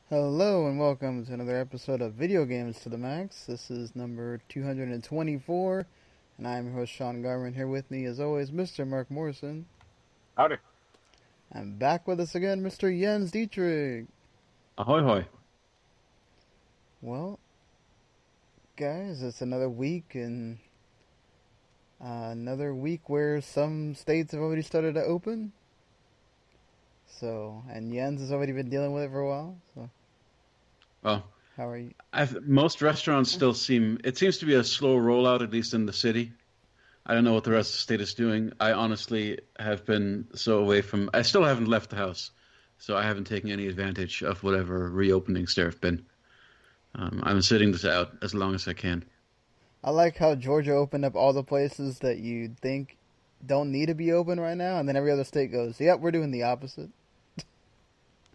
Hello and welcome to another episode of Video Games to the Max. This is number 224, and I'm your host Sean Garman. Here with me, as always, Mr. Mark Morrison. Howdy. And back with us again, Mr. Jens Dietrich. Ahoy hoy. Well, guys, it's another week, and another week where some states have already started to open. So, and Jens has already been dealing with it for a while, so... Well, how are you? most restaurants still it seems to be a slow rollout, at least in the city. I don't know what the rest of the state is doing. I honestly have been so away I still haven't left the house, so I haven't taken any advantage of whatever reopenings there have been. I'm sitting this out as long as I can. I like how Georgia opened up all the places that you think don't need to be open right now, and then every other state goes, yep, we're doing the opposite.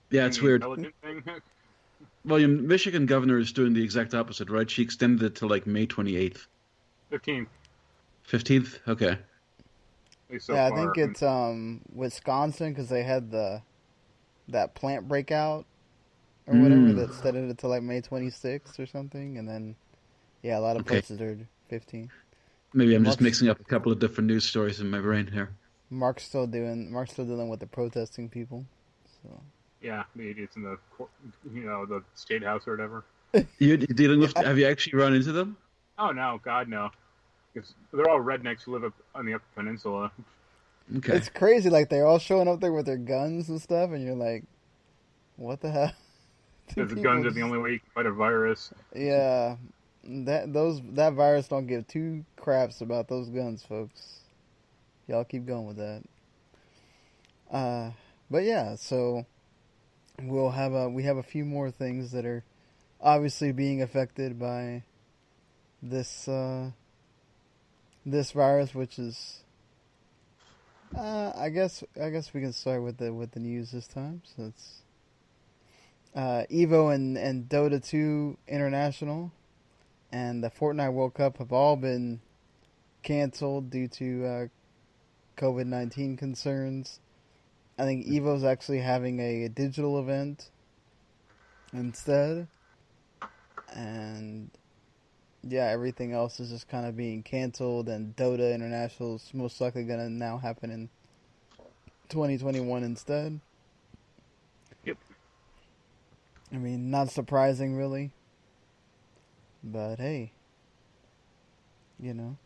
Yeah, it's weird. Thing. Well, your Michigan governor is doing the exact opposite, right? She extended it to like May 28th. 15th. 15th? Okay. So yeah, I far. think it's Wisconsin because they had that plant breakout or whatever that extended it to like May 26th or something, and then a lot of places are 15. Maybe I'm just mixing up a couple of different news stories in my brain here. Mark's still dealing with the protesting people. So. Yeah, the idiots in the the state house or whatever. You're dealing with? Have you actually run into them? Oh no, God no. Because they're all rednecks who live up on the Upper Peninsula. Okay. It's crazy, like they're all showing up there with their guns and stuff, and you're like, what the hell? Because the guns are the only way you can fight a virus. Yeah, that virus don't give two craps about those guns, folks. Y'all keep going with that. But yeah, so we have a few more things that are obviously being affected by this virus, which is I guess we can start with the news this time. So it's Evo and Dota 2 International and the Fortnite World Cup have all been canceled due to COVID-19 concerns. I think Evo's actually having a digital event instead. And yeah, everything else is just kind of being canceled, and Dota International is most likely going to now happen in 2021 instead. Yep. I mean, not surprising really. But hey, You'll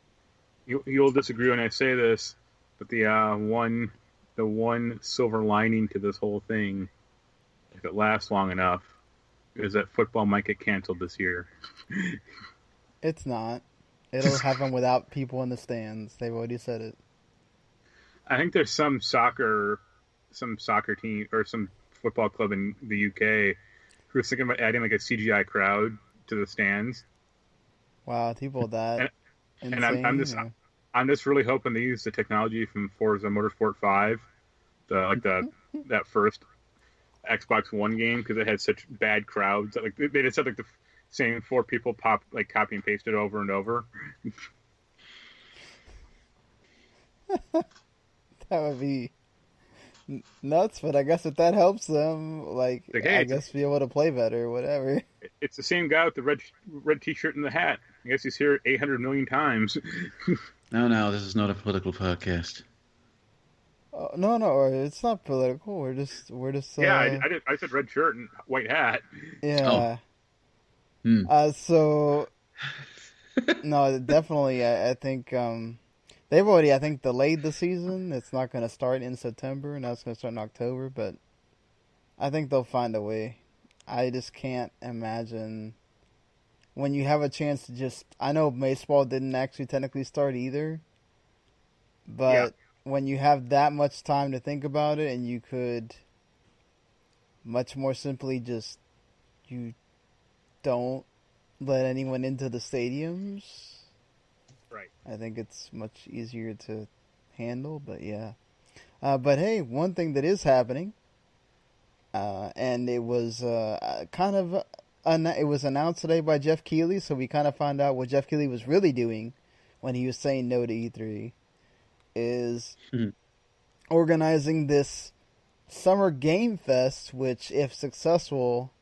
disagree when I say this, but the one silver lining to this whole thing, if it lasts long enough, is that football might get canceled this year. It's not. It'll happen without people in the stands. They've already said it. I think there's some soccer team or some football club in the UK who's thinking about adding like a CGI crowd to the stands. Wow, people that and insane. I'm just really hoping they use the technology from Forza Motorsport 5, that first Xbox One game, because it had such bad crowds that they just had the same four people copy and paste it over and over. That would be nuts, but I guess if that helps them, I guess be able to play better or whatever. It's the same guy with the red T-shirt and the hat. I guess he's here 800 million times. No, this is not a political podcast. No, it's not political. We're just. Yeah, I said red shirt and white hat. Yeah. Oh. So. No, definitely. I think they've already, I think, delayed the season. It's not going to start in September. Now it's going to start in October. But I think they'll find a way. I just can't imagine when you have a chance to just. I know baseball didn't actually technically start either. But. Yeah. When you have that much time to think about it, and you could much more simply just, you don't let anyone into the stadiums. Right. I think it's much easier to handle, but yeah. But hey, one thing that is happening, and it was it was announced today by Jeff Keighley, so we kind of found out what Jeff Keighley was really doing when he was saying no to E3. Is organizing this Summer Game Fest, which, if successful,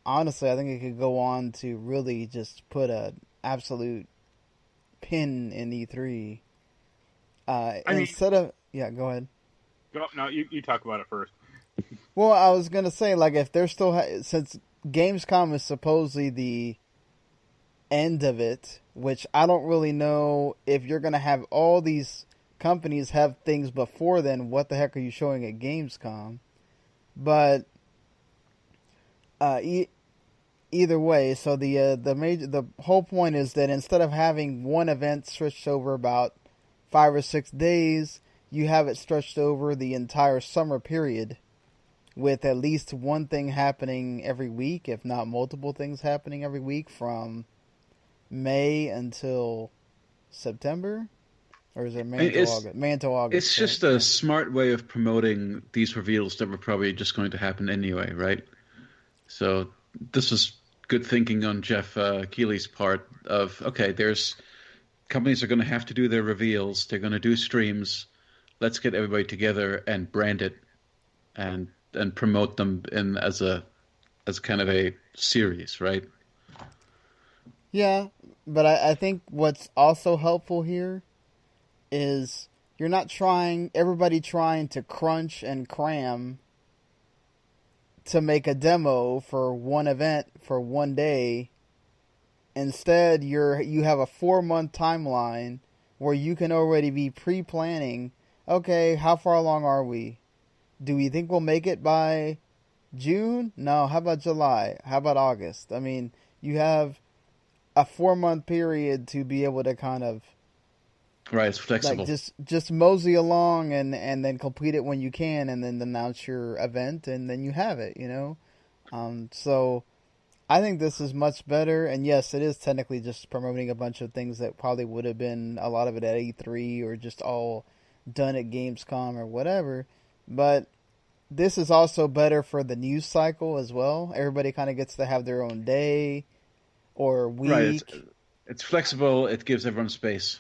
honestly, I think it could go on to really just put a absolute pin in E3. Instead of go ahead. No, you talk about it first. Well, I was gonna say, like, if they're still since Gamescom is supposedly the end of it, which I don't really know if you're gonna have all these companies have things before then. What the heck are you showing at Gamescom? But either way, so the whole point is that instead of having one event stretched over about 5 or 6 days, you have it stretched over the entire summer period, with at least one thing happening every week, if not multiple things happening every week, from May until September, or is it May until August? May until August. It's just a smart way of promoting these reveals that were probably just going to happen anyway, right? So this was good thinking on Jeff Keighley's part of, okay, there's companies are going to have to do their reveals. They're going to do streams. Let's get everybody together and brand it and promote them as kind of a series, right? Yeah, but I think what's also helpful here is you're not everybody trying to crunch and cram to make a demo for one event for one day. Instead, you have a 4-month timeline where you can already be pre-planning. Okay, how far along are we? Do we think we'll make it by June? No. How about July? How about August? I mean, you have a 4-month period to be able to kind of right. It's flexible. Like just mosey along and then complete it when you can, and then announce your event, and then you have it. So I think this is much better. And yes, it is technically just promoting a bunch of things that probably would have been a lot of it at E3 or just all done at Gamescom or whatever. But this is also better for the news cycle as well. Everybody kind of gets to have their own day or week. Right. It's flexible. It gives everyone space.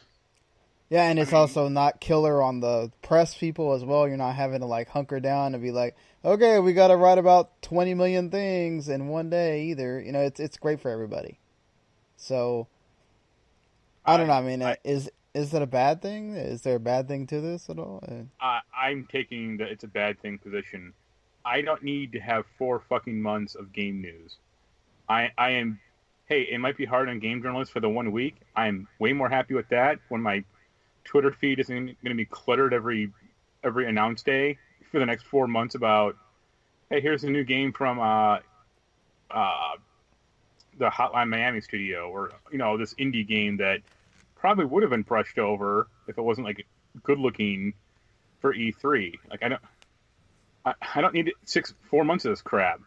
Yeah, and it's also not killer on the press people as well. You're not having to like hunker down and be like, okay, we got to write about 20 million things in one day either. It's great for everybody. So I don't know. I mean, is it a bad thing? Is there a bad thing to this at all? I'm taking the it's a bad thing position. I don't need to have 4 fucking months of game news. I am. Hey, it might be hard on game journalists for the 1 week. I'm way more happy with that when my Twitter feed isn't going to be cluttered every announce day for the next 4 months about, hey, here's a new game from the Hotline Miami studio, or this indie game that probably would have been brushed over if it wasn't like good looking for E3. Like I don't need 4 months of this crap.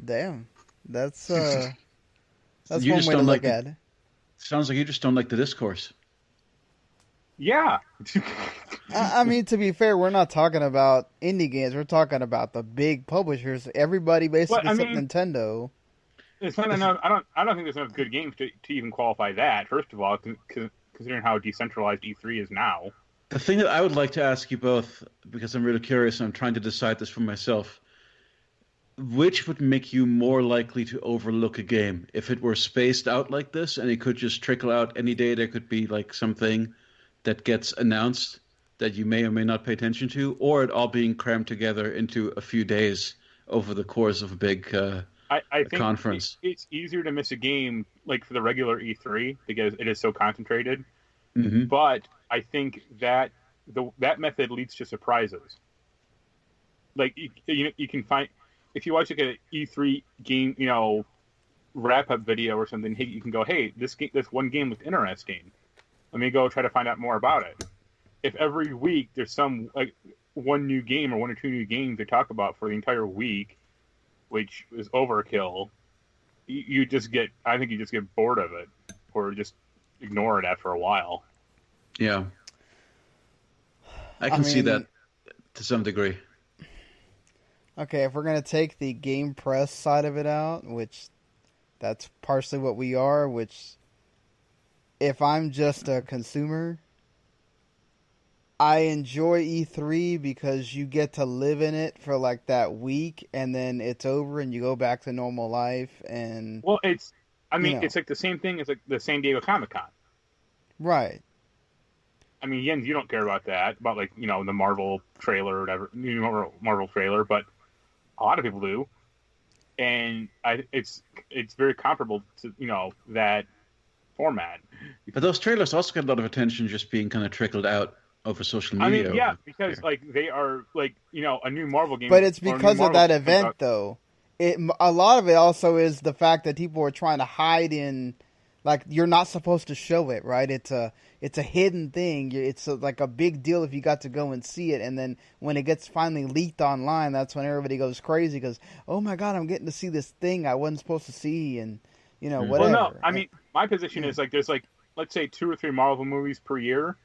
Damn, that's you one just way to don't look like at it. Sounds like you just don't like the discourse. Yeah. I mean, to be fair, we're not talking about indie games. We're talking about the big publishers. Everybody basically except Nintendo. It's not enough. I don't think there's enough good games to even qualify that. First of all, considering how decentralized E3 is now. The thing that I would like to ask you both, because I'm really curious, and I'm trying to decide this for myself. Which would make you more likely to overlook a game? If it were spaced out like this and it could just trickle out any day, there could be like something that gets announced that you may or may not pay attention to, or it all being crammed together into a few days over the course of a big I think conference. It's easier to miss a game like for the regular E3 because it is so concentrated. Mm-hmm. But I think that that method leads to surprises. Like you can find. If you watch like an E3 game, wrap-up video or something, you can go, hey, this one game looked interesting. Let me go try to find out more about it. If every week there's some like one new game or 1 or 2 new games they talk about for the entire week, which is overkill, I think you just get bored of it or just ignore it after a while. Yeah. I can see that to some degree. Okay, if we're going to take the game press side of it out, which that's partially what we are, which if I'm just a consumer, I enjoy E3 because you get to live in it for like that week, and then it's over, and you go back to normal life, and Well, I you mean, know, it's like the same thing as like the San Diego Comic Con. right. I mean, Jens, you don't care about that, about like the Marvel trailer or whatever, new Marvel trailer, but a lot of people do, and it's very comparable to that format. But those trailers also get a lot of attention just being kind of trickled out over social I media mean, yeah, over because here. like they are like a new Marvel game, But it's or a new because of Marvel that game comes event, out. though. A lot of it also is the fact that people are trying to hide in, like you're not supposed to show it, right? It's a hidden thing. It's like a big deal if you got to go and see it, and then when it gets finally leaked online, that's when everybody goes crazy because oh my god, I'm getting to see this thing I wasn't supposed to see, and Well, no, whatever. I mean my position Yeah, is like there's like let's say 2 or 3 Marvel movies per year.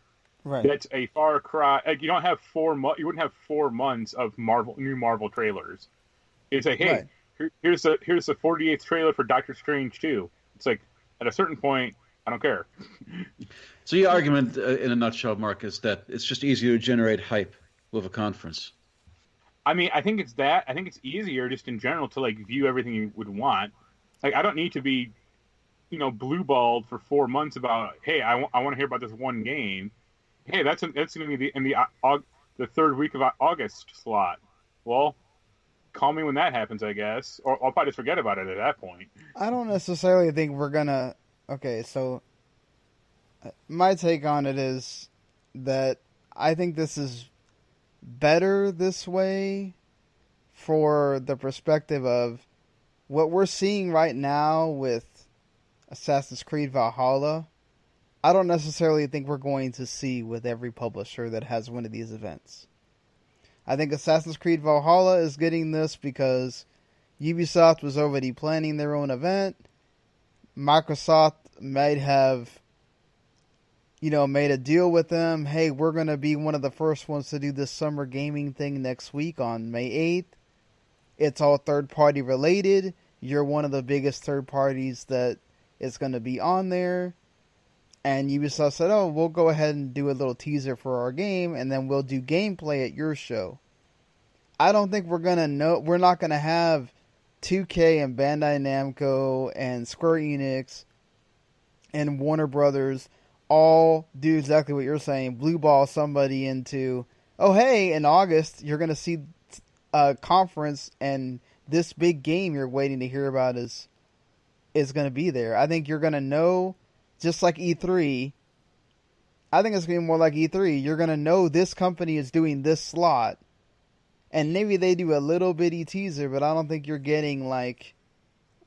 right, That's a far cry. Like you don't have you wouldn't have 4 months of new Marvel trailers. It's like, hey, right. here's the 48th trailer for Doctor Strange 2. It's like at a certain point, I don't care. So your argument, in a nutshell, Mark, is that it's just easier to generate hype with a conference. I mean, I think it's that. I think it's easier just in general to like view everything you would want. Like I don't need to be, blue balled for 4 months about, hey, I want to hear about this one game. Hey, that's going to be in the third week of August slot. Well, call me when that happens, I guess, or I'll probably just forget about it at that point. I don't necessarily think we're gonna. Okay, so my take on it is that I think this is better this way for the perspective of what we're seeing right now with Assassin's Creed Valhalla. I don't necessarily think we're going to see with every publisher that has one of these events. I think Assassin's Creed Valhalla is getting this because Ubisoft was already planning their own event. Microsoft might have, made a deal with them. Hey, we're going to be one of the first ones to do this summer gaming thing next week on May 8th. It's all third party related. You're one of the biggest third parties that is going to be on there. And Ubisoft said, oh, we'll go ahead and do a little teaser for our game, and then we'll do gameplay at your show. I don't think we're not going to have 2K and Bandai Namco and Square Enix and Warner Brothers all do exactly what you're saying, blue ball somebody into, oh, hey, in August, you're going to see a conference, and this big game you're waiting to hear about is going to be there. I think you're going to know, just like E3. I think it's going to be more like E3. You're going to know this company is doing this slot, and maybe they do a little bitty teaser, but I don't think you're getting like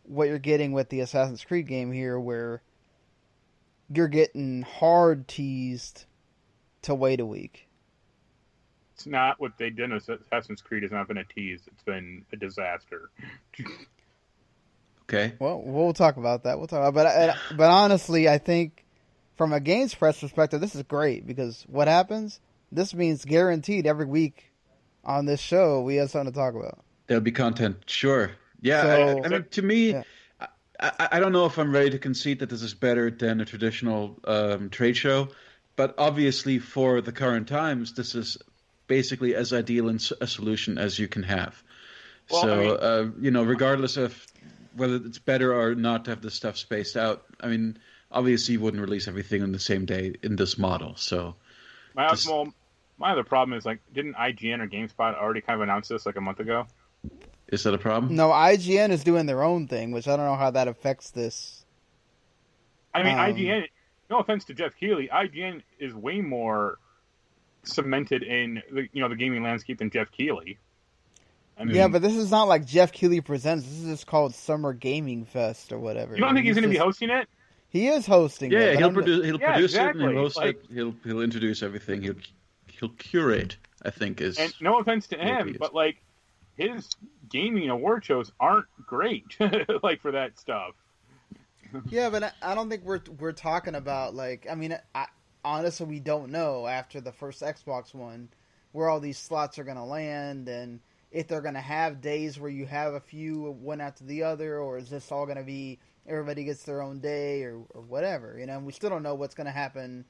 what you're getting with the Assassin's Creed game here, where you're getting hard teased to wait a week. It's not what they did in Assassin's Creed. Has not been a tease. It's been a disaster. Okay. Well, we'll talk about that. But honestly, I think from a games press perspective, this is great because what happens? This means guaranteed every week on this show we have something to talk about. There'll be content, sure. Yeah, So, I mean, to me, yeah. I don't know if I'm ready to concede that this is better than a traditional trade show, but obviously for the current times, this is basically as ideal a solution as you can have. Well, So, regardless of whether it's better or not to have this stuff spaced out, I mean, obviously you wouldn't release everything on the same day in this model. So, my other problem is like, didn't IGN or GameSpot already kind of announce this like a month ago? is that a problem? No, IGN is doing their own thing, which I don't know how that affects this. I mean, IGN. No offense to Jeff Keighley, IGN is way more cemented in the gaming landscape than Jeff Keighley. I mean, Yeah, but this is not like Jeff Keighley Presents. This is just called Summer Gaming Fest or whatever. you don't think he's going to be hosting it? He is hosting Yeah, it. he'll produce it and exactly. he'll host it. He'll introduce everything. He'll curate, I think is. And no offense to him, but like his gaming award shows aren't great, like for that stuff. Yeah, but I don't think we're talking about like. I mean, honestly, we don't know after the first Xbox One where all these slots are going to land, and if they're going to have days where you have a few one after the other, or is this all going to be everybody gets their own day or whatever? And we still don't know what's going to happen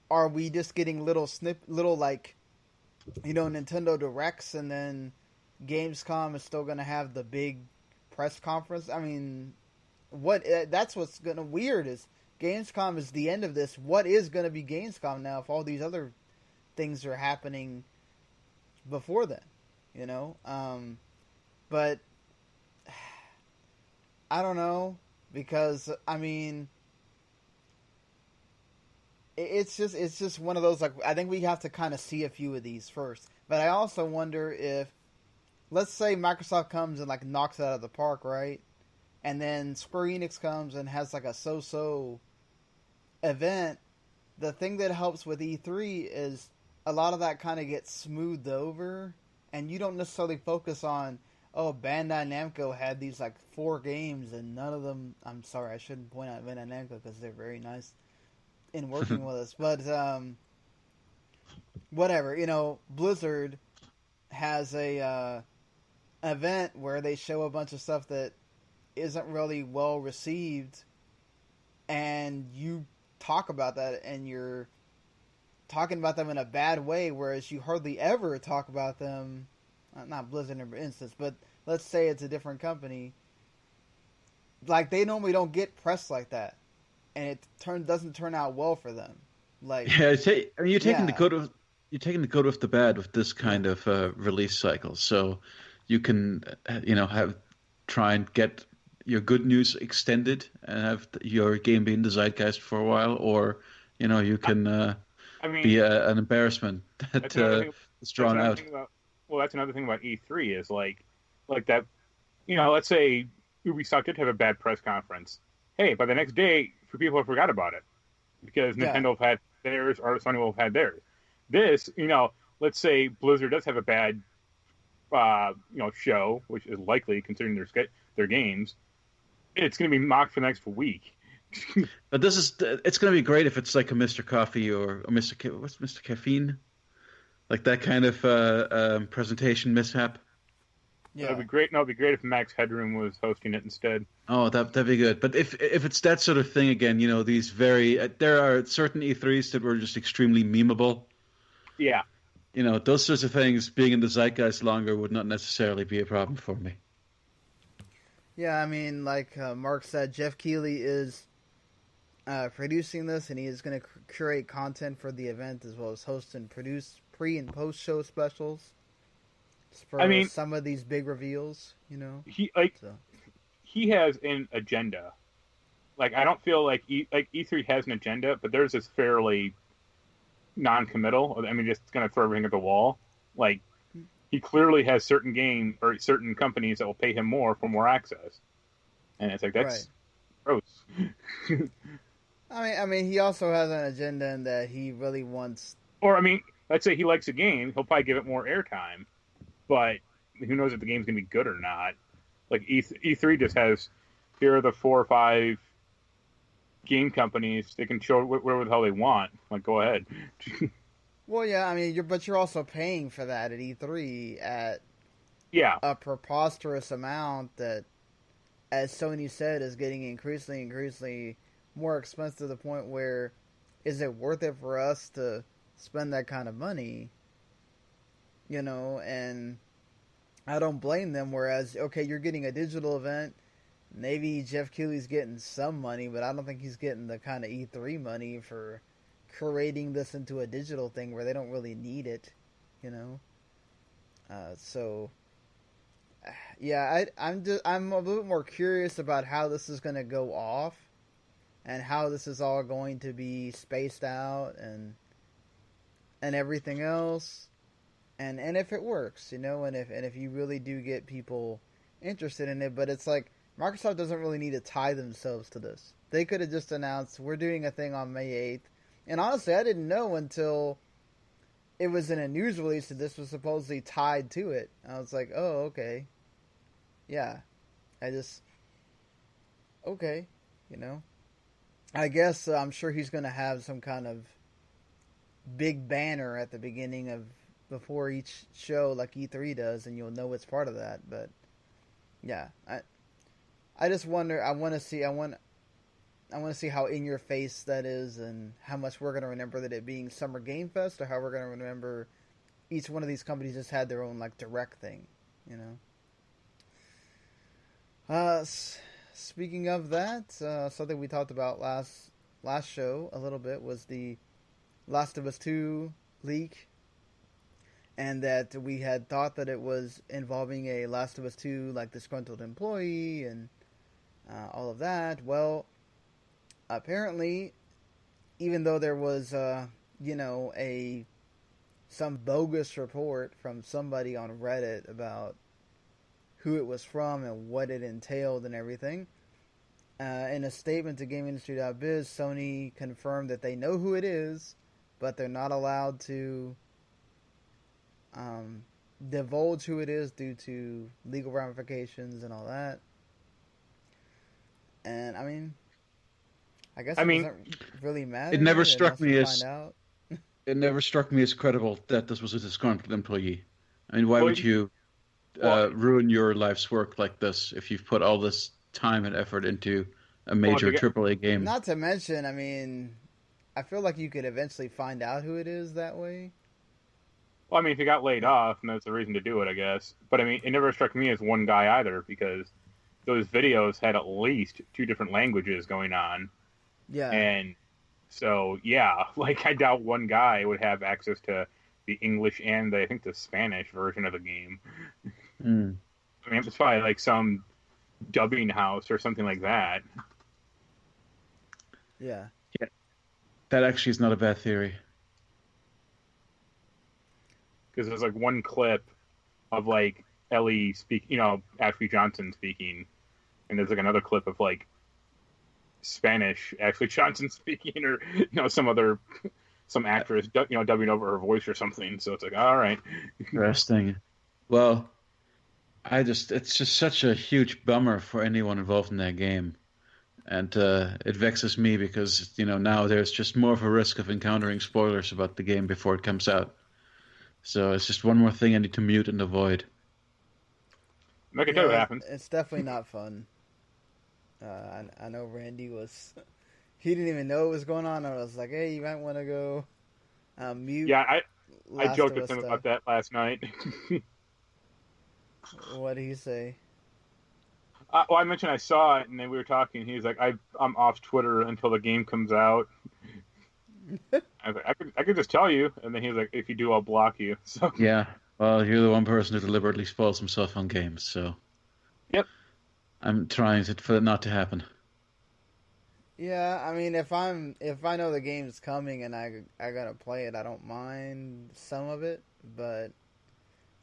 are we just getting little like, Nintendo Directs, and then Gamescom is still going to have the big press conference? I mean, that's what's going to weird is Gamescom is the end of this. What is going to be Gamescom now if all these other things are happening before then, but I don't know, because I mean, it's just one of those, like, I think we have to kind of see a few of these first. But I also wonder if, let's say Microsoft comes and like knocks it out of the park, right? And then Square Enix comes and has like a so-so event. The thing that helps with E3 is a lot of that kind of gets smoothed over, and you don't necessarily focus on, oh, Bandai Namco had these like 4 games and none of them. I'm sorry, I shouldn't point out Bandai Namco because they're very nice in working with us, but whatever. Blizzard has a event where they show a bunch of stuff that isn't really well received, and you talk about that, and you're talking about them in a bad way, whereas you hardly ever talk about them. Not Blizzard in instance, but let's say it's a different company. Like, they normally don't get press like that, and it doesn't turn out well for them. Like, yeah, you're taking the good with the bad with this kind of release cycle. So you can, try and get your good news extended and have your game be in the zeitgeist for a while, or you can be an embarrassment that is drawn out. That's another thing about E3 is like that. Let's say Ubisoft did have a bad press conference. Hey, by the next day, for people who forgot about it, because Nintendo have had theirs, or Sony will have had theirs. This, let's say Blizzard does have a bad, show, which is likely considering their games. It's going to be mocked for the next week. But it's going to be great if it's like a Mr. Coffee or a what's Mr. Caffeine? Like that kind of presentation mishap. Yeah, that'd be great. No, it'd be great if Max Headroom was hosting it instead. Oh, that'd be good. But if it's that sort of thing again, these there are certain E3s that were just extremely memeable. Yeah. Those sorts of things being in the zeitgeist longer would not necessarily be a problem for me. Yeah, I mean, like Mark said, Jeff Keighley is producing this, and he is going to curate content for the event, as well as host and produce pre- and post-show specials for some of these big reveals, He has an agenda. Like, I don't feel like E3 has an agenda, but theirs is fairly non-committal. I mean, just going to throw everything at the wall. Like, he clearly has certain game or certain companies that will pay him more for more access, and it's like, that's gross. I mean, he also has an agenda in that he really wants. Or, let's say he likes a game, he'll probably give it more airtime, but who knows if the game's gonna be good or not? Like, E3 just has, here are the 4 or 5 game companies, they can show whatever the hell they want. Like, go ahead. Well, yeah, I mean, you're also paying for that at E3 at a preposterous amount that, as Sony said, is getting increasingly more expensive to the point where, is it worth it for us to spend that kind of money? And I don't blame them. Whereas, okay, you're getting a digital event. Maybe Jeff Keighley's getting some money, but I don't think he's getting the kind of E3 money for curating this into a digital thing where they don't really need it, so yeah, I'm a little bit more curious about how this is going to go off, and how this is all going to be spaced out, and everything else, and if it works, and if you really do get people interested in it. But it's like, Microsoft doesn't really need to tie themselves to this. They could have just announced, we're doing a thing on May 8th. And honestly, I didn't know until it was in a news release that this was supposedly tied to it. I was like, oh, okay. Yeah. Okay. I guess I'm sure he's going to have some kind of big banner at the beginning before each show like E3 does, and you'll know it's part of that. But yeah, I just wonder, I want to see how in your face that is, and how much we're gonna remember that it being Summer Game Fest, or how we're gonna remember each one of these companies just had their own like direct thing, you know. Speaking of that, something we talked about last show a little bit was the Last of Us 2 leak, and that we had thought that it was involving a Last of Us 2 like disgruntled employee and all of that. Well, apparently, even though there was some bogus report from somebody on Reddit about who it was from and what it entailed and everything, in a statement to GameIndustry.biz, Sony confirmed that they know who it is, but they're not allowed to divulge who it is due to legal ramifications and all that. And I mean, I guess it doesn't really matter. It never struck me as it never struck me as credible that this was a disgruntled employee. I mean, why would you ruin your life's work like this if you've put all this time and effort into a major AAA game? Not to mention, I mean, I feel like you could eventually find out who it is that way. Well, I mean, if he got laid off, and that's the reason to do it, I guess. But I mean, it never struck me as one guy either, because those videos had at least 2 different languages going on. Yeah. And so, yeah, like, I doubt one guy would have access to the English and I think the Spanish version of the game. Mm. I mean, it's probably like some dubbing house or something like that. Yeah. Yeah. That actually is not a bad theory. Because there's like one clip of like Ellie Ashley Johnson speaking, and there's like another clip of like Spanish Ashley Johnson speaking, or some actress dubbing over her voice or something. So it's like, all right, interesting. Well, it's just such a huge bummer for anyone involved in that game, and it vexes me because now there's just more of a risk of encountering spoilers about the game before it comes out. So it's just one more thing I need to mute and avoid. I can tell you what happens. It's definitely not fun. I know Randy he didn't even know what was going on. I was like, hey, you might want to go mute. Yeah, I joked with him about that last night. What did he say? Well, I mentioned I saw it, and then we were talking. He was like, I'm off Twitter until the game comes out. I was like, I could just tell you, and then he was like, if you do, I'll block you. So yeah, well, you're the one person who deliberately spoils himself on games, so yep, I'm trying for it not to happen. Yeah, I mean, if I know the game's coming and I gotta play it, I don't mind some of it, but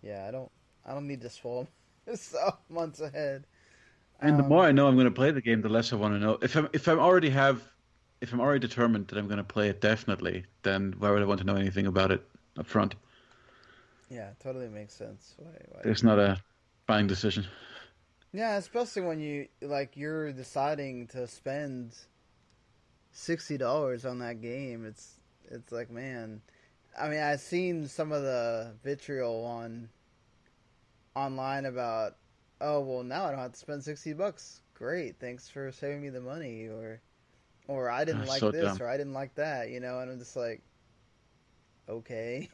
yeah, I don't need to spoil myself months ahead. And the more I know I'm going to play the game, the less I want to know. If I'm already determined that I'm going to play it definitely, then why would I want to know anything about it up front? Yeah, totally makes sense. Why There's not a buying decision. Yeah, especially when you're deciding to spend $60 on that game. It's like, man, I mean, I've seen some of the vitriol online about, oh, well, now I don't have to spend $60. Great, thanks for saving me the money, or I didn't like this, dumb. Or I didn't like that, and I'm just like, okay.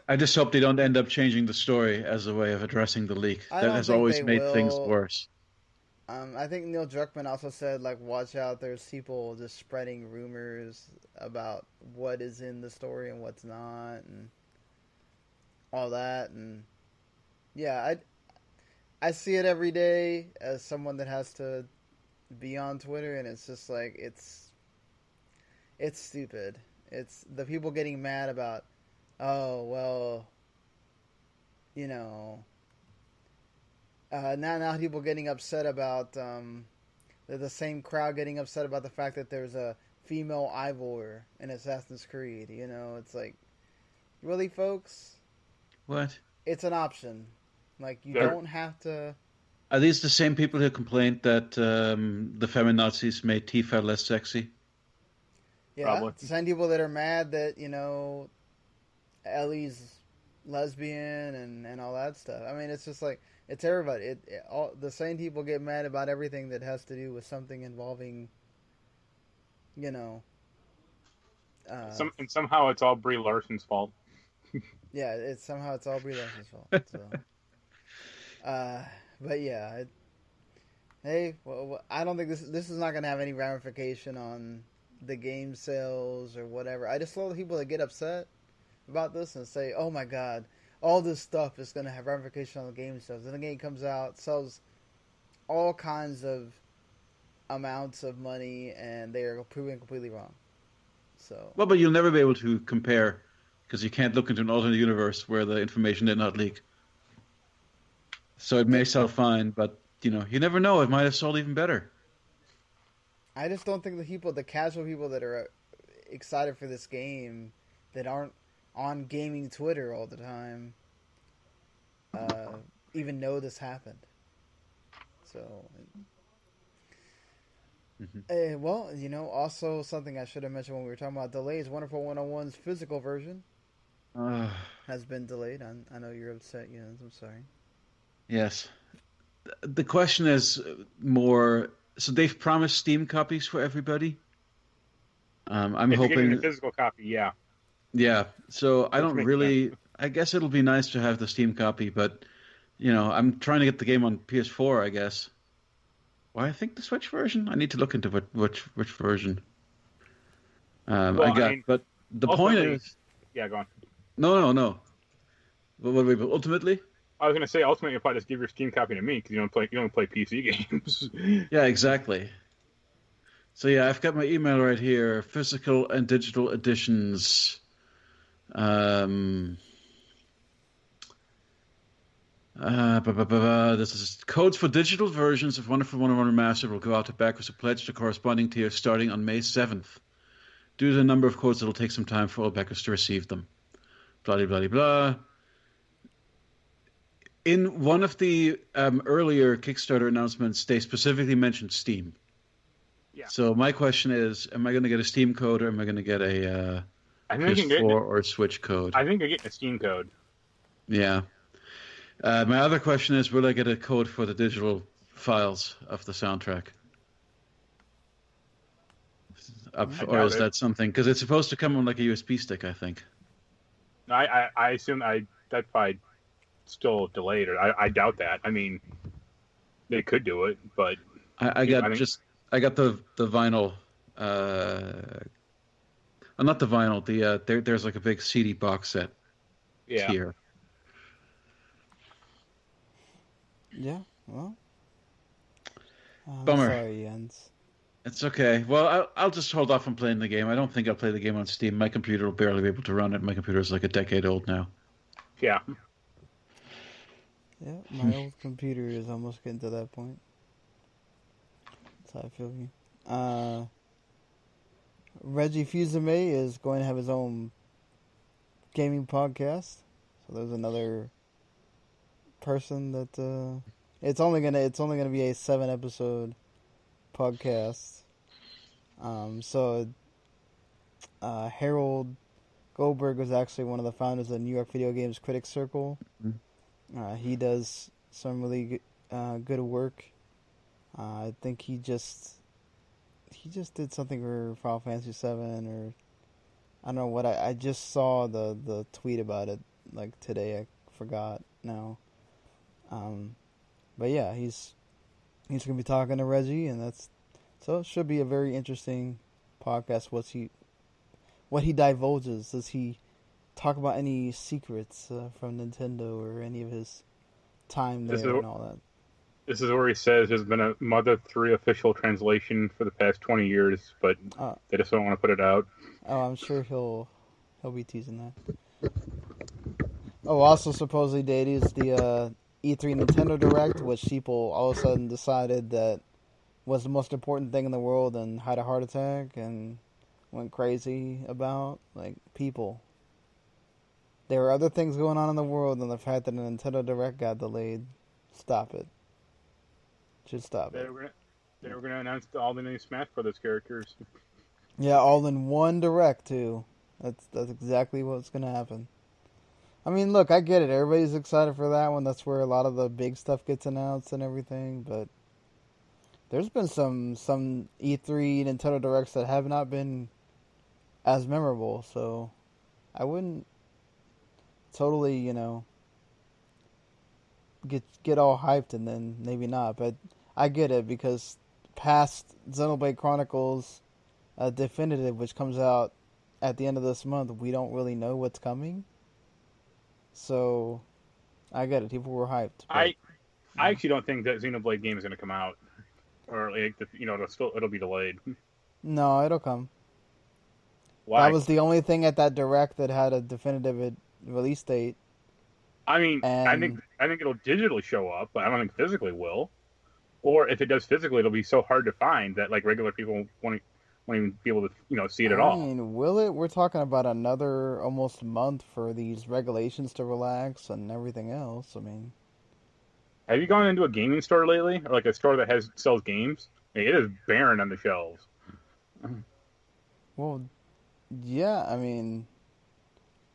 I just hope they don't end up changing the story as a way of addressing the leak. That has always made things worse. I think Neil Druckmann also said, like, watch out, there's people just spreading rumors about what is in the story and what's not, and all that, and yeah, I see it every day as someone that has to be on Twitter, and it's just like, it's stupid. It's the people getting mad about, oh, well, now people getting upset about, the same crowd getting upset about the fact that there's a female Ivor in Assassin's Creed, it's like, really, folks? What? It's an option. Like, you don't have to... Are these the same people who complained that the feminazis made Tifa less sexy? Yeah, probably. It's the same people that are mad that, Ellie's lesbian and all that stuff. I mean, it's just like, it's everybody. The same people get mad about everything that has to do with something involving you know, And somehow it's all Brie Larson's fault. yeah, it's all Brie Larson's fault. So, uh, but yeah, hey, well, I don't think this is not gonna have any ramification on the game sales or whatever. I just love people that get upset about this and say, "Oh my God, all this stuff is gonna have ramification on the game sales." And the game comes out, sells all kinds of amounts of money, and they are proven completely wrong. So, Well, but you'll never be able to compare because you can't look into an alternate universe where the information did not leak. So it may sell fine, but you never know. It might have sold even better. I just don't think the casual people that are excited for this game, that aren't on gaming Twitter all the time, even know this happened. So, well, also something I should have mentioned when we were talking about delays, Wonderful 101's physical version has been delayed. I know you're upset, I'm sorry. Yes. The question is more, so they've promised Steam copies for everybody. I'm if hoping you're getting a physical copy, yeah. Yeah, so I don't makes really. I guess it'll be nice to have the Steam copy, but I'm trying to get the game on PS4. I guess. Well, I think the Switch version. I need to look into which version. But the point is, yeah, go on. No. But ultimately, I was going to say, ultimately, if I just give your Steam copy to me because you don't play PC games. Yeah, exactly. So yeah, I've got my email right here. Physical and digital editions. This is codes for digital versions of Wonderful 101 Remastered will go out to backers who pledge the corresponding tier starting on May 7th. Due to the number of codes, it'll take some time for all backers to receive them. Blah, blah, blah, blah. In one of the earlier Kickstarter announcements, they specifically mentioned Steam. Yeah. So my question is, am I going to get a Steam code or am I going to get a PS4 or Switch code? I think you're getting a Steam code. Yeah. My other question is, will I get a code for the digital files of the soundtrack? Or is that something? Because it's supposed to come on like a USB stick, I think. I assume that's probably still delayed, or I doubt that. I mean, they could do it, but I got the vinyl. Not the vinyl. There's like a big CD box set here. Yeah, well, Bummer. Sorry, Jens. It's okay. Well, I'll just hold off on playing the game. I don't think I'll play the game on Steam. My computer will barely be able to run it. My computer is like a decade old now. Yeah. Yeah, my old computer is almost getting to that point. That's how I feel. Reggie Fils-Aimé is going to have his own gaming podcast. So there's another person that it's only gonna be a 7-episode podcast. So Harold Goldberg was actually one of the founders of the New York Video Games Critics Circle. He does some really good work. I think he just did something for Final Fantasy VII, or I don't know what. I just saw the tweet about it like today. I forgot now. But yeah, he's gonna be talking to Reggie, and so it should be a very interesting podcast. What he divulges? Does he talk about any secrets from Nintendo or any of his time there and all that? This is where he says there's been a Mother 3 official translation for the past 20 years, but they just don't want to put it out. Oh, I'm sure he'll be teasing that. Oh, also supposedly Dave the E3 Nintendo Direct, which people all of a sudden decided that was the most important thing in the world and had a heart attack and went crazy about. Like, people. There are other things going on in the world than the fact that the Nintendo Direct got delayed. Stop it. Should stop it. They were going to announce all the new Smash Brothers characters. Yeah, all in one Direct, too. That's exactly what's going to happen. I mean, look, I get it. Everybody's excited for that one. That's where a lot of the big stuff gets announced and everything. But there's been some E3 Nintendo Directs that have not been as memorable, so I wouldn't totally, get all hyped and then maybe not, but I get it because past Xenoblade Chronicles Definitive, which comes out at the end of this month, we don't really know what's coming. So I get it. People were hyped. But, I actually don't think that Xenoblade game is going to come out, or like it'll be delayed. No, it'll come. Why? That was the only thing at that direct that had a definitive release date. I mean, I think it'll digitally show up, but I don't think physically will. Or if it does physically, it'll be so hard to find that like regular people won't even be able to see it at all. I mean, will it? We're talking about another almost month for these regulations to relax and everything else. I mean, have you gone into a gaming store lately, or like a store that sells games? It is barren on the shelves. Well, yeah. I mean,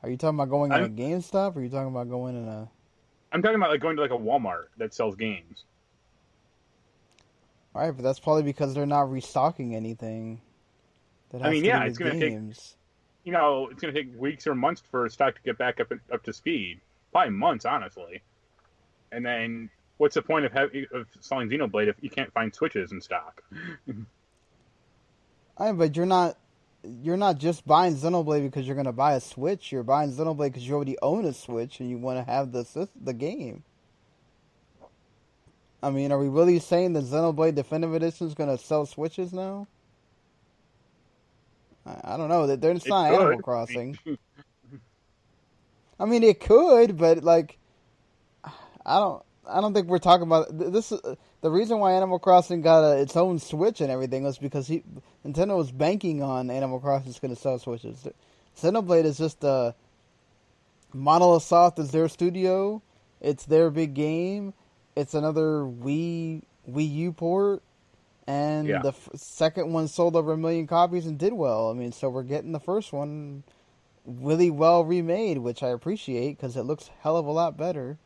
are you talking about going in a GameStop, or are you talking about going in a? I'm talking about like going to like a Walmart that sells games. All right, but that's probably because they're not restocking anything. I mean, yeah, it's going to take, it's going to take weeks or months for stock to get back up to speed. Probably months, honestly. And then, what's the point of selling Xenoblade if you can't find Switches in stock? But you're not just buying Xenoblade because you're going to buy a Switch. You're buying Xenoblade because you already own a Switch and you want to have the game. I mean, are we really saying that Xenoblade Definitive Edition is going to sell Switches now? I don't know. They're not Animal Crossing. I mean, it could, but like, I don't think we're talking about this. The reason why Animal Crossing got its own Switch and everything was because Nintendo was banking on Animal Crossing is going to sell Switches. Xenoblade is just Monolith Soft is their studio. It's their big game. It's another Wii U port, and the second one sold over 1 million copies and did well. I mean, so we're getting the first one really well remade, which I appreciate because it looks a hell of a lot better,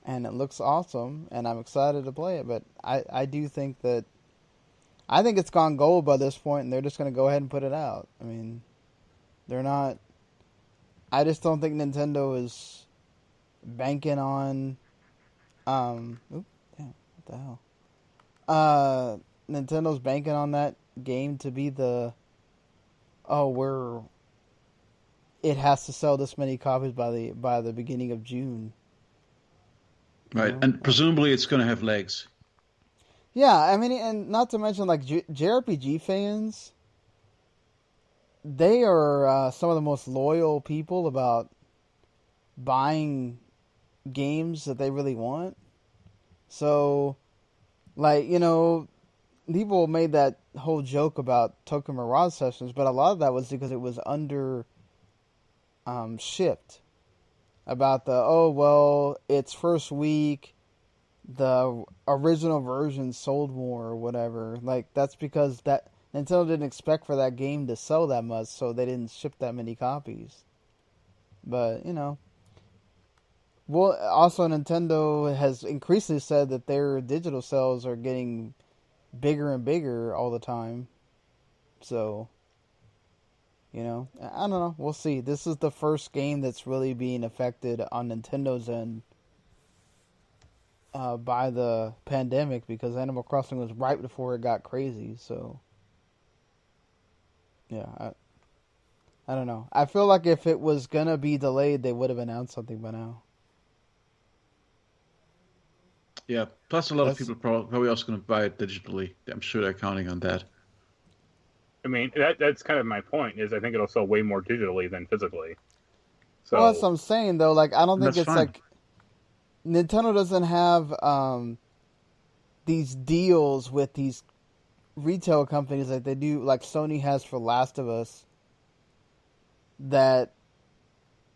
and it looks awesome, and I'm excited to play it. But I do think that I think it's gone gold by this point, and they're just going to go ahead and put it out. I mean, they're not. I just don't think Nintendo is banking on. What the hell? Nintendo's banking on that game to be it has to sell this many copies by the beginning of June. Right, and presumably it's going to have legs. Yeah, I mean, and not to mention like JRPG fans, they are some of the most loyal people about buying games that they really want. So, like, people made that whole joke about Tokyo Mirage Sessions, but a lot of that was because it was under shipped. About its first week, the original version sold more or whatever. Like, that's because that Nintendo didn't expect for that game to sell that much, so they didn't ship that many copies. But, well, also Nintendo has increasingly said that their digital sales are getting bigger and bigger all the time. So, I don't know. We'll see. This is the first game that's really being affected on Nintendo's end by the pandemic because Animal Crossing was right before it got crazy. So, yeah, I don't know. I feel like if it was going to be delayed, they would have announced something by now. Yeah, plus a lot of people probably also going to buy it digitally. I'm sure they're counting on that. I mean, that's kind of my point, is I think it'll sell way more digitally than physically. So, well, that's what I'm saying, though. Like, I don't think it's fine. Like... Nintendo doesn't have these deals with these retail companies like they do, like Sony has for Last of Us, that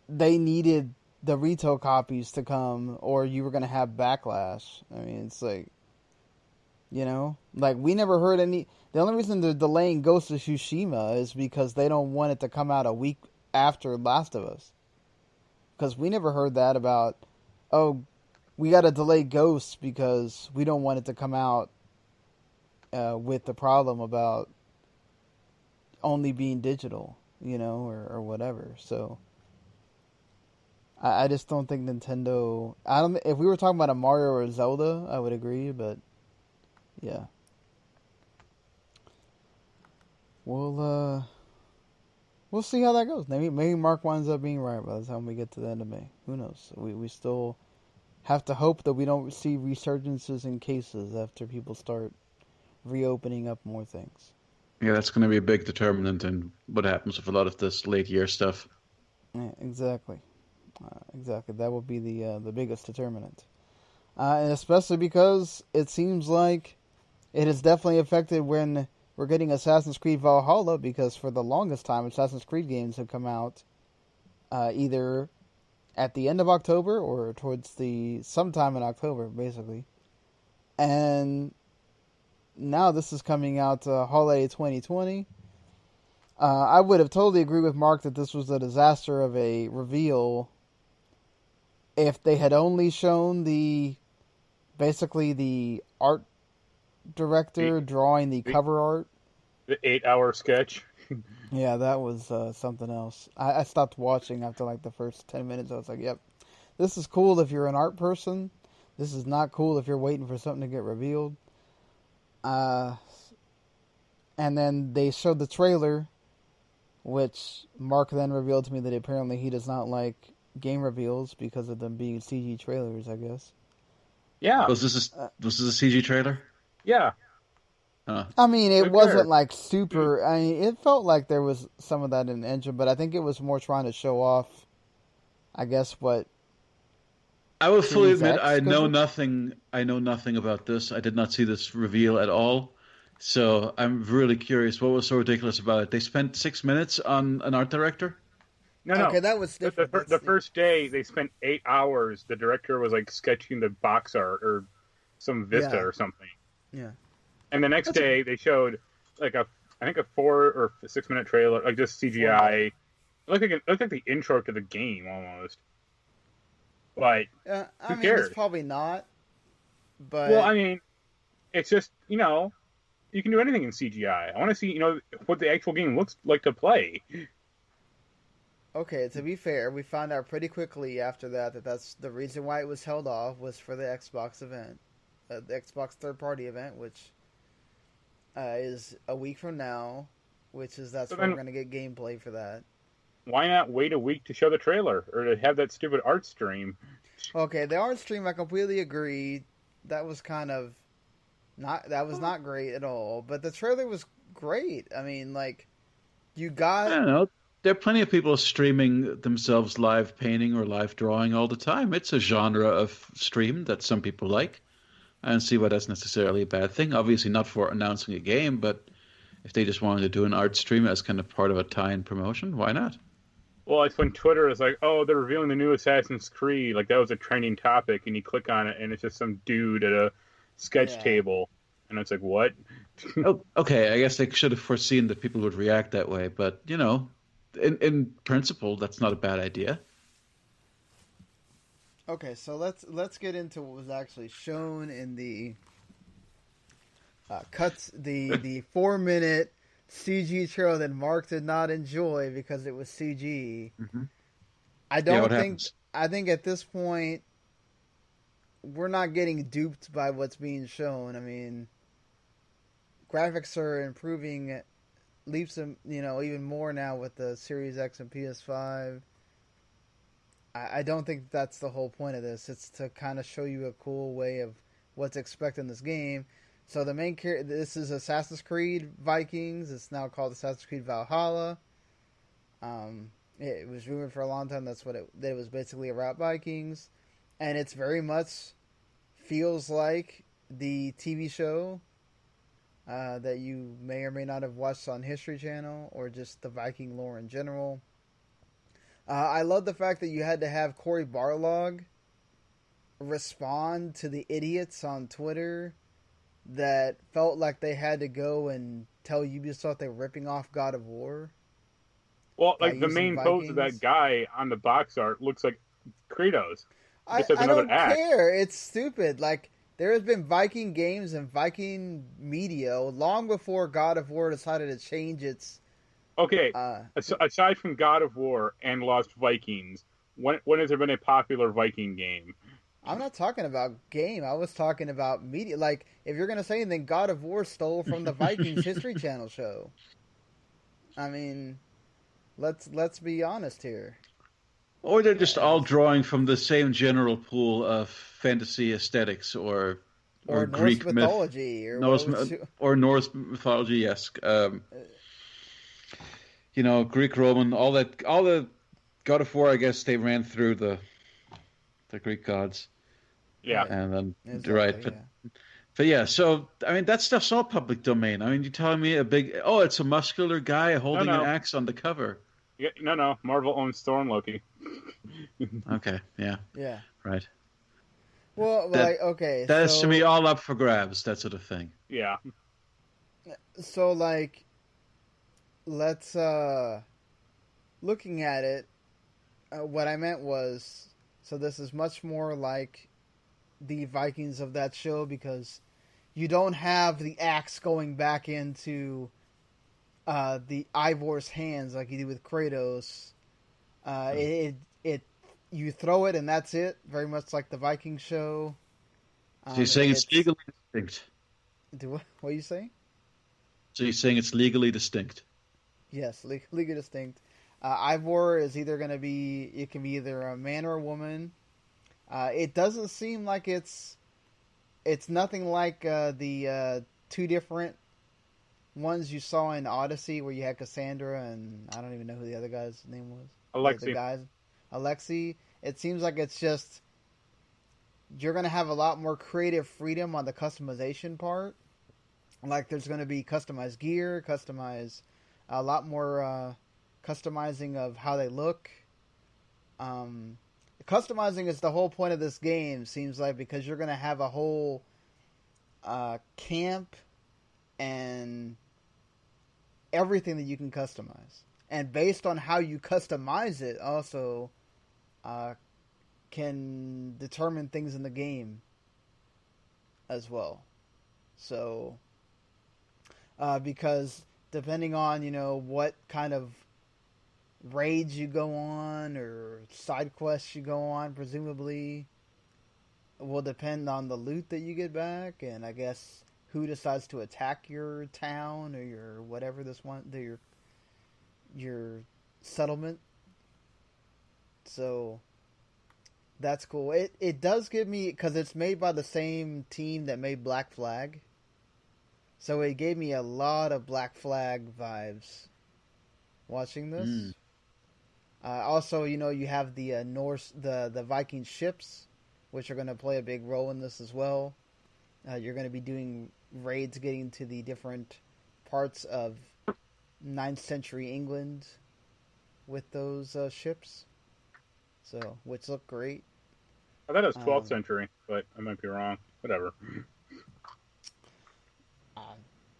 they needed the retail copies to come or you were going to have backlash. I mean, it's like, like we never heard any... The only reason they're delaying Ghost of Tsushima is because they don't want it to come out a week after Last of Us. Because we never heard that about, we got to delay Ghost because we don't want it to come out with the problem about only being digital, or whatever. So I just don't think Nintendo. I don't. If we were talking about a Mario or a Zelda, I would agree. But yeah, we'll see how that goes. Maybe Mark winds up being right by the time we get to the end of May. Who knows? We still have to hope that we don't see resurgences in cases after people start reopening up more things. Yeah, that's going to be a big determinant in what happens with a lot of this late year stuff. Yeah, exactly. Exactly. That will be the biggest determinant. And especially because it seems like it has definitely affected when we're getting Assassin's Creed Valhalla, because for the longest time, Assassin's Creed games have come out either at the end of October or towards sometime in October, basically. And now this is coming out holiday 2020. I would have totally agreed with Mark that this was a disaster of a reveal if they had only shown basically the art director drawing the cover art. The 8-hour sketch. Yeah, that was something else. I stopped watching after like the first 10 minutes. I was like, yep, this is cool if you're an art person. This is not cool if you're waiting for something to get revealed. And then they showed the trailer, which Mark then revealed to me that apparently he does not like game reveals because of them being CG trailers, I guess. Yeah. Was this a CG trailer? Yeah. I mean, it wasn't like super. I mean, it felt like there was some of that in the engine, but I think it was more trying to show off, I guess, what. I will fully admit I know nothing about this. I did not see this reveal at all. So I'm really curious. What was so ridiculous about it? They spent 6 minutes on an art director? No. Okay, that was different. The first day, they spent 8 hours. The director was like sketching the box art or some vista or something. Yeah. And the next day, they showed like I think a 4 or 6 minute trailer, like just CGI. It looked like the intro to the game almost. But I mean, cares? It's probably not. But well, I mean, it's just you can do anything in CGI. I want to see what the actual game looks like to play. Okay, to be fair, we found out pretty quickly after that's the reason why it was held off was for the Xbox event, the Xbox third-party event, which is a week from now, that's when we're going to get gameplay for that. Why not wait a week to show the trailer or to have that stupid art stream? Okay, the art stream, I completely agree. That was not great at all. But the trailer was great. I mean, like, you got. I don't know. There are plenty of people streaming themselves live painting or live drawing all the time. It's a genre of stream that some people like. I don't see why that's necessarily a bad thing. Obviously not for announcing a game, but if they just wanted to do an art stream as kind of part of a tie-in promotion, why not? Well, it's when Twitter is like, oh, they're revealing the new Assassin's Creed. Like, that was a trending topic, and you click on it, and it's just some dude at a sketch table. And it's like, what? Oh, okay, I guess they should have foreseen that people would react that way. But, in principle, that's not a bad idea. Okay, so let's get into what was actually shown in the cuts, the 4-minute CG trailer that Mark did not enjoy because it was CG. Mm-hmm. I think at this point we're not getting duped by what's being shown. I mean, graphics are improving leaps of, even more now with the Series X and PS5. I don't think that's the whole point of this. It's to kind of show you a cool way of what's expected in this game. So the main character, this is Assassin's Creed Vikings. It's now called Assassin's Creed Valhalla. It was rumored for a long time that it was basically about Vikings, and it's very much feels like the TV show that you may or may not have watched on History Channel or just the Viking lore in general. I love the fact that you had to have Cory Barlog respond to the idiots on Twitter that felt like they had to go and tell Ubisoft they were ripping off God of War. Well, like the main pose of that guy on the box art looks like Kratos. I don't care. It's stupid. Like, there has been Viking games and Viking media long before God of War decided to change its. Okay, aside from God of War and Lost Vikings, when has there been a popular Viking game? I'm not talking about game. I was talking about media. Like, if you're gonna say anything, God of War stole from the Vikings History Channel show. I mean, let's be honest here. Or they're just all drawing from the same general pool of fantasy aesthetics or Norse Greek mythology or Norse mythology. Yes, Greek, Roman, all the God of War. I guess they ran through the Greek gods. Yeah, and then exactly, right, but yeah. So I mean, that stuff's all public domain. I mean, you're telling me it's a muscular guy holding an axe on the cover. Yeah, no. Marvel owns Storm Loki. Okay. Yeah. Yeah. Right. Well, okay. That is to me all up for grabs. That sort of thing. Yeah. So let's looking at it. What I meant was, so this is much more like the Vikings of that show because you don't have the axe going back into the Ivor's hands like you do with Kratos. You throw it and that's it. Very much like the Viking show. So you're saying it's legally distinct. What are you saying? So you're saying it's legally distinct. Yes, legally distinct. Ivor is either going to be. It can be either a man or a woman. It doesn't seem like it's. It's nothing like the two different ones you saw in Odyssey, where you had Cassandra and I don't even know who the other guy's name was. Alexei. It seems like it's just you're going to have a lot more creative freedom on the customization part. Like there's going to be customized gear, a lot more customizing of how they look. Customizing is the whole point of this game, seems like, because you're going to have a whole camp and everything that you can customize. And based on how you customize it, also can determine things in the game as well. So, because depending on, what kind of raids you go on or side quests you go on, presumably will depend on the loot that you get back, and I guess who decides to attack your town or your whatever your settlement. So that's cool. It does give me, because it's made by the same team that made Black Flag, so it gave me a lot of Black Flag vibes watching this. Also, you have the Norse, the Viking ships, which are going to play a big role in this as well. You're going to be doing raids, getting to the different parts of 9th century England with those ships. So, which look great. I thought it was 12th century, but I might be wrong. Whatever.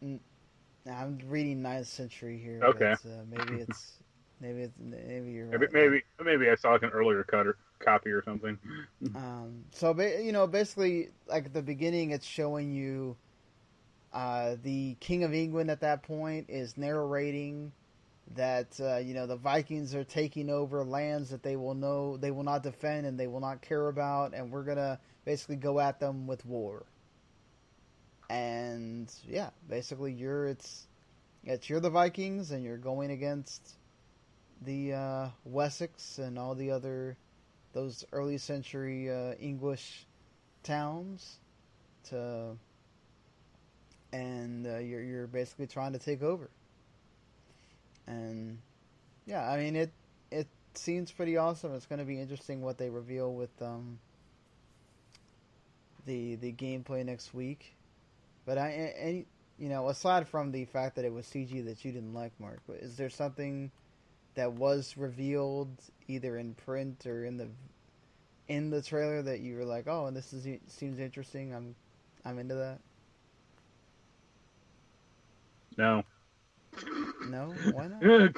I'm reading 9th century here. Okay. Maybe you're right. Maybe I saw like an earlier copy or something. So basically, like at the beginning, it's showing you the King of England at that point is narrating that the Vikings are taking over lands that they will not defend and they will not care about, and we're gonna basically go at them with war. And yeah, basically you're the Vikings and you're going against the Wessex and all the other those early century English towns you're basically trying to take over. And yeah, I mean it seems pretty awesome. It's going to be interesting what they reveal with the gameplay next week. But aside from the fact that it was CG that you didn't like, Mark, is there something that was revealed either in print or in the trailer that you were like, oh, and seems interesting, I'm into that? No. No? Why not?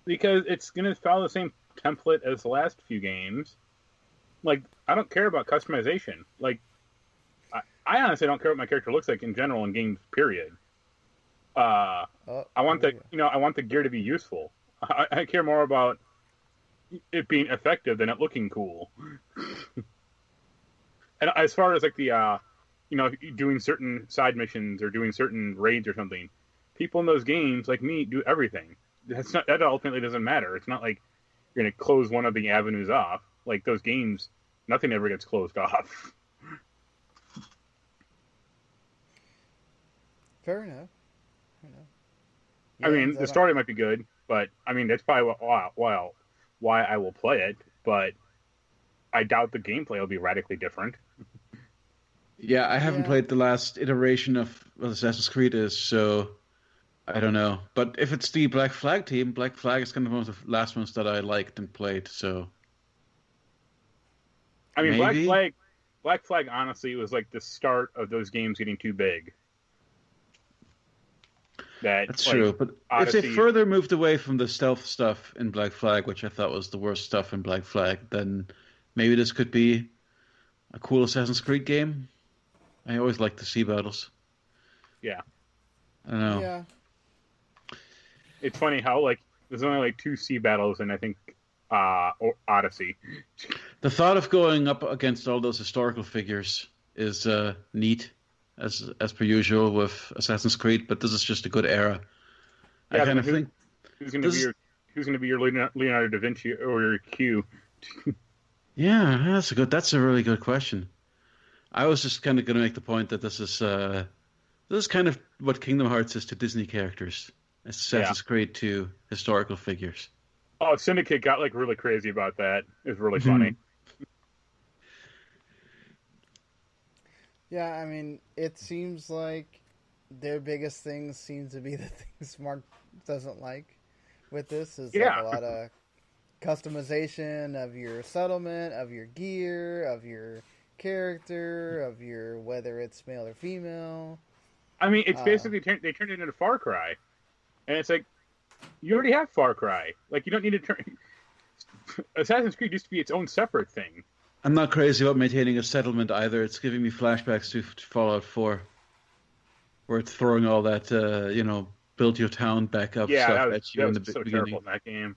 Because it's going to follow the same template as the last few games. Like, I don't care about customization. Like, I honestly don't care what my character looks like in general in games. Period. I want the gear to be useful. I care more about it being effective than it looking cool. And as far as like the doing certain side missions or doing certain raids or something, people in those games like me do everything. That ultimately doesn't matter. It's not like you're going to close one of the avenues off. Like those games, nothing ever gets closed off. Fair enough. Yeah, I mean, the story might be good, but I mean that's probably why I will play it. But I doubt the gameplay will be radically different. Yeah, I haven't played the last iteration of what Assassin's Creed is, so I don't know. But if it's the Black Flag team, Black Flag is kind of one of the last ones that I liked and played, so... I mean, maybe? Black Flag, honestly, was like the start of those games getting too big. That's true, but Odyssey... if they further moved away from the stealth stuff in Black Flag, which I thought was the worst stuff in Black Flag, then maybe this could be a cool Assassin's Creed game. I always like the sea battles. Yeah. I don't know. Yeah. It's funny how, like, there's only, like, 2 sea battles in, I think, Odyssey. The thought of going up against all those historical figures is neat, as per usual with Assassin's Creed, but this is just a good era. Yeah, I kind of think... Who's going to be your Leonardo da Vinci or your Q? Yeah, that's a really good question. I was just kind of going to make the point that this is kind of what Kingdom Hearts is to Disney characters. It's Assassin's Creed to historical figures. Oh, Syndicate got like really crazy about that. It's really funny. Yeah, I mean, it seems like their biggest things seem to be the things Mark doesn't like with this. Is like a lot of customization of your settlement, of your gear, of your character, of your whether it's male or female. I mean, it's basically they turned it into Far Cry, and it's like you already have Far Cry. Like you don't need to turn. Assassin's Creed used to be its own separate thing. I'm not crazy about maintaining a settlement either. It's giving me flashbacks to Fallout 4, where it's throwing all that build your town back up stuff at you in the beginning. Terrible in that game.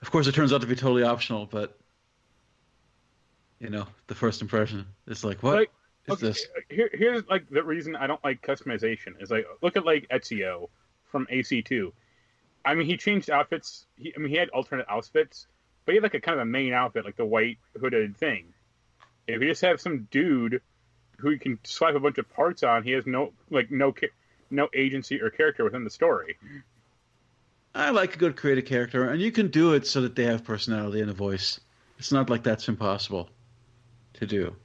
Of course, it turns out to be totally optional, but the first impression is like, what is this? Here's like the reason I don't like customization is like look at like Ezio from AC2. I mean, he changed outfits. He had alternate outfits, but he had like a kind of a main outfit, like the white hooded thing. If you just have some dude who you can slap a bunch of parts on, he has no agency or character within the story. I like a good creative character, and you can do it so that they have personality and a voice. It's not like that's impossible to do.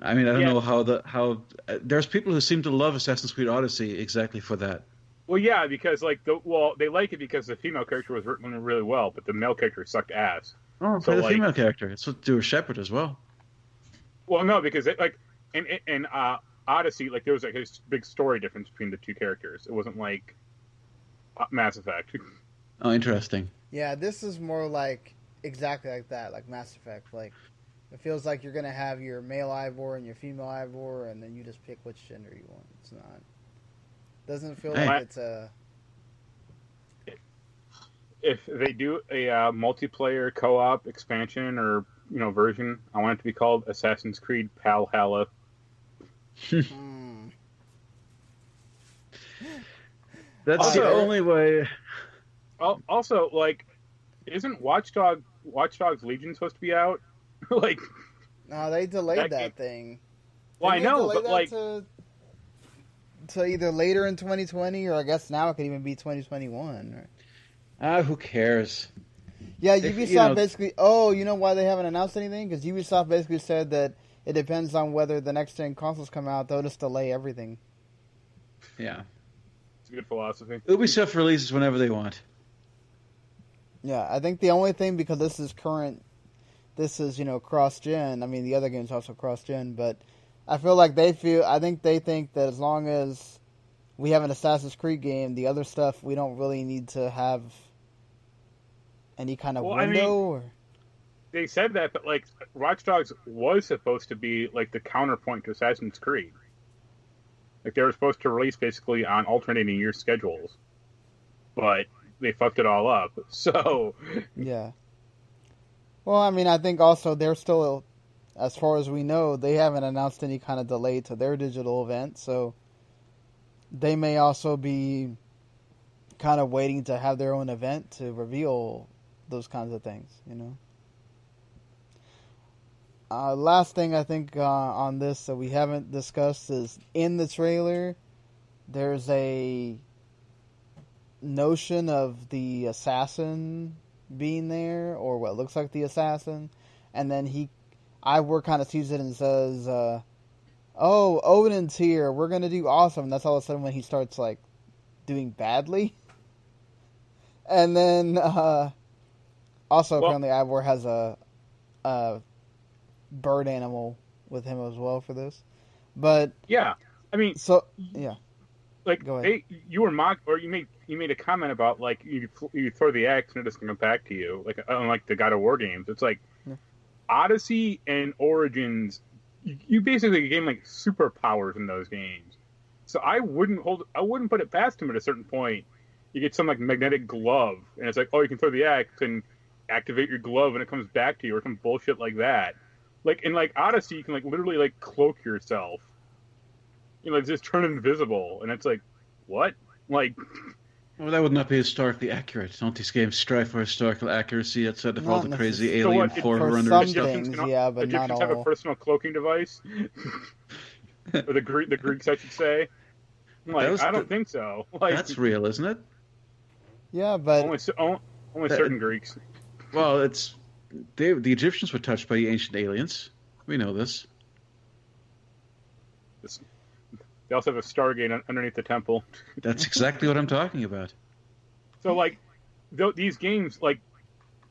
I mean, I don't know how there's people who seem to love Assassin's Creed Odyssey exactly for that. Well, yeah, because they like it because the female character was written really well, but the male character sucked ass. Oh, so the female character. It's what to do with Shepard as well. Well, no, because in Odyssey, like there was like a big story difference between the two characters. It wasn't like Mass Effect. Oh, interesting. Yeah, this is more like exactly like that, like Mass Effect. Like it feels like you're gonna have your male Ivor and your female Ivor, and then you just pick which gender you want. It's not. Doesn't feel like it's a. If they do a multiplayer co-op expansion or version, I want it to be called Assassin's Creed Valhalla. That's the only way. Also, like, isn't Watch Dogs Legion supposed to be out? Like, no, they delayed that thing. Well, I know, but like, to either later in 2020 or I guess now it could even be 2021. Who cares? Yeah, Ubisoft basically. Oh, you know why they haven't announced anything? Because Ubisoft basically said that it depends on whether the next gen consoles come out. They'll just delay everything. Yeah, it's a good philosophy. Ubisoft releases whenever they want. Yeah, I think the only thing, because this is cross-gen. I mean, the other game's also cross-gen, but I feel like I think they think that as long as we have an Assassin's Creed game, the other stuff, we don't really need to have any kind of window. they said that, but like Watch Dogs was supposed to be like the counterpoint to Assassin's Creed. Like they were supposed to release basically on alternating year schedules, but they fucked it all up. So Yeah. Well, I mean, I think also they're still, as far as we know, they haven't announced any kind of delay to their digital event, so they may also be kind of waiting to have their own event to reveal those kinds of things, you know. Last thing I think on this that we haven't discussed is in the trailer, there's a notion of the assassin being there, or what looks like the assassin, and then Ivor kind of sees it and says, "Oh, Odin's here. We're gonna do awesome." And that's all of a sudden when he starts like doing badly, and then also apparently Ivor has a bird animal with him as well for this, but yeah, I mean, so yeah. Like you were mocked, or you made a comment about like you throw the axe and it doesn't come back to you, like unlike the God of War games. It's like Odyssey and Origins, you basically gain like superpowers in those games. So I wouldn't put it past him at a certain point. You get some like magnetic glove, and it's like, oh, you can throw the axe and activate your glove, and it comes back to you, or some bullshit like that. Like in like Odyssey, you can like literally like cloak yourself. You know, just turn invisible, and it's like, what? Like, well, that would not be historically accurate. Don't these games strive for historical accuracy outside of all the crazy alien forerunner stuff? Things, yeah, but Egyptians not all. have a personal cloaking device, or the Greeks, I should say. Like, I don't think so. Like, that's real, isn't it? Yeah, but only certain Greeks. Well, the Egyptians were touched by ancient aliens. We know this. They also have a Stargate underneath the temple. That's exactly what I'm talking about. So, like, these games, like,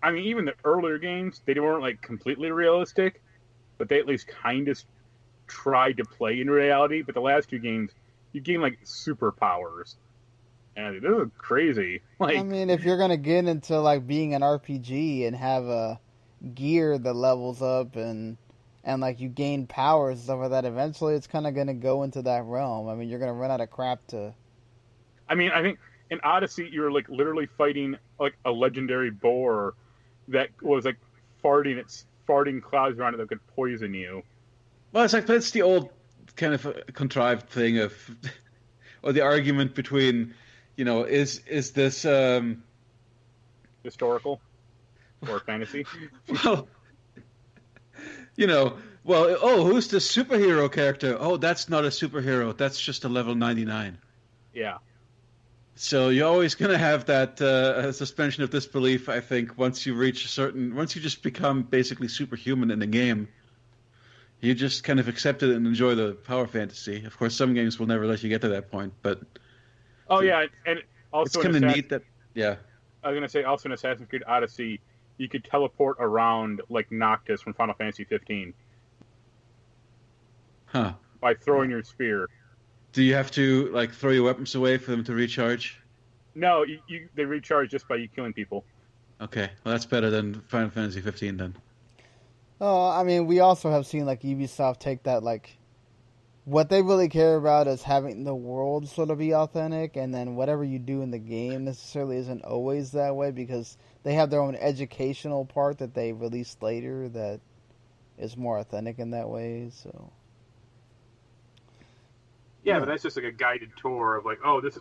I mean, even the earlier games, they weren't, like, completely realistic, but they at least kind of tried to play in reality. But the last two games, you gain, like, superpowers. And this is crazy. Like, I mean, if you're going to get into, like, being an RPG and have a gear that levels up and like you gain powers and stuff like that, eventually it's kind of going to go into that realm. I mean, you're going to run out of crap to. I mean, I think in Odyssey you were like literally fighting like a legendary boar that was like farting clouds around it that could poison you. Well, that's the old kind of contrived thing of, or the argument between, you know, is this historical or fantasy? Well. You know, well, who's the superhero character? Oh, that's not a superhero. That's just a level 99. Yeah. So you're always going to have that suspension of disbelief, I think, once you just become basically superhuman in the game. You just kind of accept it and enjoy the power fantasy. Of course, some games will never let you get to that point, but... Oh, yeah, and also... It's kind of neat that... Yeah. I was going to say, also in Assassin's Creed Odyssey, you could teleport around like Noctis from Final Fantasy 15. Huh. By throwing your spear. Do you have to like throw your weapons away for them to recharge? No, they recharge just by you killing people. Okay, well that's better than Final Fantasy 15 then. Oh, I mean, we also have seen like Ubisoft take that, like, what they really care about is having the world sort of be authentic, and then whatever you do in the game necessarily isn't always that way, because they have their own educational part that they release later that is more authentic in that way. So yeah, but that's just like a guided tour of like, oh, this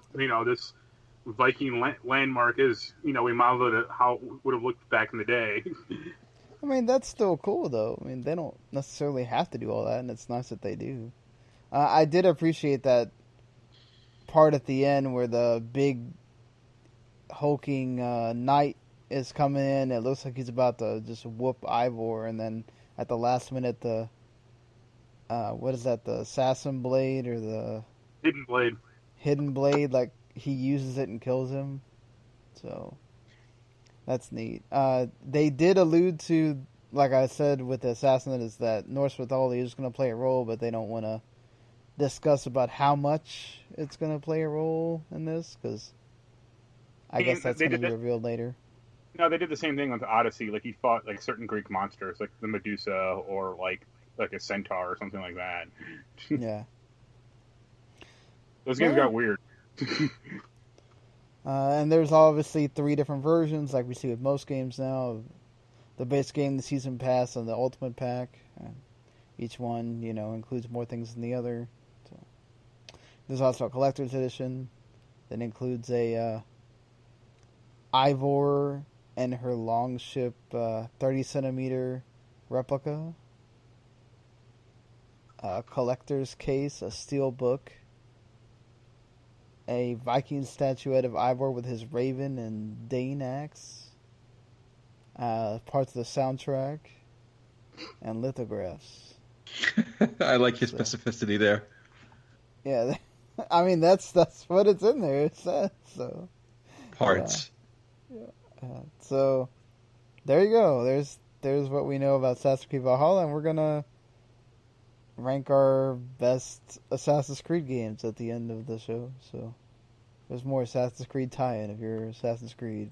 Viking landmark is, we modeled it how it would have looked back in the day. I mean, that's still cool though. I mean, they don't necessarily have to do all that, and it's nice that they do. I did appreciate that part at the end where the big hulking knight is coming in. It looks like he's about to just whoop Ivor, and then at the last minute, the what is that? The assassin blade or the hidden blade? Like he uses it and kills him. So that's neat. They did allude to, like I said, with the assassin, is that Norse mythology is going to play a role, but they don't want to discuss about how much it's going to play a role in this, because I guess that's going to be revealed later. No, they did the same thing with Odyssey. Like, he fought like certain Greek monsters, like the Medusa or like a centaur or something like that. Yeah. Those games got weird. And there's obviously 3 different versions, like we see with most games now. The base game, the season pass, and the ultimate pack. Each one, includes more things than the other. So, there's also a collector's edition that includes a Ivor and her longship 30-centimeter replica, a collector's case, a steel book, a Viking statuette of Ivor with his raven and Dane axe, parts of the soundtrack, and lithographs. I like his specificity there. Yeah, I mean that's what it's in there. It says so. Parts. So there you go. There's what we know about Assassin's Creed Valhalla, and we're gonna rank our best Assassin's Creed games at the end of the show. So there's more Assassin's Creed tie-in if you're an Assassin's Creed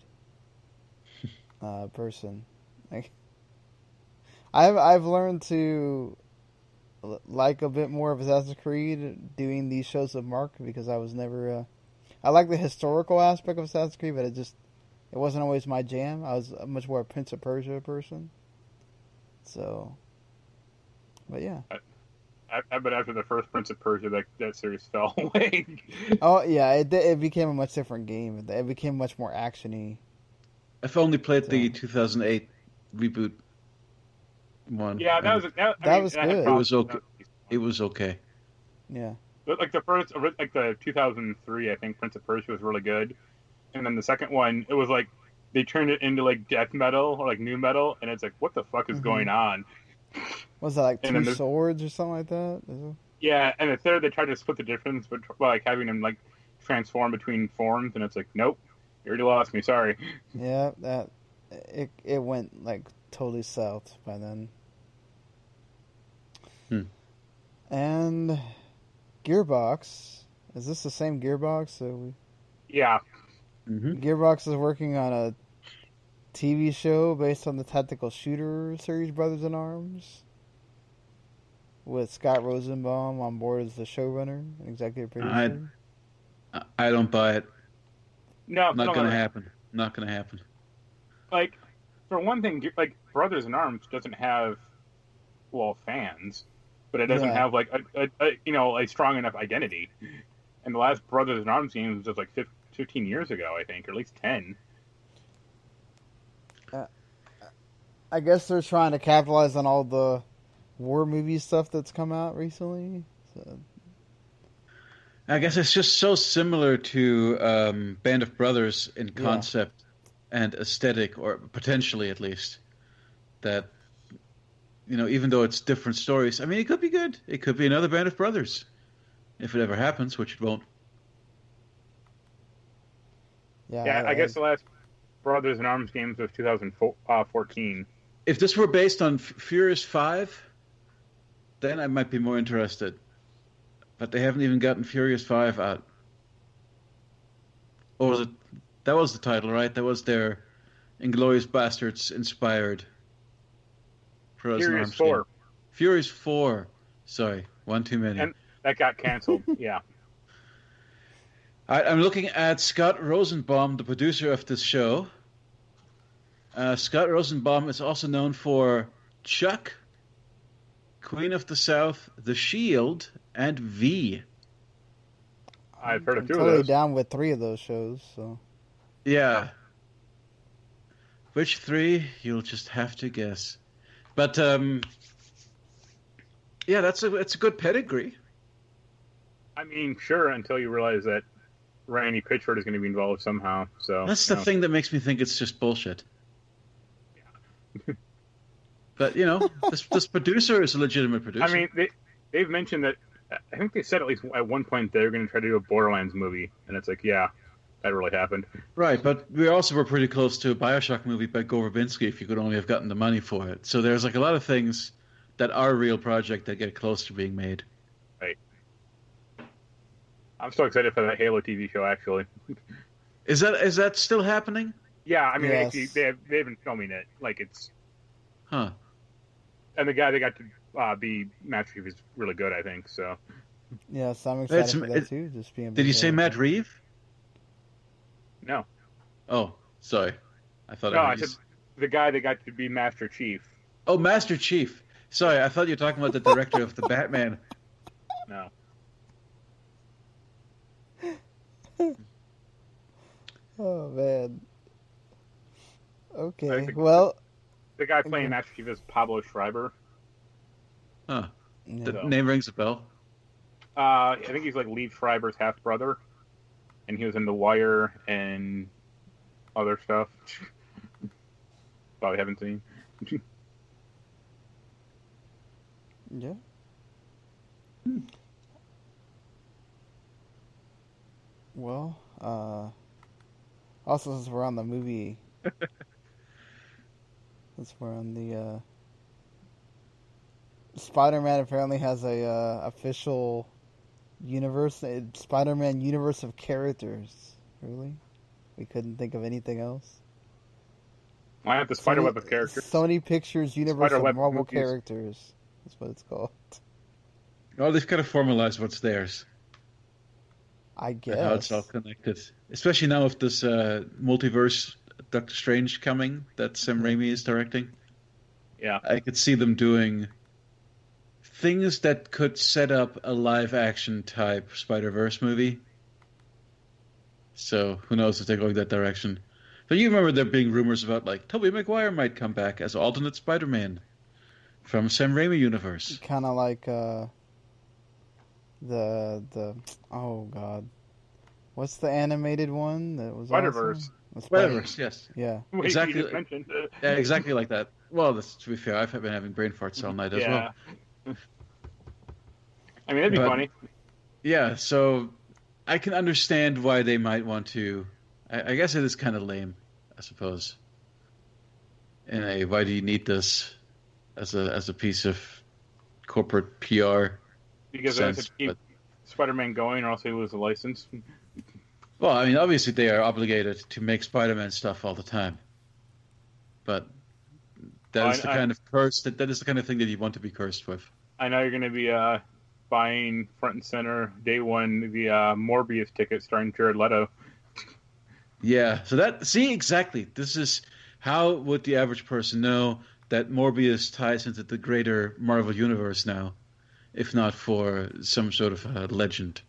person. Like, I've learned to like a bit more of Assassin's Creed doing these shows with Mark, because I was never I like the historical aspect of Assassin's Creed, but it wasn't always my jam. I was much more a Prince of Persia person. So, but yeah. I bet after the first Prince of Persia, that series fell away. Oh yeah, it became a much different game. It became much more actiony. I've only played the 2008 reboot one. Yeah, that was good. It was okay. It was okay. Yeah. But like the 2003, I think Prince of Persia was really good, and then the second one, it was like they turned it into like death metal or like new metal, and it's like, what the fuck is going on? Was that like two swords or something like that? Yeah, and the third, they tried to split the difference, but by like having them like transform between forms, and it's like, nope, you already lost me. Sorry. Yeah, it went like totally south by then. And Gearbox, is this the same Gearbox? Yeah. Gearbox is working on a TV show based on the tactical shooter series Brothers in Arms, with Scott Rosenbaum on board as the showrunner and executive producer. I don't buy it. No, not going to happen. Not going to happen. Like, for one thing, like Brothers in Arms doesn't have fans, but it doesn't have like a strong enough identity. And the last Brothers in Arms game was like 15 years ago, I think, or at least 10. I guess they're trying to capitalize on all the war movie stuff that's come out recently. So. I guess it's just so similar to Band of Brothers in concept and aesthetic, or potentially at least, that, even though it's different stories, I mean, it could be good. It could be another Band of Brothers, if it ever happens, which it won't. Yeah, I guess the last Brothers in Arms games was 2014. If this were based on Furious 5, then I might be more interested. But they haven't even gotten Furious 5 out. Or was it? That was the title, right? That was their Inglourious Bastards inspired Furious 4. Game. Furious 4. Sorry, one too many. And that got canceled, yeah. I'm looking at Scott Rosenbaum, the producer of this show. Scott Rosenbaum is also known for Chuck, Queen of the South, The Shield, and V. I've heard of 2 totally of those. Down with 3 of those shows. So. Yeah. Which 3? You'll just have to guess. But it's a good pedigree. I mean, sure, until you realize that Randy Pitchford is going to be involved somehow. So that's the thing that makes me think it's just bullshit. Yeah. But this producer is a legitimate producer. I mean, they've mentioned that. I think they said at least at one point they were going to try to do a Borderlands movie, and it's like, yeah, that really happened. Right, but we also were pretty close to a BioShock movie by Gore Verbinski if you could only have gotten the money for it. So there's like a lot of things that are a real project that get close to being made. Right. I'm so excited for that Halo TV show, actually. Is that still happening? Yeah, I mean, Yes. actually, they've been filming it. Like, it's... Huh. And the guy they got to be Master Chief is really good, I think, so... Yes, I'm excited for that It, too. Just being. did you say Matt Reeve? No. Oh, sorry. I thought No, I I heard you. said the guy that got to be Master Chief. Oh, Master Chief. Sorry, I thought you were talking about the director of the Batman. No. Oh man. I Okay. think Well. The guy playing Master Chief is Pablo Schreiber. Huh. The Yeah. name rings a bell. I think he's like Lee Schreiber's half brother, and he was in The Wire and other stuff. Probably haven't seen. Yeah. Well, also since we're on the movie, since we're on the Spider-Man apparently has a official universe, Spider-Man universe of characters. Really? We couldn't think of anything else. I have the Spiderweb of characters. Sony Pictures universe Spiderweb of Marvel movies. characters. That's what it's called. Oh, they've kind of formalized what's theirs. I And how it's guess. all connected. Especially now with this multiverse Doctor Strange coming that Sam Raimi is directing. Yeah. I could see them doing things that could set up a live-action type Spider-Verse movie. So who knows if they're going that direction. But you remember there being rumors about, like, Tobey Maguire might come back as alternate Spider-Man from Sam Raimi universe. Kind of like the oh god, what's the animated one that was Spider-Verse. awesome? The Spider-Verse, yes. Yeah. Wait, Exactly. you just mentioned. Yeah, exactly like that. Well, to be fair, I've been having brain farts all night as well. I mean, that'd be But- funny. Yeah, so I can understand why they might want to. I guess it is kind of lame, I suppose. In a, why do you need this as a piece of corporate PR Because they have sense? to keep Spider-Man going, or else they lose the license. Well, I mean, obviously they are obligated to make Spider-Man stuff all the time, but that is the kind of curse that is the kind of thing that you want to be cursed with. I know you're going to be buying front and center day one the Morbius ticket starring Jared Leto. Yeah, so exactly. This is how would the average person know that Morbius ties into the greater Marvel universe now, if not for some sort of a legend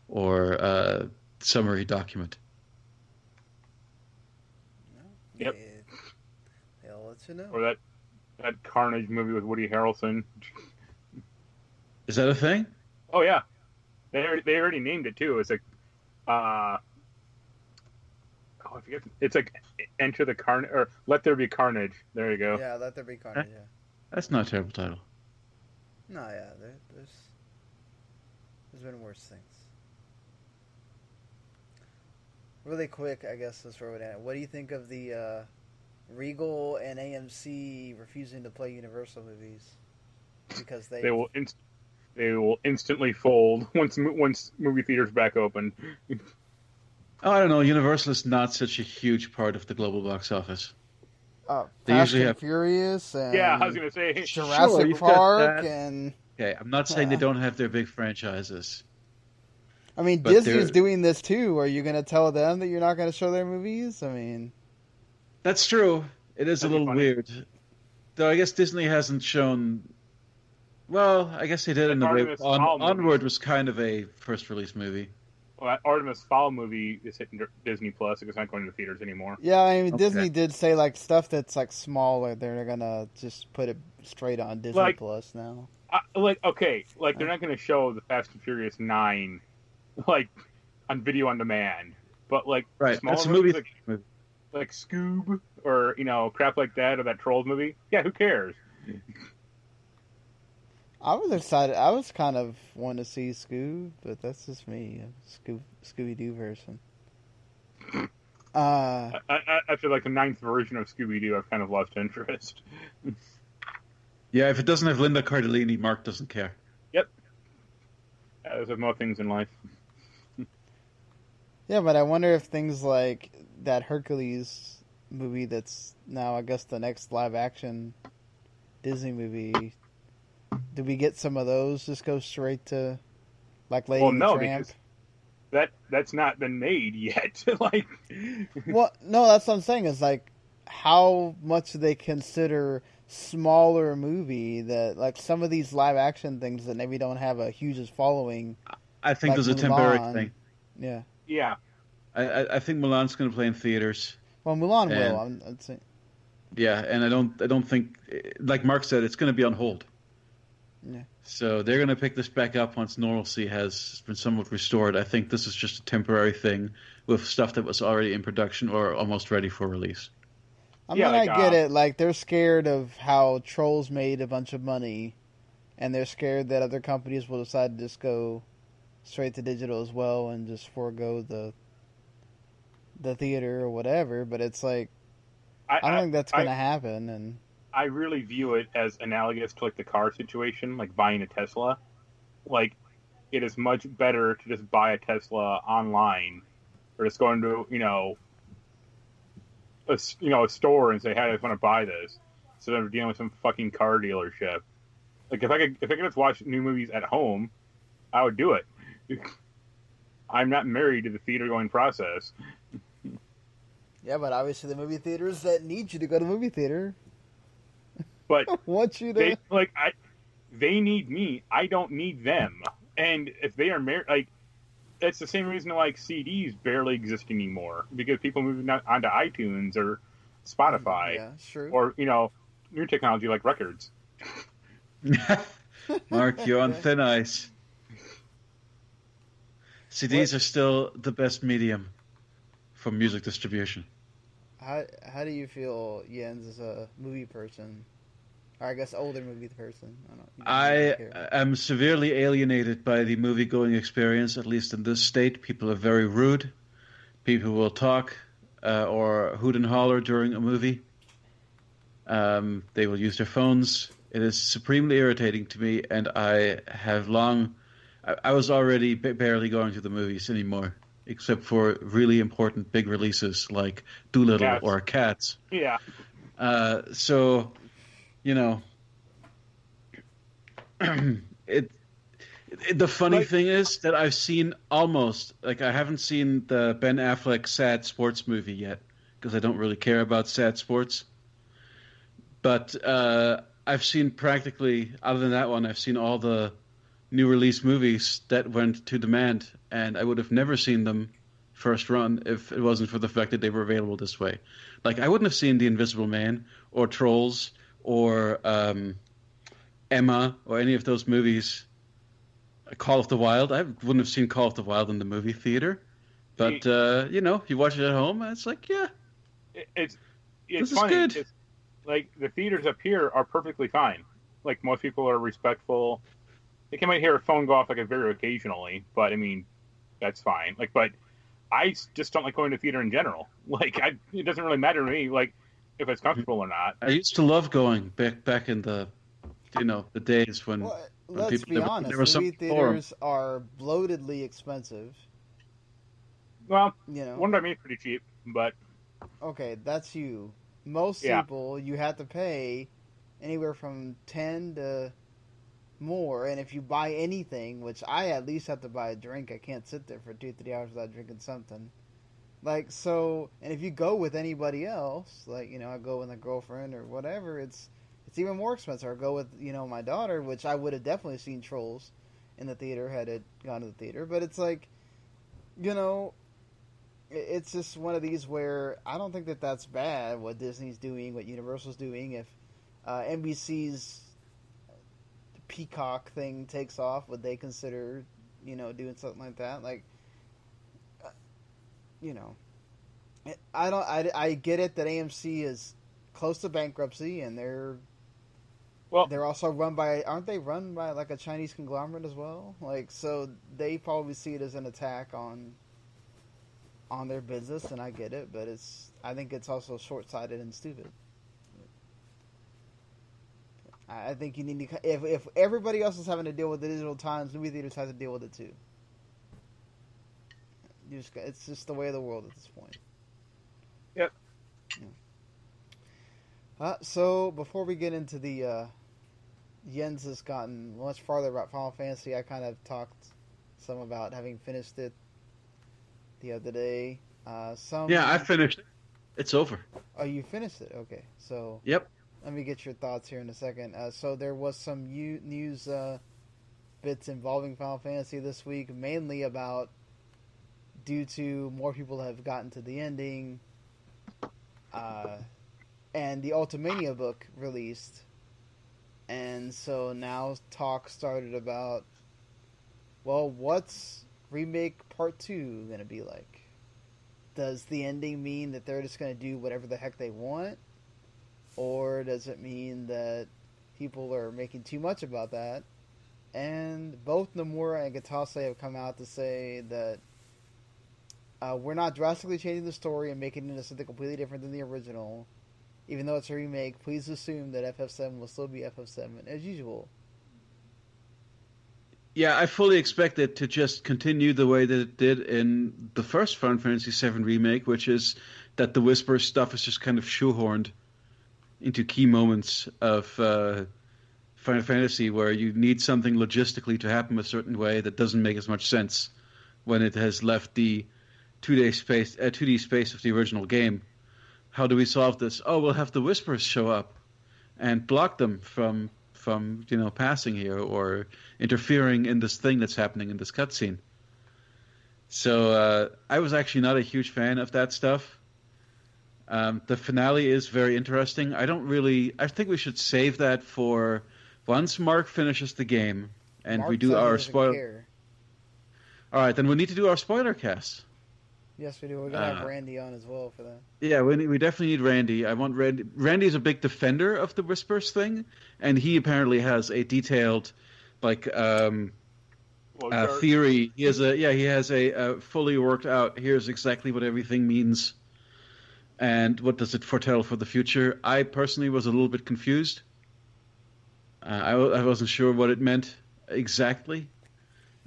or summary document. Yep. They'll let you know. Or that Carnage movie with Woody Harrelson. Is that a thing? Oh yeah, they already named it too. It's like, I forget. It's like Enter the Carnage or Let There Be Carnage. There you go. Yeah, Let There Be Carnage. Yeah. That's not a terrible title. No, yeah. There's been worse things. Really quick, I guess let's throw it at. What do you think of the Regal and AMC refusing to play Universal movies because They will instantly fold once movie theaters back open. Oh, I don't know. Universal is not such a huge part of the global box office. Fast usually and have- Furious and Yeah, I was gonna say. Jurassic you've got Park that. and Okay, I'm not saying they don't have their big franchises. I mean But Disney's they're- doing this too. Are you going to tell them that you're not going to show their movies? I mean, That's true. It is That'd a be little funny. weird. Though I guess Disney hasn't shown... Well, I guess they did in a way. Artemis Fowl movie. Onward was kind of a first release movie. Well, that Artemis Fowl movie is hitting Disney Plus. It's not going to the theaters anymore. yeah, I mean Okay. Disney did say like stuff that's like smaller. They're going to just put it straight on Disney Like- Plus now. Like they're not going to show the Fast and Furious 9, like on video on demand. But like Right, smaller that's a movies, movie. like Scoob or crap like that, or that Trolls movie. Yeah, who cares? I was excited. I was kind of wanting to see Scoob, but that's just me. Scooby Doo version. After like the 9th version of Scooby Doo, I've kind of lost interest. Yeah, if it doesn't have Linda Cardellini, Mark doesn't care. There's more things in life. Yeah, but I wonder if things like that Hercules movie that's now, I guess, the next live action Disney movie. Do we get some of those? Just go straight to like Lady and the no, Tramp? because that's not been made yet. Like, Well, no, that's what I'm saying. Is like how much do they consider smaller movie that like some of these live action things that maybe don't have a huge following. I think Like there's a temporary Mulan. thing. Yeah. yeah, I think Milan's going to play in theaters. Well, Mulan And- will. I'd say. Yeah, and I don't think, like Mark said, it's going to be on hold. Yeah. So they're going to pick this back up once normalcy has been somewhat restored. I think this is just a temporary thing with stuff that was already in production or almost ready for release. I Yeah, mean, like, I get it. Like, they're scared of how Trolls made a bunch of money, and they're scared that other companies will decide to just go straight to digital as well and just forego the theater or whatever. But it's like, I don't think that's going to happen. And I really view it as analogous to like the car situation, like buying a Tesla. Like, it is much better to just buy a Tesla online, or just go into a store and say, "Hey, I just want to buy this," instead of dealing with some fucking car dealership. Like, if I could just watch new movies at home, I would do it. I'm not married to the theater going process. yeah, but obviously the movie theaters that need you to go to the movie theater But want you to. they need me. I don't need them. And if they are married, like, that's the same reason like CDs barely exist anymore, because people moving onto iTunes or Spotify, Yeah, true. or new technology like records. Mark, you're on thin ice. CDs are still the best medium for music distribution. How do you feel, Jens, as a movie person? Or I guess older movie person. I am severely alienated by the movie-going experience, at least in this state. People are very rude. People will talk or hoot and holler during a movie. They will use their phones. It is supremely irritating to me, and I have long... I was already barely going to the movies anymore, except for really important big releases like Dolittle Cats. or Cats. Yeah. So, the funny thing is that I've seen I haven't seen the Ben Affleck sad sports movie yet, because I don't really care about sad sports. But I've seen practically, other than that one, I've seen all the new release movies that went to demand, and I would have never seen them first run if it wasn't for the fact that they were available this way. Like, I wouldn't have seen The Invisible Man or Trolls or Emma or any of those movies. Call of the Wild, I wouldn't have seen Call of the Wild in the movie theater. But, you watch it at home, and it's like, yeah. It's This is funny. good. It's, like, the theaters up here are perfectly fine. Like, most people are respectful. They might hear a phone go off like very occasionally, but I mean, that's fine. Like, but I just don't like going to theater in general. Like, it doesn't really matter to me, like, if it's comfortable or not. I used to love going back in the, the days when... Well, when let's people, be honest. there was Movie some forum. theaters are bloatedly expensive. Well, one by me is pretty cheap, but okay, that's you. Most people, you have to pay anywhere from 10 to more, and if you buy anything, which I at least have to buy a drink, I can't sit there for 2-3 hours without drinking something. Like, so, and if you go with anybody else, like, I go with a girlfriend or whatever, it's even more expensive. Or go with, my daughter, which I would have definitely seen Trolls in the theater had it gone to the theater. But it's like, it's just one of these where I don't think that that's bad, what Disney's doing, what Universal's doing. If NBC's Peacock thing takes off, would they consider, doing something like that? Like, I get it that AMC is close to bankruptcy, and they're also aren't they run by like a Chinese conglomerate as well? Like, so they probably see it as an attack on their business, and I get it, but I think it's also short-sighted and stupid. I think you need to, if everybody else is having to deal with the digital times, movie theaters have to deal with it too. It's just the way of the world at this point. Yep. Yeah. So before we get into the Jens has gotten much farther about Final Fantasy. I kind of talked some about having finished it the other day. Yeah, I finished it. It's over. Oh, you finished it? Okay. So Yep. let me get your thoughts here in a second. So there was some news bits involving Final Fantasy this week, mainly about due to more people have gotten to the ending, and the Ultimania book released. And so now talk started about, well, what's Remake Part 2 going to be like? Does the ending mean that they're just going to do whatever the heck they want? Or does it mean that people are making too much about that? And both Nomura and Gatase have come out to say that we're not drastically changing the story and making it into something completely different than the original. Even though it's a remake, please assume that FF7 will still be FF7 as usual. Yeah, I fully expect it to just continue the way that it did in the first Final Fantasy VII Remake, which is that the Whisper stuff is just kind of shoehorned into key moments of Final Fantasy where you need something logistically to happen a certain way that doesn't make as much sense when it has left the 2D space of the original game. How do we solve this? Oh, we'll have the Whispers show up and block them from passing here or interfering in this thing that's happening in this cutscene. So I was actually not a huge fan of that stuff. The finale is very interesting. I think we should save that for once Mark finishes the game and Mark we do our spoiler. Care. All right, then we need to do our spoiler cast. Yes, we do. We're gonna have Randy on as well for that. Yeah, we definitely need Randy. I want Randy. Randy's a big defender of the Whispers thing, and he apparently has a detailed, theory. He has a fully worked out. Here's exactly what everything means, and what does it foretell for the future. I personally was a little bit confused. I wasn't sure what it meant exactly,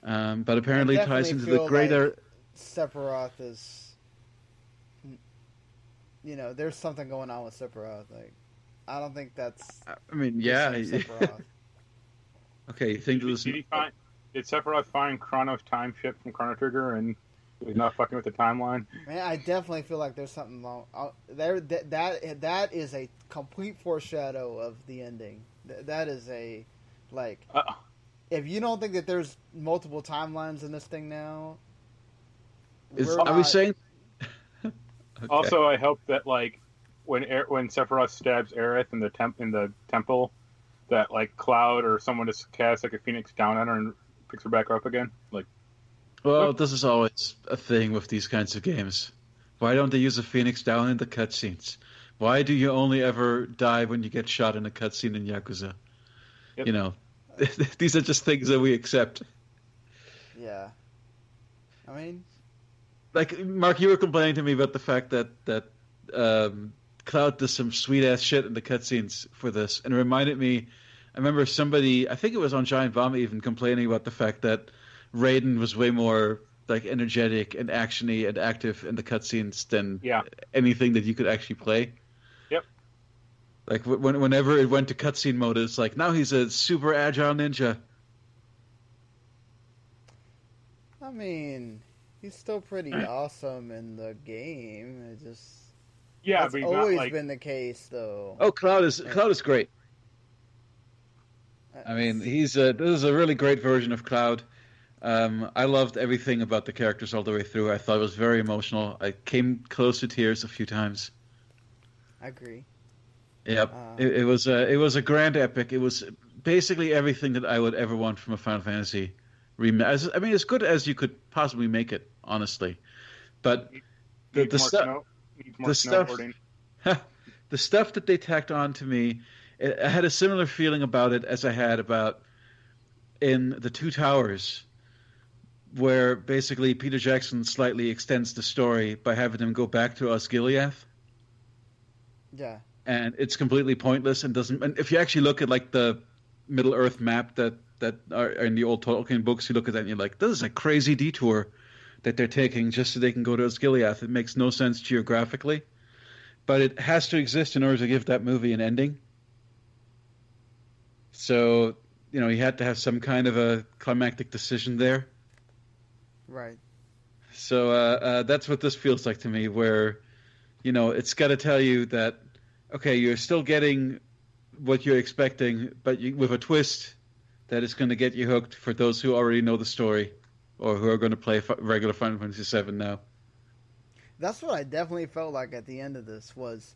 but apparently it ties into the greater. Sephiroth is, there's something going on with Sephiroth. Like, I don't think that's. I mean, yeah. Sephiroth. Okay, you think did Sephiroth find Chrono's time ship from Chrono Trigger and he's not fucking with the timeline? Man, I definitely feel like there's something wrong. That is a complete foreshadow of the ending. That is a if you don't think that there's multiple timelines in this thing now. Are we saying? Okay. Also, I hope that when Sephiroth stabs Aerith in the temple, that Cloud or someone just casts a Phoenix down on her and picks her back up again. Well, this is always a thing with these kinds of games. Why don't they use a Phoenix down in the cutscenes? Why do you only ever die when you get shot in a cutscene in Yakuza? Yep. These are just things that we accept. Yeah, I mean. Mark, you were complaining to me about the fact that Cloud does some sweet ass shit in the cutscenes for this, and it reminded me. I remember somebody, I think it was on Giant Bomb, even complaining about the fact that Raiden was way more energetic and actiony and active in the cutscenes than anything that you could actually play. Yep. Whenever it went to cutscene mode, it's now he's a super agile ninja. I mean. He's still pretty awesome in the game. That's but always been the case, though. Oh, Cloud is great. I mean, this is a really great version of Cloud. I loved everything about the characters all the way through. I thought it was very emotional. I came close to tears a few times. I agree. Yep, it was a grand epic. It was basically everything that I would ever want from a Final Fantasy. I mean, as good as you could possibly make it, honestly. But the stuff that they tacked on to me, I had a similar feeling about it as I had about in The Two Towers, where basically Peter Jackson slightly extends the story by having him go back to Osgiliath. Yeah. And it's completely pointless and doesn't. And if you actually look at the Middle Earth map that are in the old Tolkien books, you look at that and you're like, this is a crazy detour that they're taking just so they can go to Osgiliath. It makes no sense geographically. but it has to exist in order to give that movie an ending. So, he had to have some kind of a climactic decision there. Right. So that's what this feels like to me, where, it's got to tell you that, okay, you're still getting what you're expecting, but with a twist that is going to get you hooked for those who already know the story or who are going to play regular Final Fantasy VII now. That's what I definitely felt like at the end of this was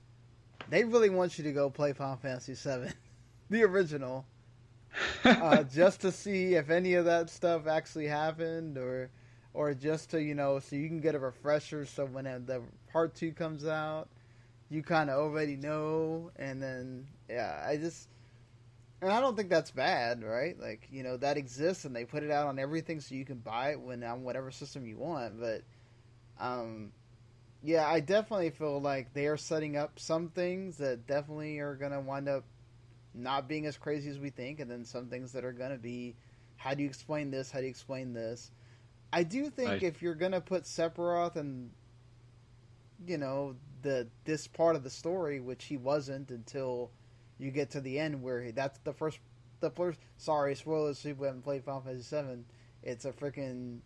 they really want you to go play Final Fantasy VII, the original, just to see if any of that stuff actually happened or just to, so you can get a refresher so when the part 2 comes out, you kind of already know. And then, and I don't think that's bad, right? Like, that exists and they put it out on everything so you can buy it on whatever system you want. But, yeah, I definitely feel like they are setting up some things that definitely are going to wind up not being as crazy as we think, and then some things that are going to be, how do you explain this? How do you explain this? I do think if you're going to put Sephiroth and, this part of the story, which he wasn't until you get to the end where that's the first, sorry, spoilers if people haven't played Final Fantasy VII. It's a freaking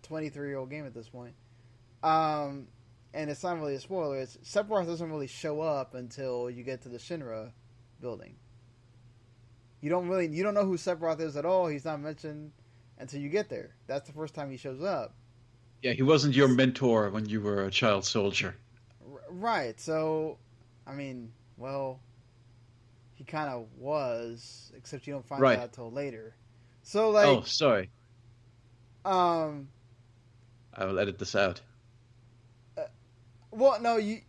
23-year-old game at this point. And it's not really a spoiler. Sephiroth doesn't really show up until you get to the Shinra building. You don't know who Sephiroth is at all. He's not mentioned until you get there. That's the first time he shows up. Yeah, he wasn't your mentor when you were a child soldier. Right. So, I mean, well, he kind of was, except you don't find out until later. So, like, oh, sorry. I will edit this out. Well, no, you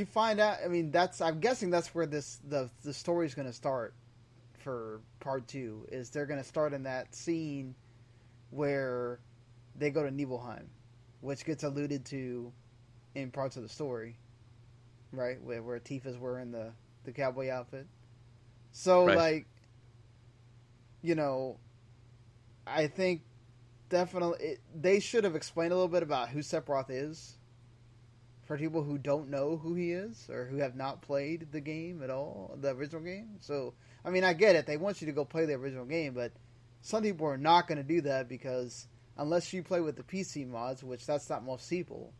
find out. I mean, I'm guessing that's where the story's going to start for part 2. Is they're going to start in that scene where they go to Nibelheim, which gets alluded to in parts of the story, right? Where Tifa's wearing the cowboy outfit. So, like, I think definitely they should have explained a little bit about who Sephiroth is for people who don't know who he is or who have not played the game at all, the original game. So, I mean, I get it. They want you to go play the original game, but some people are not going to do that because unless you play with the PC mods, which that's not most people,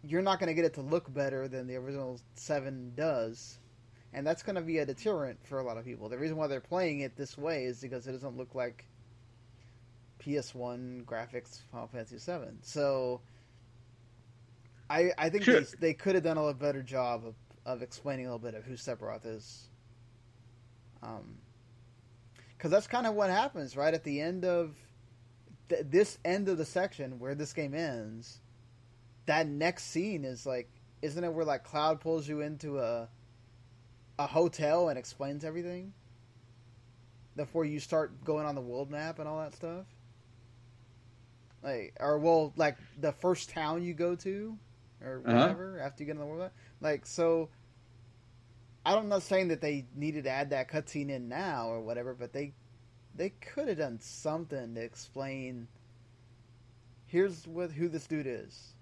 you're not going to get it to look better than the original 7 does. And that's going to be a deterrent for a lot of people. The reason why they're playing it this way is because it doesn't look like PS1 graphics Final Fantasy VII. So I think they could have done a lot better job of explaining a little bit of who Sephiroth is. Because that's kind of what happens right at the end of this end of the section where this game ends. That next scene is like, isn't it where like Cloud pulls you into a hotel and explains everything before you start going on the world map and all that stuff? Like, the first town you go to, or whatever, after you get on the world map. Like, so, I'm not saying that they needed to add that cutscene in now or whatever, but they could have done something to explain, here's who this dude is.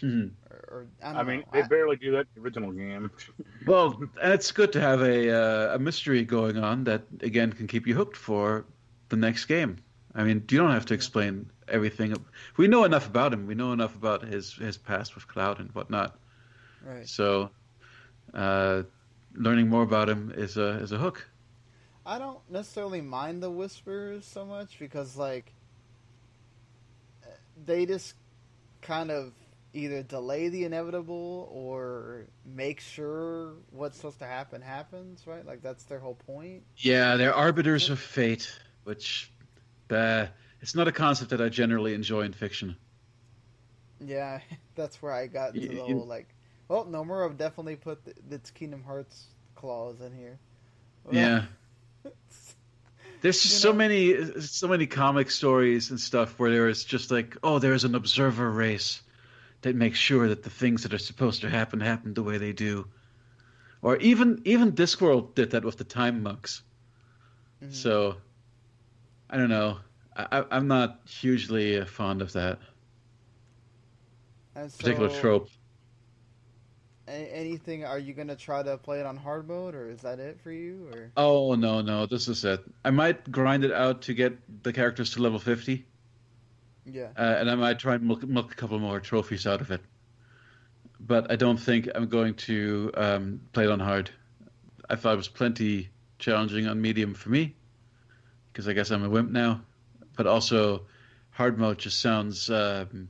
Or I don't know. They barely do that in the original game. Well, it's good to have a mystery going on that, again, can keep you hooked for the next game. I mean, you don't have to explain everything. We know enough about him. We know enough about his past with Cloud and whatnot. Right. So, learning more about him is a hook. I don't necessarily mind the whispers so much because, like, they just kind of either delay the inevitable or make sure what's supposed to happen happens, right? Like, that's their whole point. Yeah, they're arbiters of fate, which it's not a concept that I generally enjoy in fiction. Yeah, that's where I got into the whole, like, well, Nomura definitely put its Kingdom Hearts clause in here. Well, yeah. There's just so many comic stories and stuff where there is just like, oh, there's an observer race that makes sure that the things that are supposed to happen the way they do. Or even Discworld did that with the Time Monks. Mm-hmm. So, I don't know. I'm not hugely fond of that. And particular so, trope. anything? Are you gonna try to play it on hard mode, or is that it for you? Or Oh no, this is it. I might grind it out to get the characters to level 50, yeah, and I might try and milk a couple more trophies out of it. But I don't think I'm going to play it on hard. I thought it was plenty challenging on medium for me, because I guess I'm a wimp now. But also, hard mode just sounds hard.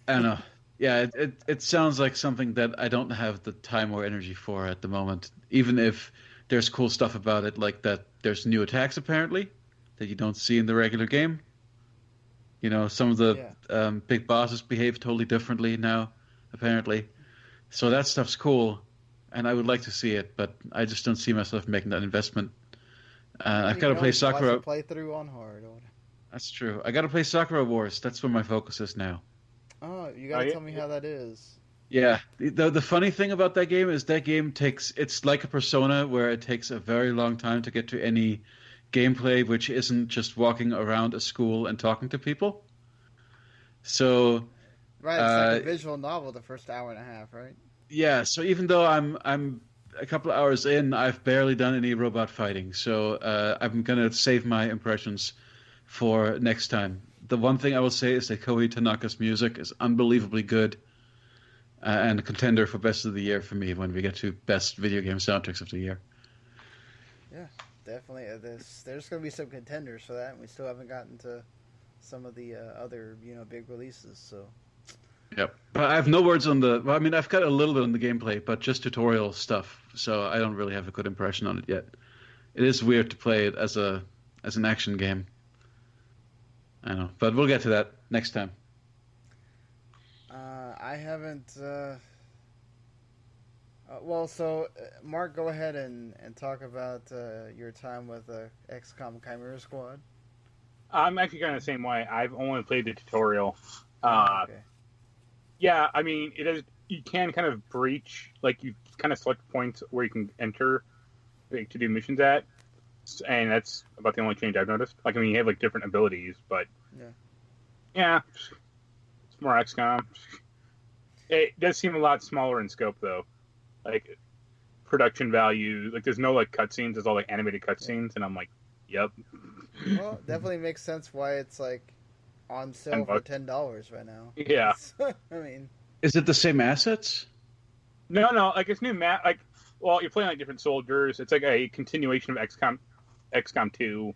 I don't know. Yeah, it sounds like something that I don't have the time or energy for at the moment. Even if there's cool stuff about it, like that there's new attacks apparently that you don't see in the regular game. You know, some of the Yeah. big bosses behave totally differently now, apparently. So that stuff's cool, and I would like to see it, but I just don't see myself making that investment. I've You got can to play always watch a Sakura. playthrough on hard. That's true. I got to play Sakura Wars. That's where my focus is now. Oh, you Oh, gotta yeah, tell me how that is. Yeah, the funny thing about that game is that game it's like a Persona where it takes a very long time to get to any gameplay which isn't just walking around a school and talking to people. So, Right, it's like a visual novel the first hour and a half, right? yeah, so even though I'm a couple of hours in, I've barely done any robot fighting. So, I'm gonna save my impressions for next time. The one thing I will say is that Koei Tanaka's music is unbelievably good. And a contender for best of the year for me when we get to best video game soundtracks of the year. Yeah, definitely. There's going to be some contenders for that, and we still haven't gotten to some of the other big releases. So Yep. But I have no words on the. Well, I mean, I've got a little bit on the gameplay, but just tutorial stuff. So I don't really have a good impression on it yet. It is weird to play it as an action game. I know, but we'll get to that next time. I haven't. Mark, go ahead and talk about your time with XCOM Chimera Squad. I'm actually kind of the same way. I've only played the tutorial. Okay. Yeah, I mean, it is. You can kind of breach, like you kind of select points where you can enter like, to do missions at, and that's about the only change I've noticed. Like, I mean, you have like different abilities, but yeah, it's more XCOM. It does seem a lot smaller in scope, though. Like production value, like there's no like cutscenes. There's all like animated cutscenes, and I'm like, yep. Well, definitely makes sense why it's like on sale for $10 right now. Yeah. I mean, is it the same assets? No, like it's new map. Like, well, you're playing like different soldiers. It's like a continuation of XCOM 2.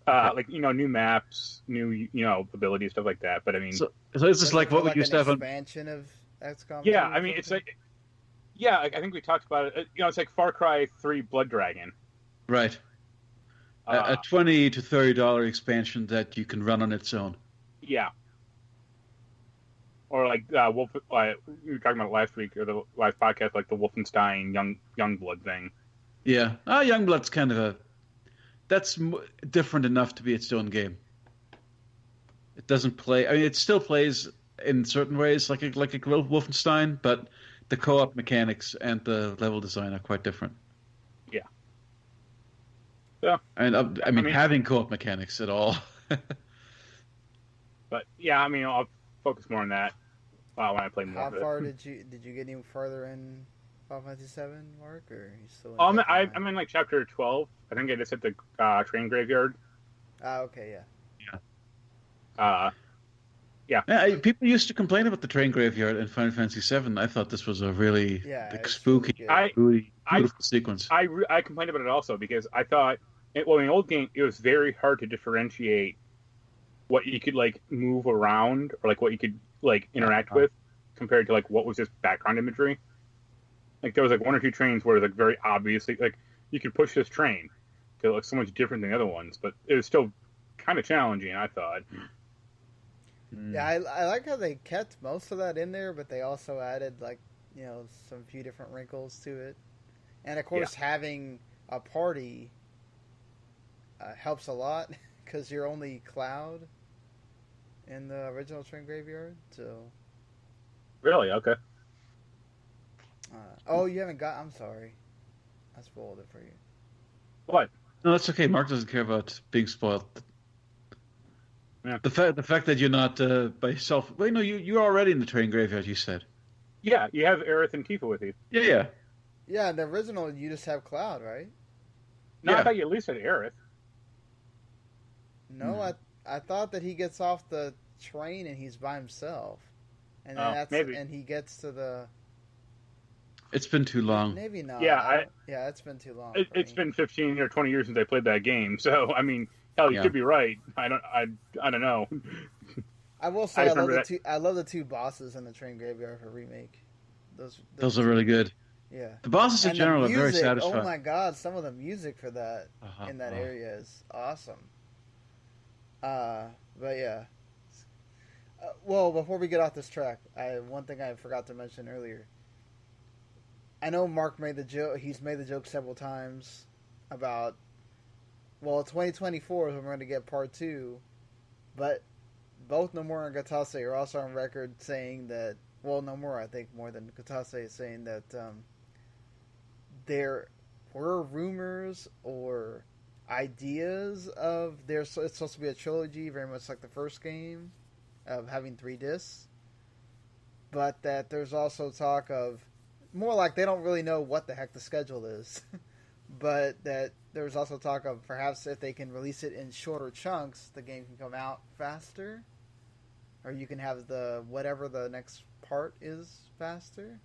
Like new maps, new abilities, stuff like that. But I mean, so it's just like what we used to have on expansion of XCOM. Yeah, I mean, it's like, yeah, like, I think we talked about it. It's like Far Cry 3 Blood Dragon. Right. A $20 to $30 expansion that you can run on its own. Yeah. Or like Wolf. We were talking about last week or the last podcast, like the Wolfenstein Youngblood thing. Yeah, Youngblood's kind of that's different enough to be its own game. It doesn't play. I mean, it still plays in certain ways like a Wolfenstein, but the co-op mechanics and the level design are quite different. Yeah. Yeah. And I mean having co-op mechanics at all. But yeah, I mean, I'll focus more on that when I play more. How of it. far did you get any further in Final Fantasy VII, Mark, or are you still? I'm in like chapter 12. I think I just hit the train graveyard. Okay, yeah. Yeah, people used to complain about the train graveyard in Final Fantasy VII. I thought this was a really spooky, really beautiful sequence. I complained about it also because I thought, in the old game, it was very hard to differentiate what you could like move around or like what you could like interact with compared to like what was just background imagery. Like there was like one or two trains where it was like very obviously like you could push this train because it looks so much different than the other ones, but it was still kind of challenging. I thought. Yeah, I like how they kept most of that in there, but they also added like some few different wrinkles to it, and of course having a party helps a lot because you're only Cloud in the original train graveyard. So really, okay. You haven't got. I'm sorry, I spoiled it for you. What? No, that's okay. Mark doesn't care about being spoiled. Yeah, The fact that you're not by yourself. Wait, no, you're already in the train graveyard. You said. yeah. You have Aerith and Tifa with you. Yeah, yeah, Yeah, in the original, you just have Cloud, right? No, I yeah. thought you at least had Aerith. No, I thought that he gets off the train and he's by himself, and then Oh, maybe. and he gets to the. It's been too long. Maybe not. Yeah, yeah, it's been too long. It's been 15 or 20 years since I played that game. So I mean, hell, you Yeah. could be right. I don't know. I will say I I just love remember I love the two bosses in the Train Graveyard for remake. Those are really good. Yeah. The bosses in And general the are very music, satisfying. oh my god, some of the music for that in that Oh. area is awesome. But yeah. Well, before we get off this track, one thing I forgot to mention earlier. I know Mark made the joke. He's made the joke several times about, well, 2024 is when we're going to get part 2, but both Nomura and Gatase are also on record saying that, well, Nomura, I think, more than Gatase is saying that there were rumors or ideas of it's supposed to be a trilogy, very much like the first game, of having 3 discs, but that there's also talk of, more like they don't really know what the heck the schedule is, but that there's also talk of perhaps if they can release it in shorter chunks, the game can come out faster, or you can have whatever the next part is faster.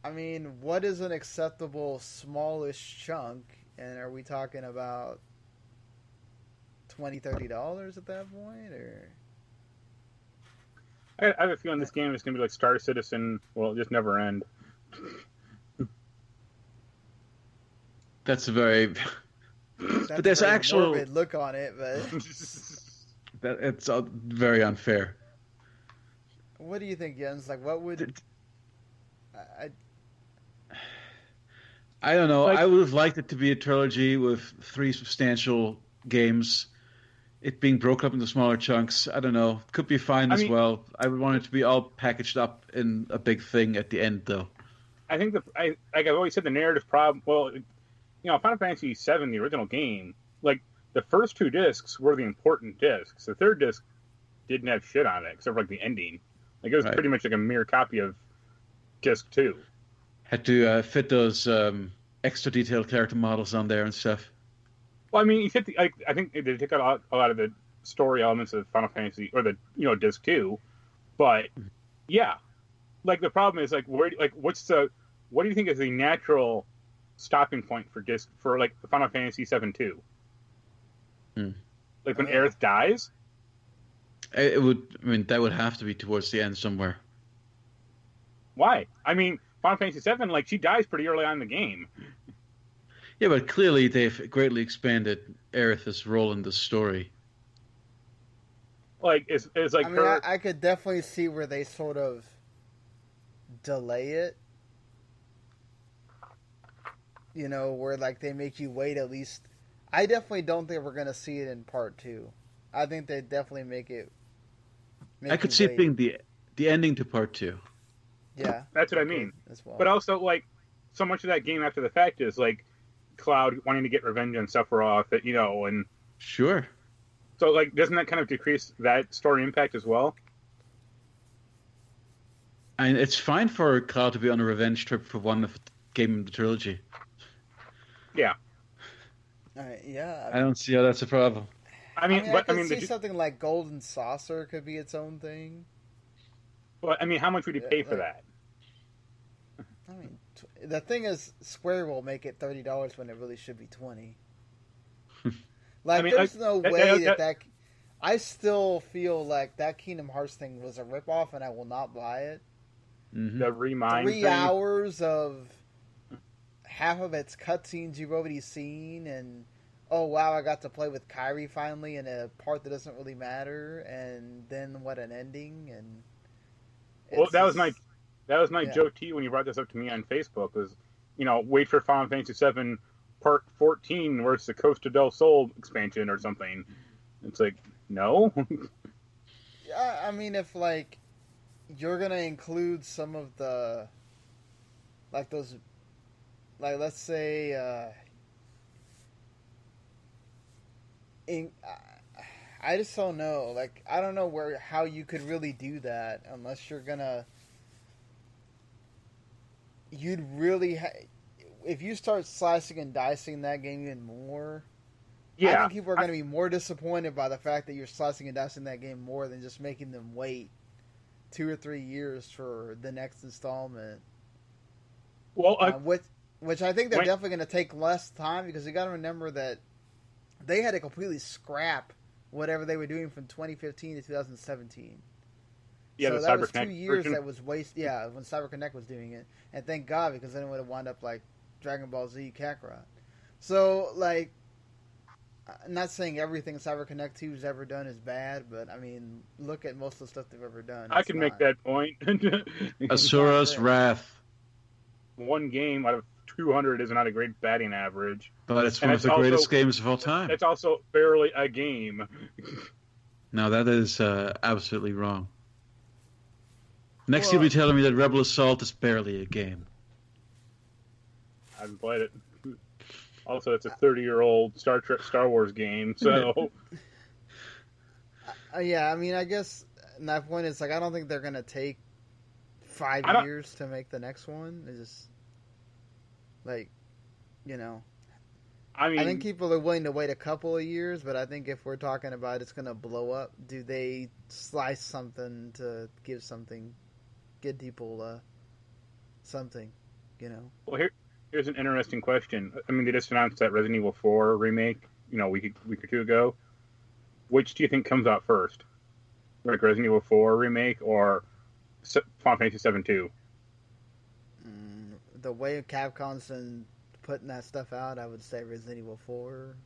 I mean, what is an acceptable smallish chunk, and are we talking about $20-$30 at that point, or? I have a feeling this game is going to be like Star Citizen. Well, just never end. That's a very. That's But there's a very actual morbid look on it, but it's very unfair. what do you think, Jens? Like, what would I don't know. Like- I would have liked it to be a trilogy with 3 substantial games. It being broken up into smaller chunks, I don't know. Could be fine as well. I would want it to be all packaged up in a big thing at the end, though. I think like I've always said, the narrative problem. Well, Final Fantasy VII, the original game, like the first 2 discs were the important discs. The third disc didn't have shit on it except for like the ending. Like it was pretty much like a mere copy of disc 2. Had to fit those extra detailed character models on there and stuff. Well, I mean, you hit I think they took out a lot of the story elements of Final Fantasy or the disc 2, but yeah, like the problem is like what do you think is the natural stopping point for like the Final Fantasy 7 2? Like when Aerith dies? It would. I mean, that would have to be towards the end somewhere. Why? I mean, Final Fantasy 7, like she dies pretty early on in the game. Yeah, but clearly they've greatly expanded Aerith's role in the story. Like it's like I mean, her. I could definitely see where they sort of delay it. Where like they make you wait at least. I definitely don't think we're gonna see it in part 2. I think they definitely make it. I could see it being the ending to part 2. Yeah, that's what I mean. As well. But also, like, so much of that game after the fact is like Cloud wanting to get revenge on Sephiroth, and Sure. so like, doesn't that kind of decrease that story impact as well? And it's fine for Cloud to be on a revenge trip for one game in the trilogy. Yeah. Yeah. I don't see how that's a problem. I could see something like Golden Saucer could be its own thing. But I mean, how much would you pay for that? I mean, the thing is, Square will make it $30 when it really should be $20. Like, there's no way that. I still feel like that Kingdom Hearts thing was a ripoff, and I will not buy it. Mm-hmm. The remind 3 hours of half of its cutscenes you've already seen, and oh wow, I got to play with Kairi finally in a part that doesn't really matter, and then what an ending! And well, that was my joke to you when you brought this up to me on Facebook. Was wait for Final Fantasy VII Part 14, where it's the Costa del Sol expansion or something. It's like no. Yeah, I mean, if like you're gonna include some of the like those, like let's I I just don't know. Like, I don't know how you could really do that unless you're gonna. You'd really, if you start slicing and dicing that game even more. Yeah, I think people are going to be more disappointed by the fact that you're slicing and dicing that game more than just making them wait 2 or 3 years for the next installment. Well, which I think they're definitely going to take less time because you got to remember that they had to completely scrap whatever they were doing from 2015 to 2017. Yeah, so the that was CyberConnect 2 years version. that was wasted. Yeah, when CyberConnect was doing it, and thank God because then it would have wound up like Dragon Ball Z Kakarot. So like, I'm not saying everything CyberConnect 2's ever done is bad, but I mean, look at most of the stuff they've ever done. I can make that point. Asura's Wrath. One game out of 200 is not a great batting average. But it's one of the greatest games of all time. It's also barely a game. No, that is absolutely wrong. Next you'll be telling me that Rebel Assault is barely a game. I haven't played it. Also, it's a 30-year-old Star Wars game, so... Yeah, I mean, I guess my point is, like, I don't think they're going to take 5 years to make the next one. It's just, like, you know... I think people are willing to wait a couple of years, but I think if we're talking about it's going to blow up, do they slice something to give people something, you know? Well, here's an interesting question. I mean, they just announced that Resident Evil 4 remake, a week or two ago. Which do you think comes out first? Like Resident Evil 4 remake or Final Fantasy 7-2? The way Capcom's been putting that stuff out, I would say Resident Evil 4,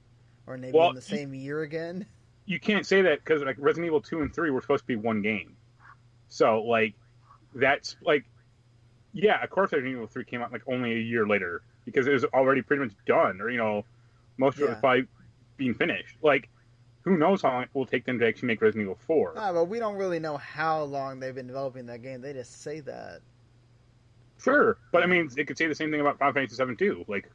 or maybe in the same year again. You can't say that because like Resident Evil 2 and 3 were supposed to be one game. So like that's like, yeah, of course Resident Evil 3 came out like only a year later because it was already pretty much done, or most of it was probably being finished. Like, who knows how long it will take them to actually make Resident Evil 4? But we don't really know how long they've been developing that game. They just say that. Sure, but I mean, they could say the same thing about Final Fantasy 7 too. Like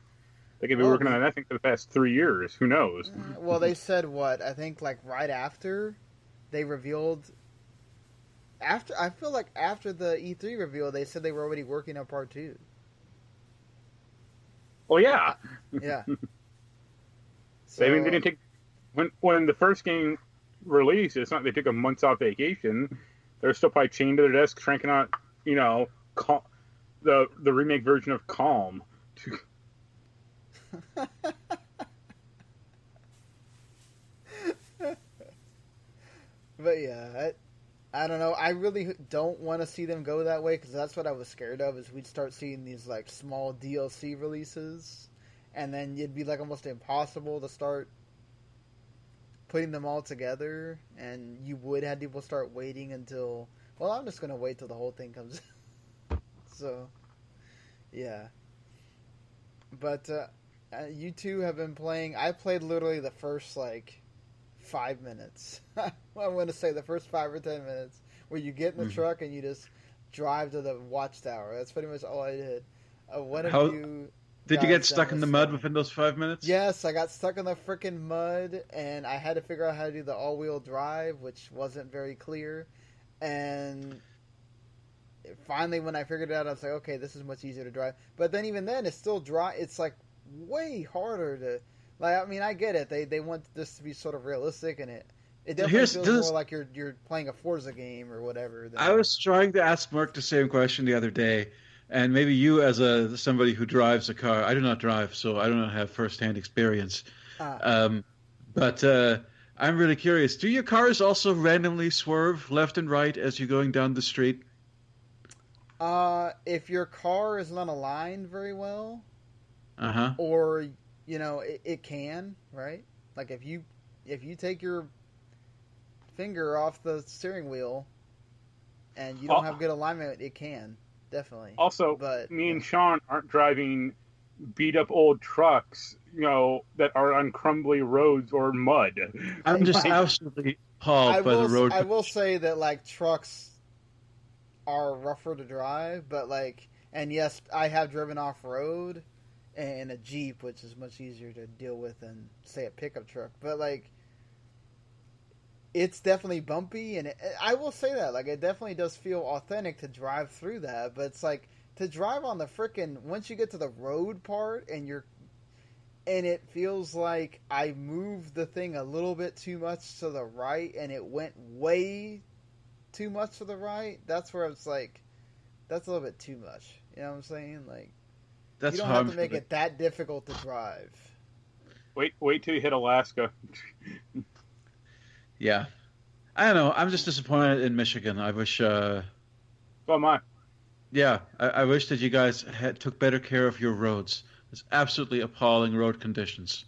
they could be working on that thing for the past 3 years. Who knows? Well, they said what? I think like right after they revealed. I feel like after the E3 reveal, they said they were already working on part 2. Well, yeah. Yeah. So, I mean, they didn't take when the first game released. It's not they took a month off vacation. They're still probably chained to their desk, cranking out, the remake version of Calm. But yeah, I don't know. I really don't want to see them go that way because that's what I was scared of. Is we'd start seeing these like small DLC releases, and then it'd be like almost impossible to start putting them all together, and you would have people start waiting until. Well, I'm just gonna wait till the whole thing comes. So, yeah. But you two have been playing. I played literally the first 5 minutes. I want to say the first 5 or 10 minutes where you get in the truck and you just drive to the watchtower. That's pretty much all I did. Did you get stuck in the mud within those 5 minutes? Yes, I got stuck in the freaking mud, and I had to figure out how to do the all-wheel drive, which wasn't very clear. And finally, when I figured it out, I was like, okay, this is much easier to drive. But then even then, it's still dry. It's way harder to. I mean, I get it. They want this to be sort of realistic, and it definitely feels more like you're playing a Forza game or whatever. I was trying to ask Mark the same question the other day, and maybe you, as somebody who drives a car, I do not drive, so I do not have first-hand experience. But I'm really curious. Do your cars also randomly swerve left and right as you're going down the street? If your car is not aligned very well, or it can, right? Like if you take your finger off the steering wheel and you don't have good alignment, it can definitely. Also, but me and Sean aren't driving beat up old trucks, that are on crumbly roads or mud. I'm just absolutely appalled by the road. I will say that trucks are rougher to drive, but and yes, I have driven off road in a Jeep, which is much easier to deal with than say a pickup truck. But it's definitely bumpy, and I will say that, like, it definitely does feel authentic to drive through that, but it's like, to drive on the frickin', once you get to the road part, and it feels like I moved the thing a little bit too much to the right, and it went way too much to the right, that's where it's like, that's a little bit too much, you know what I'm saying? Like, That's you don't how have I'm to make feeling. it that difficult to drive. Wait till you hit Alaska. Yeah. I don't know. I'm just disappointed in Michigan. I wish, So am I. yeah, I wish that you guys took better care of your roads. It's absolutely appalling road conditions.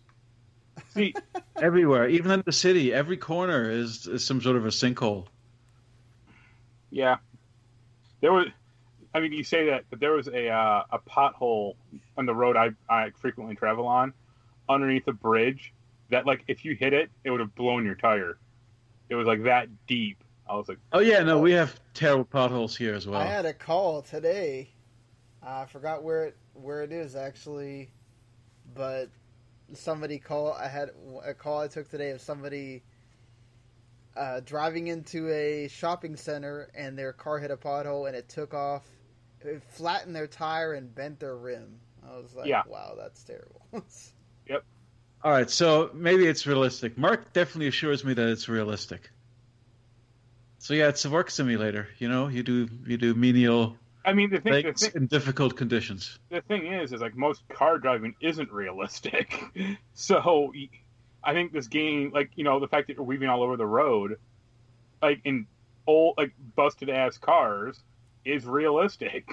See, Everywhere, even in the city, every corner is some sort of a sinkhole. yeah, there was. I mean, you say that, but there was a pothole on the road I frequently travel on, underneath a bridge. That, like, if you hit it, it would have blown your tire. It was like that deep. I was like, Oh yeah, no, we have terrible potholes here as well. I had a call today. I forgot where it is actually, but somebody called. I had a call I took today of somebody driving into a shopping center, and their car hit a pothole, and it took off. It flattened their tire and bent their rim. I was like, Yeah. wow, that's terrible. yep. All right, so maybe it's realistic. Mark definitely assures me that it's realistic. So yeah, it's a work simulator. You know, you do menial I mean, things in difficult conditions. the thing is like, most car driving isn't realistic. So I think this game, like, you know, the fact that you're weaving all over the road, like, in old, like, busted ass cars, is realistic.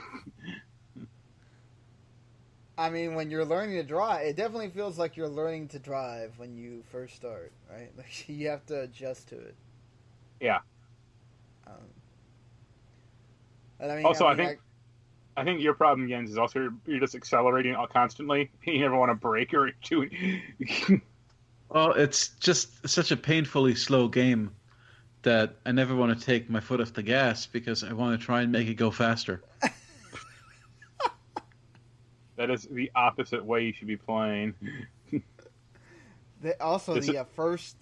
I mean, when you're learning to drive, it definitely feels like you're learning to drive when you first start, right? Like, you have to adjust to it. Yeah. And I mean, Also, I think your problem, Jens, is also you're just accelerating constantly. You never want to brake or do. Well, it's just such a painfully slow game that I never want to take my foot off the gas because I want to try and make it go faster. That is the opposite way you should be playing. Also, the first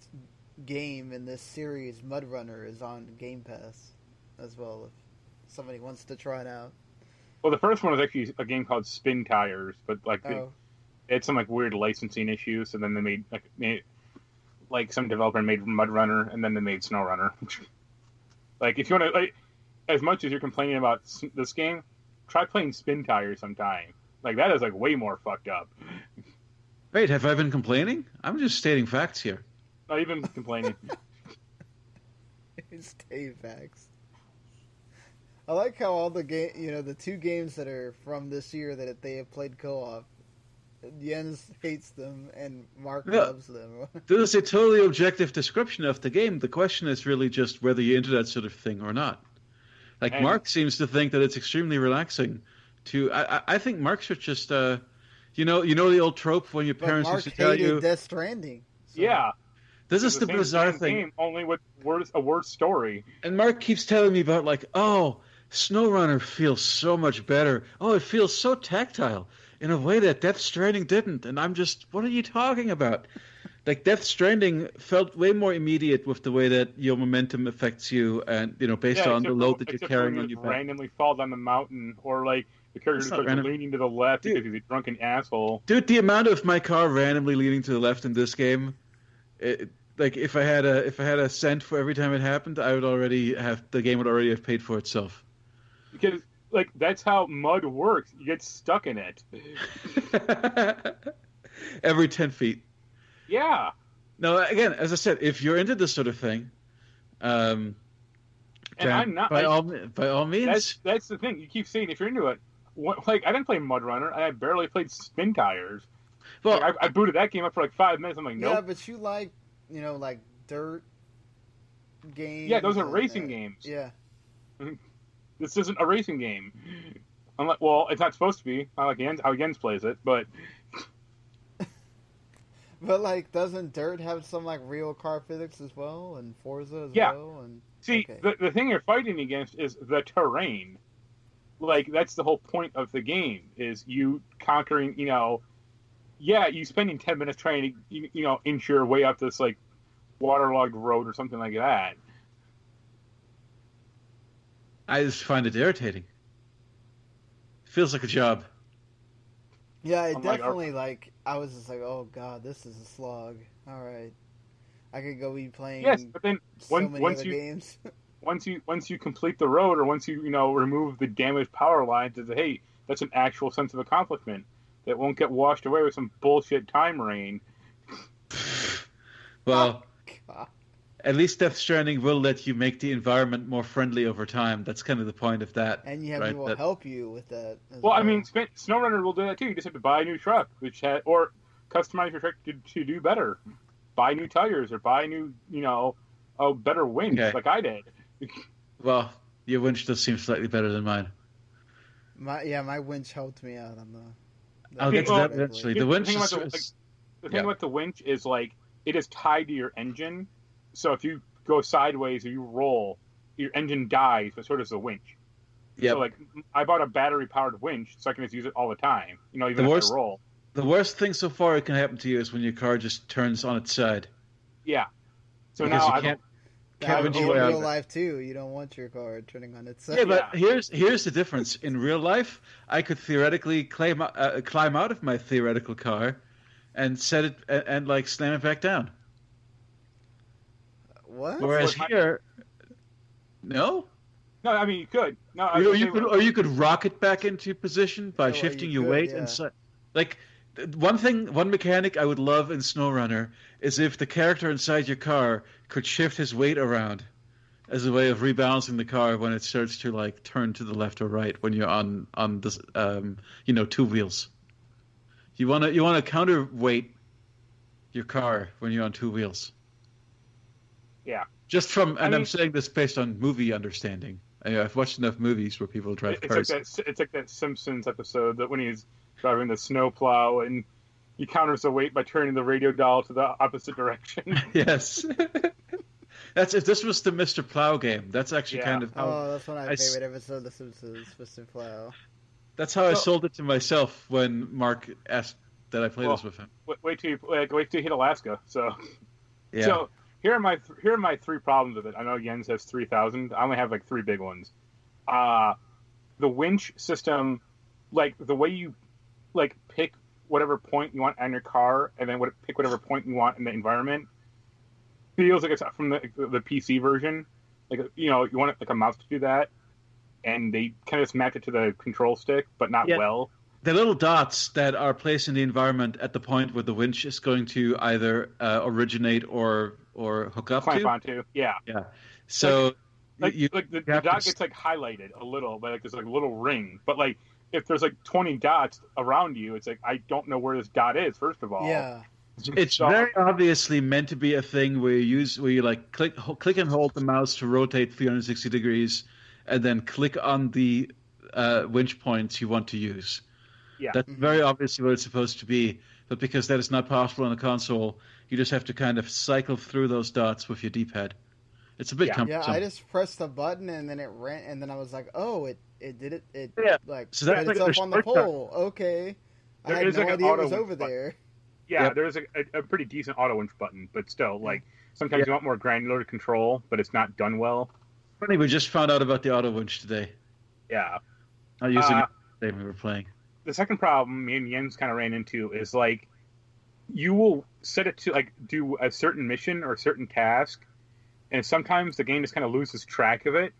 game in this series, Mud Runner, is on Game Pass as well. If somebody wants to try it out. Well, the first one was actually a game called Spin Tires, but like they had some like weird licensing issues, so then they made some developer made Mud Runner, and then they made Snow Runner. Like, if you want to, like, as much as you're complaining about this game, try playing Spin Tires sometime. Like, that is like way more fucked up. Wait, have I been complaining? I'm just stating facts here. Not even complaining. Stay facts. I like how all the the two games that are from this year that they have played co-op, Jens hates them and Mark loves them. This is a totally objective description of the game. The question is really just whether you're into that sort of thing or not. Like, Mark seems to think that it's extremely relaxing. I think Mark should just, you know the old trope when your parents used to tell you, Death Stranding. So. Yeah. This is the bizarre thing. Game, only with a word story. And Mark keeps telling me about, like, oh, SnowRunner feels so much better. Oh, it feels so tactile in a way that Death Stranding didn't. And I'm just, what are you talking about? Like, Death Stranding felt way more immediate with the way that your momentum affects you and, based on the load that you're carrying on your back. Randomly fall down the mountain, or, like, the character starts leaning to the left because he's a drunken asshole. Dude, the amount of my car randomly leaning to the left in this game, like, if I had a cent for every time it happened, the game would already have paid for itself. Because, like, that's how mud works. You get stuck in it. Every 10 feet. Yeah. No, again, as I said, if you're into this sort of thing, and I'm not. By all means. That's the thing. You keep saying if you're into it. Like, I didn't play Mud Runner. I barely played Spin Tires. Well, like, I booted that game up for like 5 minutes. I'm like, nope. Yeah, but you like, like dirt games. Yeah, those are racing games. Yeah. This isn't a racing game. I'm like, well, it's not supposed to be. I like how Jens plays it, but. But, like, doesn't Dirt have some, like, real car physics as well? And Forza as well? And see, the thing you're fighting against is the terrain. Like, that's the whole point of the game, is you conquering, you spending 10 minutes trying to, inch your way up this, like, waterlogged road or something like that. I just find it irritating. Feels like a job. Yeah, it definitely I was just like, oh god, this is a slog. All right, I could go be playing. Yes, but then once you games. once you complete the road, or once you remove the damaged power lines, it's hey, that's an actual sense of accomplishment that won't get washed away with some bullshit time rain. Well, at least Death Stranding will let you make the environment more friendly over time. That's kind of the point of that. And you have people help you with that. Well, I mean, SnowRunner will do that too. You just have to buy a new truck, or customize your truck to do better. Buy new tires or buy new, a better winch, like I did. Well, your winch does seem slightly better than mine. My winch helped me out on the. I'll get to that eventually. The winch the thing about the winch is it is tied to your engine. So if you go sideways or you roll, your engine dies, but so does the winch. Yeah. So I bought a battery-powered winch, so I can just use it all the time. Even if I roll. The worst thing so far it can happen to you is when your car just turns on its side. Yeah. So because now you can't in real life too. You don't want your car turning on its side. Yeah, but here's the difference. In real life, I could theoretically climb out of my theoretical car, and set it and slam it back down. What? Whereas here, no. No, I mean you could. No, you could rock it back into position by shifting your weight inside. One mechanic I would love in SnowRunner is if the character inside your car could shift his weight around as a way of rebalancing the car when it starts to turn to the left or right when you're on this two wheels. You want to counterweight your car when you're on two wheels. Yeah. I'm saying this based on movie understanding. I've watched enough movies where people drive cars. It's like that Simpsons episode that when he's driving the snowplow and he counters the weight by turning the radio dial to the opposite direction. Yes. That's if this was the Mr. Plow game. That's actually kind of how. Oh, that's one of my favorite episodes of The Simpsons, Mr. Plow. That's how I sold it to myself when Mark asked that I play this with him. Wait till you hit Alaska. So. Yeah. So here are my three problems with it. I know Jens has 3,000. I only have 3 big ones. The winch system, the way you pick whatever point you want on your car, and then pick whatever point you want in the environment, feels like it's from the PC version. You want a mouse to do that, and they kind of just match it to the control stick, but not well. The little dots that are placed in the environment at the point where the winch is going to either originate or hook up clamp onto. Yeah. Yeah. So the dot gets highlighted a little, but there's a little ring. But if there's 20 dots around you, it's I don't know where this dot is. First of all. Yeah. It's very obviously meant to be a thing where you click and hold the mouse to rotate 360 degrees, and then click on the winch points you want to use. Yeah. That's very obviously what it's supposed to be, but because that is not possible on a console, you just have to kind of cycle through those dots with your D-pad. It's a bit cumbersome. Yeah, I just pressed the button and then it ran, and then I was like, oh, it did it. It so that's put itself on the pole. Okay. I had no idea it was over there. Yeah, there's a pretty decent auto winch button, but still, sometimes you want more granular control, but it's not done well. Funny, we just found out about the auto winch today. Yeah. Not using it today when we were playing. The second problem me and Jens kind of ran into is, you will set it to, do a certain mission or a certain task, and sometimes the game just kind of loses track of it,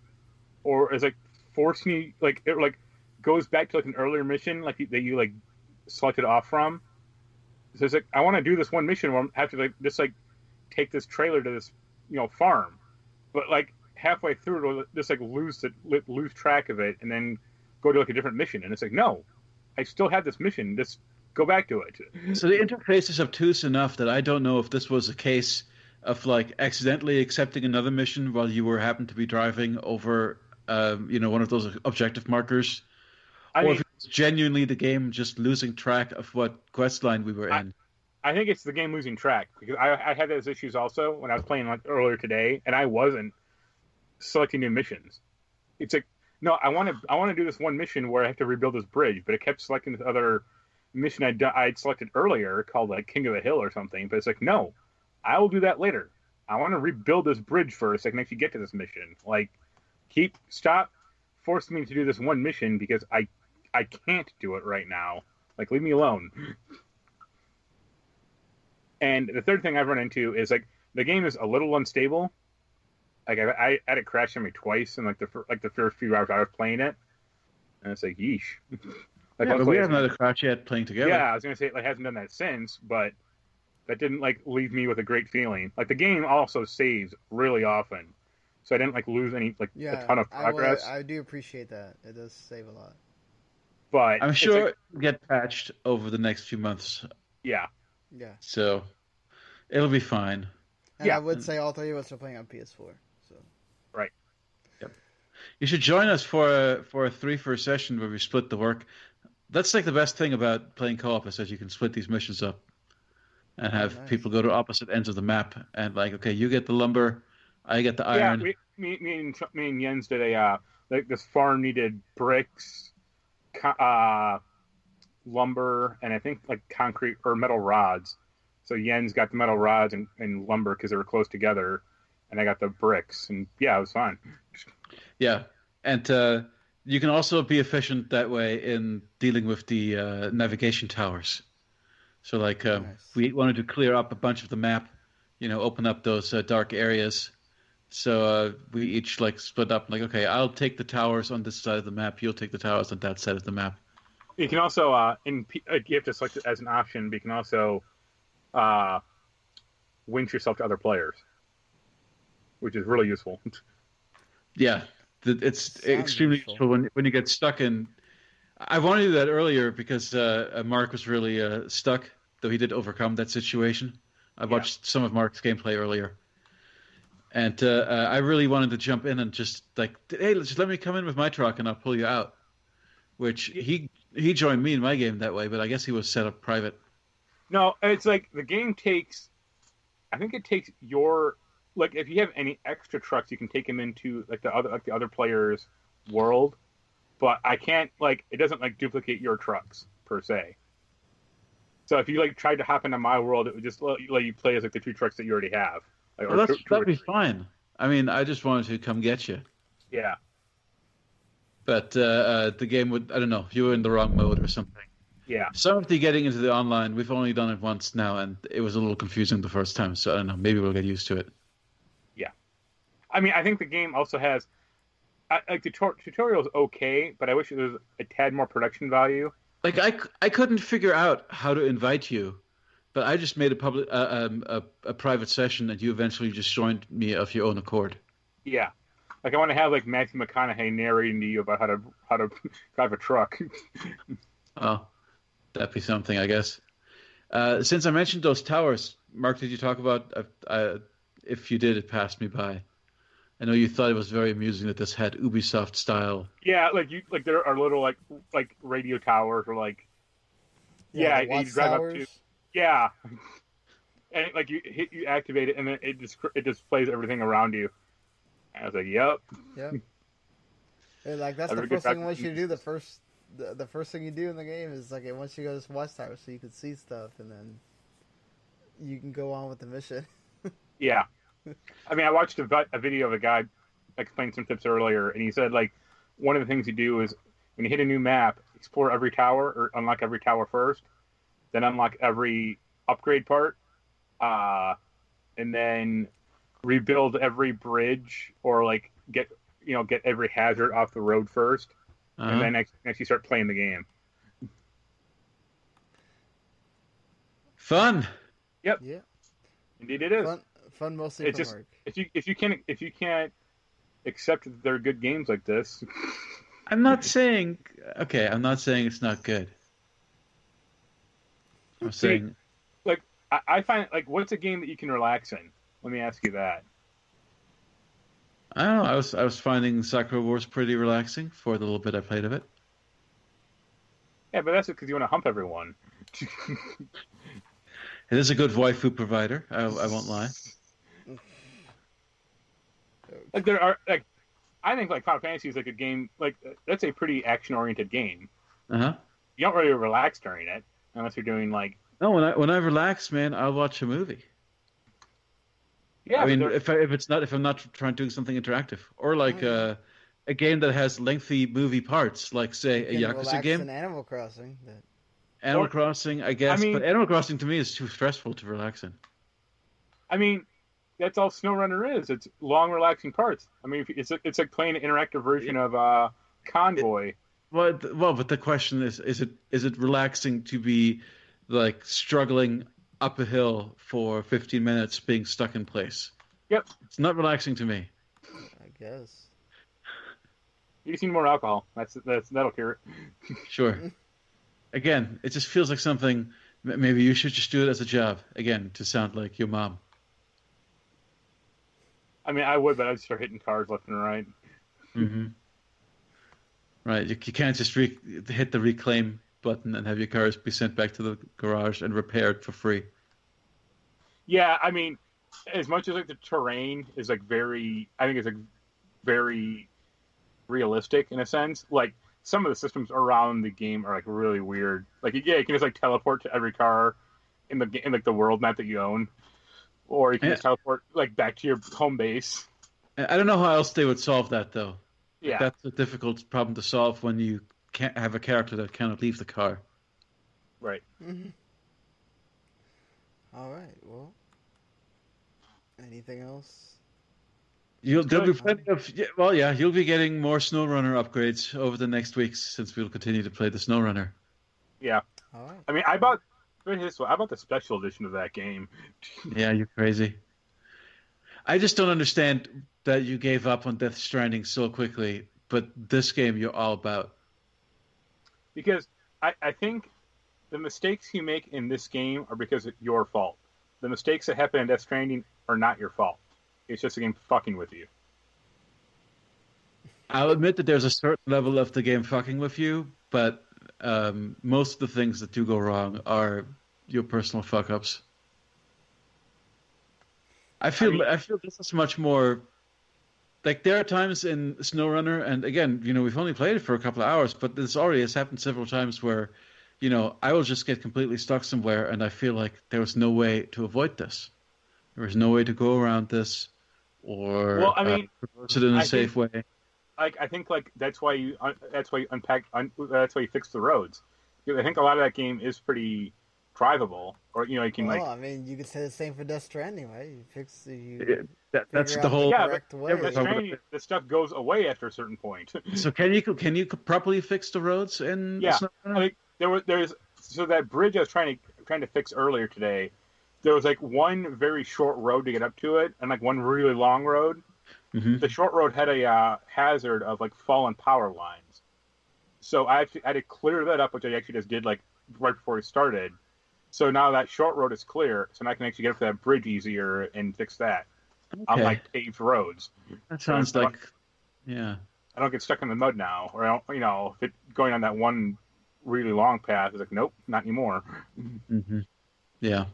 or is, forcing you, it, goes back to, an earlier mission, that you, selected off from. So it's I want to do this one mission where I have to just take this trailer to this farm, but halfway through it'll just lose track of it and then go to a different mission, and it's no, I still have this mission. Just go back to it. So the interface is obtuse enough that I don't know if this was a case of accidentally accepting another mission while you happened to be driving over one of those objective markers. Or if it's genuinely the game just losing track of what quest line we were in. I think it's the game losing track, because I had those issues also when I was playing earlier today, and I wasn't selecting new missions. It's no, I want to do this one mission where I have to rebuild this bridge, but it kept selecting this other mission I'd selected earlier called King of the Hill or something. But it's no, I will do that later. I want to rebuild this bridge first. I can actually get to this mission. Like, stop forcing me to do this one mission because I can't do it right now. Like, leave me alone. And the third thing I've run into is like the game is a little unstable. Like I had it crash on me twice in the first few hours I was playing it, and it's like yeesh. Like, yeah, but we haven't had a crash yet playing together. Yeah, I was gonna say it hasn't done that since, but that didn't like leave me with a great feeling. Like the game also saves really often, so I didn't like lose any a ton of progress. I do appreciate that. It does save a lot. But I'm sure it'll get patched over the next few months. Yeah. Yeah. So it'll be fine. And I would say all three of us are playing on PS4. So. Right. Yep. You should join us for a 3-for session where we split the work. That's like the best thing about playing co-op is that you can split these missions up and have people go to opposite ends of the map and like, okay, you get the lumber, I get the iron. Yeah, me and Jens did a like this farm needed bricks, lumber, and I think like concrete or metal rods. So Jens got the metal rods and lumber because they were close together, and I got the bricks, and yeah, it was fun. Yeah, and you can also be efficient that way in dealing with the navigation towers. So like we wanted to clear up a bunch of the map, open up those dark areas. So we each like split up like, okay, I'll take the towers on this side of the map. You'll take the towers on that side of the map. You can also, you have to select it as an option, but you can also winch yourself to other players, which is really useful. Yeah, it's extremely useful when you get stuck in. I wanted to do that earlier because Mark was really stuck, though he did overcome that situation. I watched some of Mark's gameplay earlier. And I really wanted to jump in and just like, hey, just let me come in with my truck and I'll pull you out. Which he joined me in my game that way, but I guess he was set up private. No, it's like the game takes. I think it takes your like if you have any extra trucks, you can take them into the other player's world. But I can't it doesn't duplicate your trucks per se. So if you tried to hop into my world, it would just let you play as the two trucks that you already have. That'd be fine. I mean, I just wanted to come get you. Yeah. But the game would, I don't know, you were in the wrong mode or something. Yeah. Some of the getting into the online, we've only done it once now, and it was a little confusing the first time. So I don't know, maybe we'll get used to it. Yeah. I mean, I think the game also has, the tutorial's okay, but I wish there was a tad more production value. Like, I couldn't figure out how to invite you, but I just made a private session, and you eventually just joined me of your own accord. Yeah. I want to have Matthew McConaughey narrating to you about how to drive a truck. Oh, that'd be something, I guess. Since I mentioned those towers, Mark, did you talk about? If you did, it passed me by. I know you thought it was very amusing that this had Ubisoft style. Yeah, there are little radio towers or you drive up to. Yeah, and you activate it and then it displays everything around you. I was like, "Yep." Yep. And that's the first thing once you do. The first thing you do in the game is once you go to this watchtower, so you can see stuff, and then you can go on with the mission. Yeah, I mean, I watched a video of a guy explain some tips earlier, and he said one of the things you do is when you hit a new map, explore every tower or unlock every tower first, then unlock every upgrade part, and then rebuild every bridge or get every hazard off the road first, and then actually start playing the game. Fun. Yep. Yeah. Indeed, it is. Fun mostly it's for just Mark. if you can't accept that they're good games like this. I'm not saying it's not good. I'm saying I find what's a game that you can relax in? Let me ask you that. I don't know. I was finding Sakura Wars pretty relaxing for the little bit I played of it. Yeah, but that's because you want to hump everyone. It is a good waifu provider. I won't lie. There are I think Final Fantasy is a game that's a pretty action oriented game. You don't really relax during it unless you're doing No, when I relax, man, I'll watch a movie. Yeah, I mean, if I'm not trying to do something interactive, or like a game that has lengthy movie parts, like say a You can Yakuza relax game. in Animal Crossing. Animal Crossing, I guess, but Animal Crossing to me is too stressful to relax in. I mean, that's all SnowRunner is. It's long, relaxing parts. I mean, it's like playing an interactive version of Convoy. Well, but the question is it relaxing to be like struggling up a hill for 15 minutes being stuck in place? Yep. It's not relaxing to me. I guess. You just need more alcohol. That'll cure it. Sure. Again, it just feels like something. Maybe you should just do it as a job. Again, to sound like your mom. I mean, I would, but I'd start hitting cars left and right. Mm-hmm. Right. You can't just hit the reclaim button and have your cars be sent back to the garage and repaired for free. Yeah, I mean, as much as like the terrain is like I think it's like very realistic in a sense. Like some of the systems around the game are like really weird. Like you can just like teleport to every car in like the world map that you own, or you can just teleport like back to your home base. I don't know how else they would solve that though. Yeah, that's a difficult problem to solve when you can't have a character that cannot leave the car. Right. Mm-hmm. All right. Well, anything else? There'll be plenty of. You'll be getting more SnowRunner upgrades over the next weeks since we'll continue to play the SnowRunner. Yeah. All right. I mean, I bought the special edition of that game. Yeah, you're crazy. I just don't understand that you gave up on Death Stranding so quickly, but this game you're all about. Because I think the mistakes you make in this game are because it's your fault. The mistakes that happen in Death Stranding are not your fault. It's just a game fucking with you. I'll admit that there's a certain level of the game fucking with you, but most of the things that do go wrong are your personal fuck-ups. I feel this is much more... Like, there are times in SnowRunner, and again, we've only played it for a couple of hours, but this already has happened several times where, I will just get completely stuck somewhere, and I feel like there was no way to avoid this. There was no way to go around this, or reverse it in a safe way. I think that's why you fix the roads. I think a lot of that game is pretty drivable, or you can I mean, you could say the same for Death Stranding, right? You fix that's the whole. Correct way. Death Stranding, the stuff goes away after a certain point. So can you properly fix the roads in? Yeah, there's that bridge I was trying to fix earlier today. There was like one very short road to get up to it, and like one really long road. Mm-hmm. The short road had a hazard of like fallen power lines, so I had to clear that up, which I actually just did like right before we started. So now that short road is clear, so now I can actually get up to that bridge easier and fix that on like paved roads. That sounds like, yeah. I don't get stuck in the mud now, or I don't, if going on that one really long path is like, nope, not anymore. Mm-hmm. Yeah.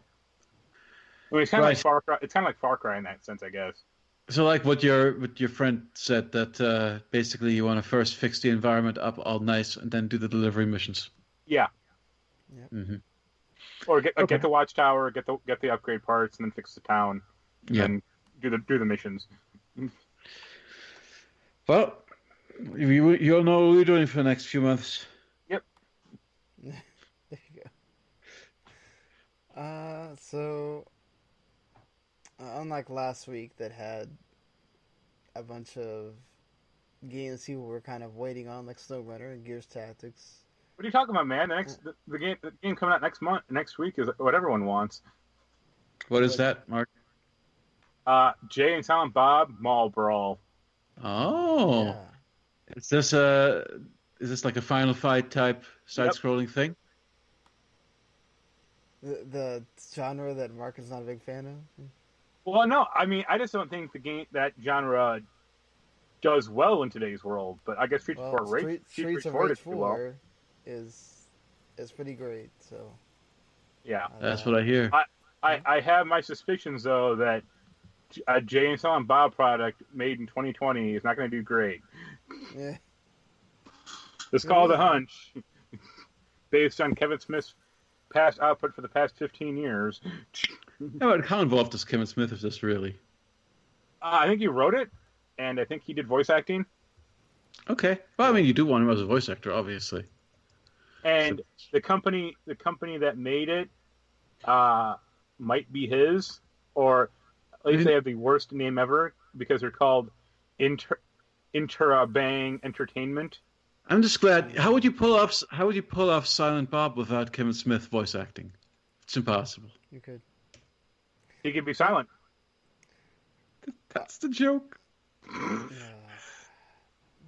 I mean, it's kind of like Far Cry. It's kind of like Far Cry in that sense, I guess. So, like what your friend said, that basically you want to first fix the environment up all nice and then do the delivery missions. Yeah. Yeah. Mm-hmm. Or get the watchtower, get the upgrade parts, and then fix the town. Yeah. And do the missions. Well, you'll know what we're doing for the next few months. Yep. There you go. So unlike last week that had a bunch of games people were kind of waiting on, like SnowRunner and Gears Tactics. What are you talking about, man? The game coming out next week is what everyone wants. What is that, Mark? Jay and Silent Bob Mall Brawl. Oh, Yeah. Is this like a Final Fight type side-scrolling thing? The genre that Mark is not a big fan of? Well, no, I mean, I just don't think that genre does well in today's world. But I guess Streets of Rage 4 is pretty great. So yeah, that's what I hear. I have my suspicions though that a Jay and Silent Bob product made in 2020 is not going to do great. Yeah. It's called a hunch, based on Kevin Smith's past output for the past 15 years. Yeah, but how involved is Kevin Smith with this, really? I think he wrote it, and I think he did voice acting. Okay. Well, I mean, you do want him as a voice actor, obviously. So, And the company that made it might be his, or at least they have the worst name ever because they're called Interabang Entertainment. I'm just glad. How would you pull off? How would you pull off Silent Bob without Kevin Smith voice acting? It's impossible. You could. He could be silent. That's the joke.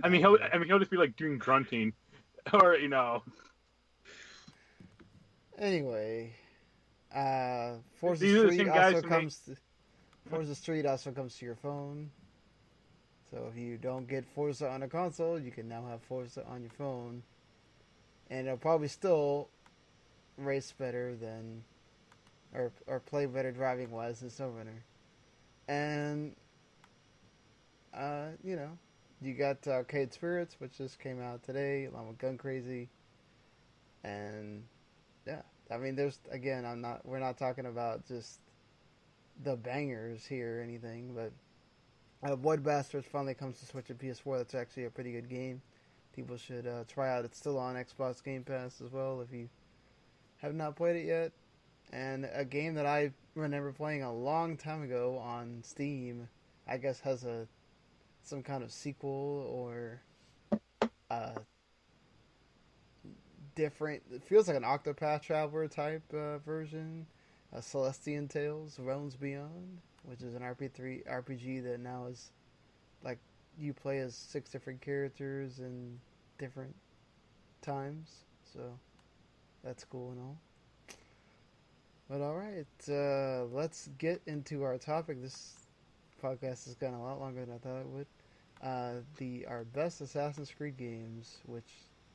I mean, he'll just be like doing grunting, or Anyway, Forza These are the Street same guys also who made- comes. Forza Street also comes to your phone. So if you don't get Forza on a console, you can now have Forza on your phone, and it'll probably still race better than, or play better driving wise than SnowRunner. And you got Arcade Spirits, which just came out today, along with Gun Crazy, and yeah, I mean, we're not talking about just the bangers here or anything, but Void Bastards finally comes to Switch and PS4. That's actually a pretty good game. People should try out. It's still on Xbox Game Pass as well if you have not played it yet. And a game that I remember playing a long time ago on Steam, I guess has some kind of sequel or different. It feels like an Octopath Traveler type version. Celestian Tales: Realms Beyond, which is an RPG that now is like you play as 6 different characters in different times. So that's cool and all. But all right, let's get into our topic. This podcast has gone a lot longer than I thought it would. Our best Assassin's Creed games, which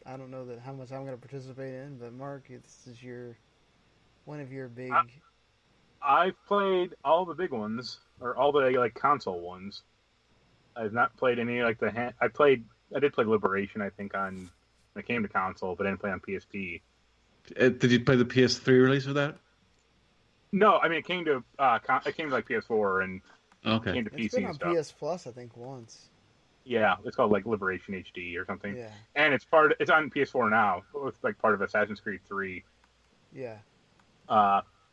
I don't know how much I'm going to participate in, but Mark, this is one of your big. I've played all the big ones, or all the console ones. I've not played any the I did play Liberation, I think, when it came to console, but I didn't play on PSP. Did you play the PS3 release of that? No, I mean it came to PS4 and came to PC It's been and on stuff. PS Plus, I think, once. Yeah, it's called Liberation HD or something. Yeah. And it's on PS4 now. It's part of Assassin's Creed 3. Yeah.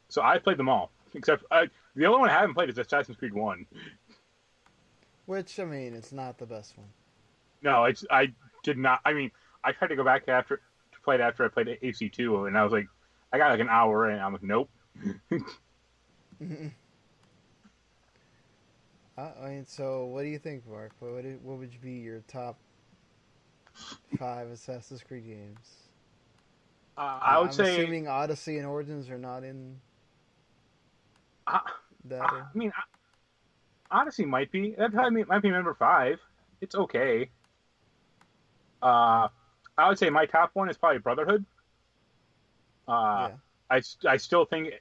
So I played them all, except the only one I haven't played is Assassin's Creed 1. Which, I mean, it's not the best one. No, I did not. I mean, I tried to go back to play it after I played AC2, and I was like, I got an hour, and I'm like, nope. I mean, so what do you think, Mark? What would be your top 5 Assassin's Creed games? I would say, assuming Odyssey and Origins are not in that. I mean, Odyssey might be. That probably might be number 5. It's okay. I would say my top one is probably Brotherhood. Yeah. I still think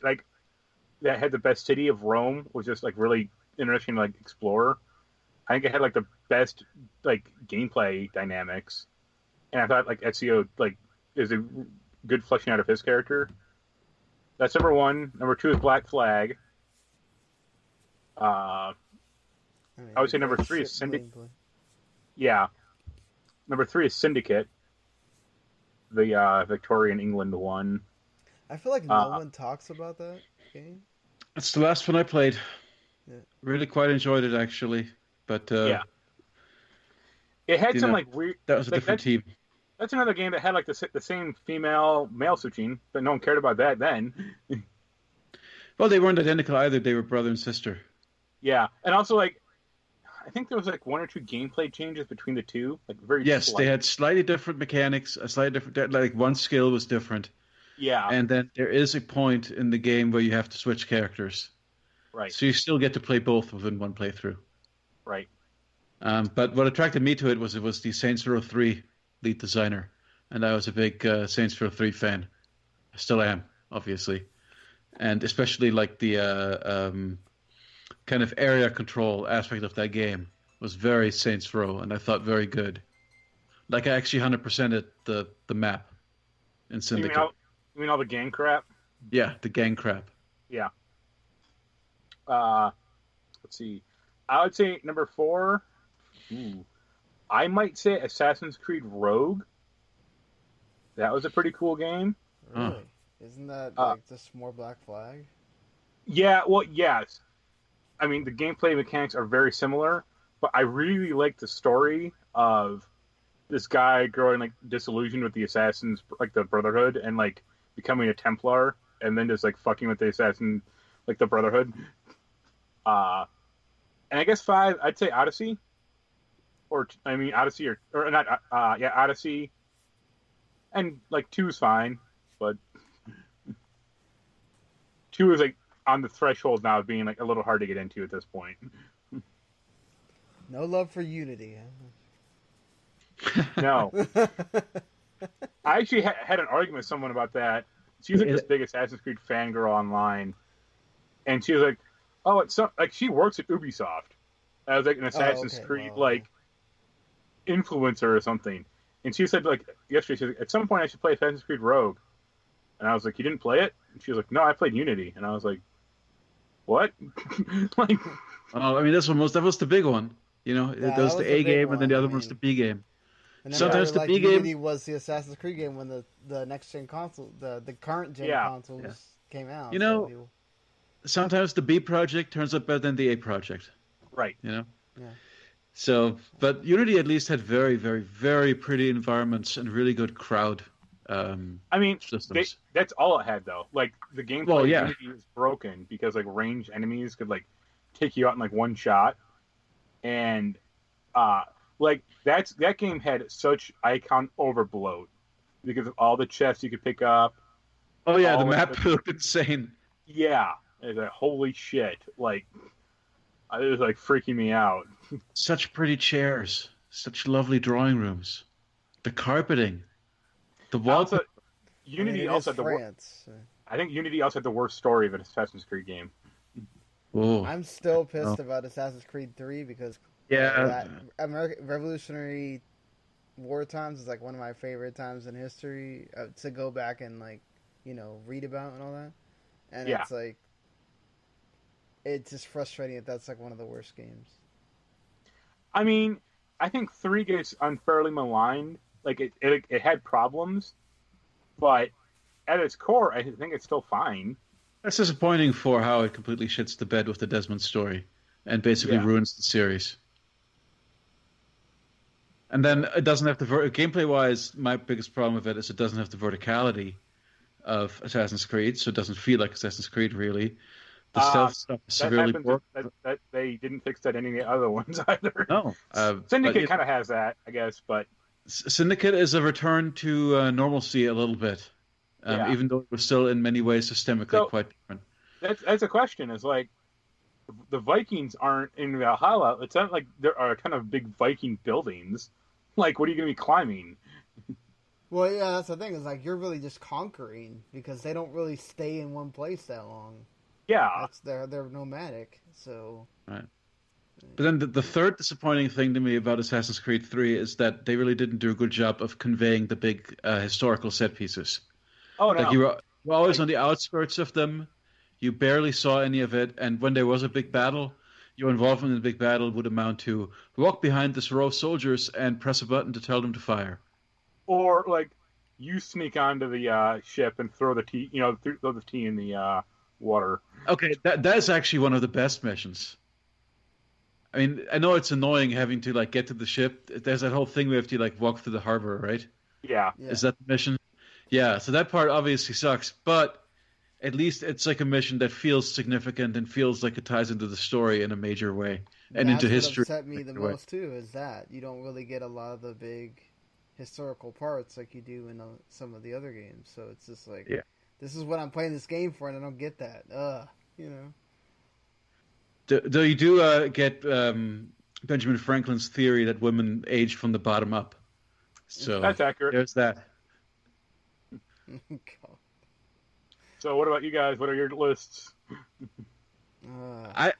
that had the best city of Rome, was just really interesting to explore. I think it had the best gameplay dynamics, and I thought Ezio is a good fleshing out of his character. That's number 1. Number 2 is Black Flag. I would say number 3 is Syndicate. Yeah. Number 3 is Syndicate, the Victorian England one. I feel like no one talks about that game. It's the last one I played. Yeah. Really quite enjoyed it, actually. But yeah, it had some weird. That was a different team. That's another game that had the same female-male switching, but no one cared about that then. Well, they weren't identical either. They were brother and sister. Yeah, and also I think there was 1 or 2 gameplay changes between the two. Very yes, slight. They had slightly different mechanics. A slightly different, one skill was different. Yeah, and then there is a point in the game where you have to switch characters. Right. So you still get to play both within one playthrough. Right. But what attracted me to it was the Saints Row 3 lead designer, and I was a big Saints Row 3 fan. I still am, obviously, and especially the kind of area control aspect of that game was very Saints Row, and I thought very good. I actually 100%ed the map in Syndicate. You mean all the gang crap? Yeah, the gang crap. Yeah. Let's see. I would say number 4. Ooh, I might say Assassin's Creed Rogue. That was a pretty cool game. Really? Isn't that just more Black Flag? Yeah, well, yes. I mean, the gameplay mechanics are very similar, but I really like the story of this guy growing like disillusioned with the assassins, like the Brotherhood, and like becoming a Templar, and then just like fucking with the assassin, like the Brotherhood. And I guess 5, I'd say Odyssey, Odyssey or not, Odyssey, and like 2 is fine, but 2 is like on the threshold now of being like a little hard to get into at this point. No love for Unity. No. I actually had an argument with someone about that. She was like this big Assassin's Creed fangirl online, and she was like, "Oh, it's like she works at Ubisoft as like an Assassin's Creed like influencer or something." And she said like yesterday, she was like, "At some point, I should play Assassin's Creed Rogue." And I was like, "You didn't play it?" And she was like, "No, I played Unity." And I was like, "What?" Like, I mean, that was the big one. You know, Yeah, there was the A game, one. and then the other one's the B game. And then Sometimes the B Unity game was the Assassin's Creed game when the next gen console, the current gen consoles came out. You know, sometimes the B project turns out better than the A project. Right. You know. Yeah. So, but Unity at least had very, very, very pretty environments and really good crowd. I mean, that's all it had though. Like the gameplay of Unity was broken because like ranged enemies could like take you out in like one shot, and like that game had such icon overbloat because of all the chests you could pick up. Oh yeah, the map looked insane. Yeah, it's like holy shit! Like it was like freaking me out. Such pretty chairs, such lovely drawing rooms, the carpeting, the wall. Unity also had the worst. I think Unity also had the worst story of an Assassin's Creed game. Oh, I'm still pissed about Assassin's Creed 3 because American Revolutionary War times is like one of my favorite times in history to go back and like read about and all that, and it's like it's just frustrating that that's like one of the worst games. I mean, I think 3 gets unfairly maligned. Like it had problems, but at its core, I think it's still fine. That's disappointing for how it completely shits the bed with the Desmond story and basically ruins the series. And then it doesn't have the gameplay-wise. My biggest problem with it is it doesn't have the verticality of Assassin's Creed, so it doesn't feel like Assassin's Creed really. The stealth stuff is severely poor. That they didn't fix that in any of the other ones either. No, Syndicate kind of has that, I guess, but Syndicate is a return to normalcy a little bit, even though it was still in many ways systemically quite different. That's a question. Is like the Vikings aren't in Valhalla. It's not like there are a ton of big Viking buildings. Like, what are you going to be climbing? Well, yeah, that's the thing. Is like you're really just conquering because they don't really stay in one place that long. Yeah, they're nomadic. So right. But then the third disappointing thing to me about Assassin's Creed 3 is that they really didn't do a good job of conveying the big historical set pieces. Oh, no. Like you were always on the outskirts of them. You barely saw any of it. And when there was a big battle, your involvement in the big battle would amount to walk behind this row of soldiers and press a button to tell them to fire. Or, like, you sneak onto the ship and throw the tea, throw the tea in the water. Okay, that is actually one of the best missions. I mean, I know it's annoying having to like get to the ship. There's that whole thing we have to like walk through the harbor, right? Yeah. Is that the mission? Yeah. So that part obviously sucks, but at least it's like a mission that feels significant and feels like it ties into the story in a major way and into history. What upset me the most too is that you don't really get a lot of the big historical parts like you do in some of the other games. So it's just like, this is what I'm playing this game for, and I don't get that. Though you do get Benjamin Franklin's theory that women age from the bottom up. So that's accurate. There's that. So what about you guys? What are your lists? I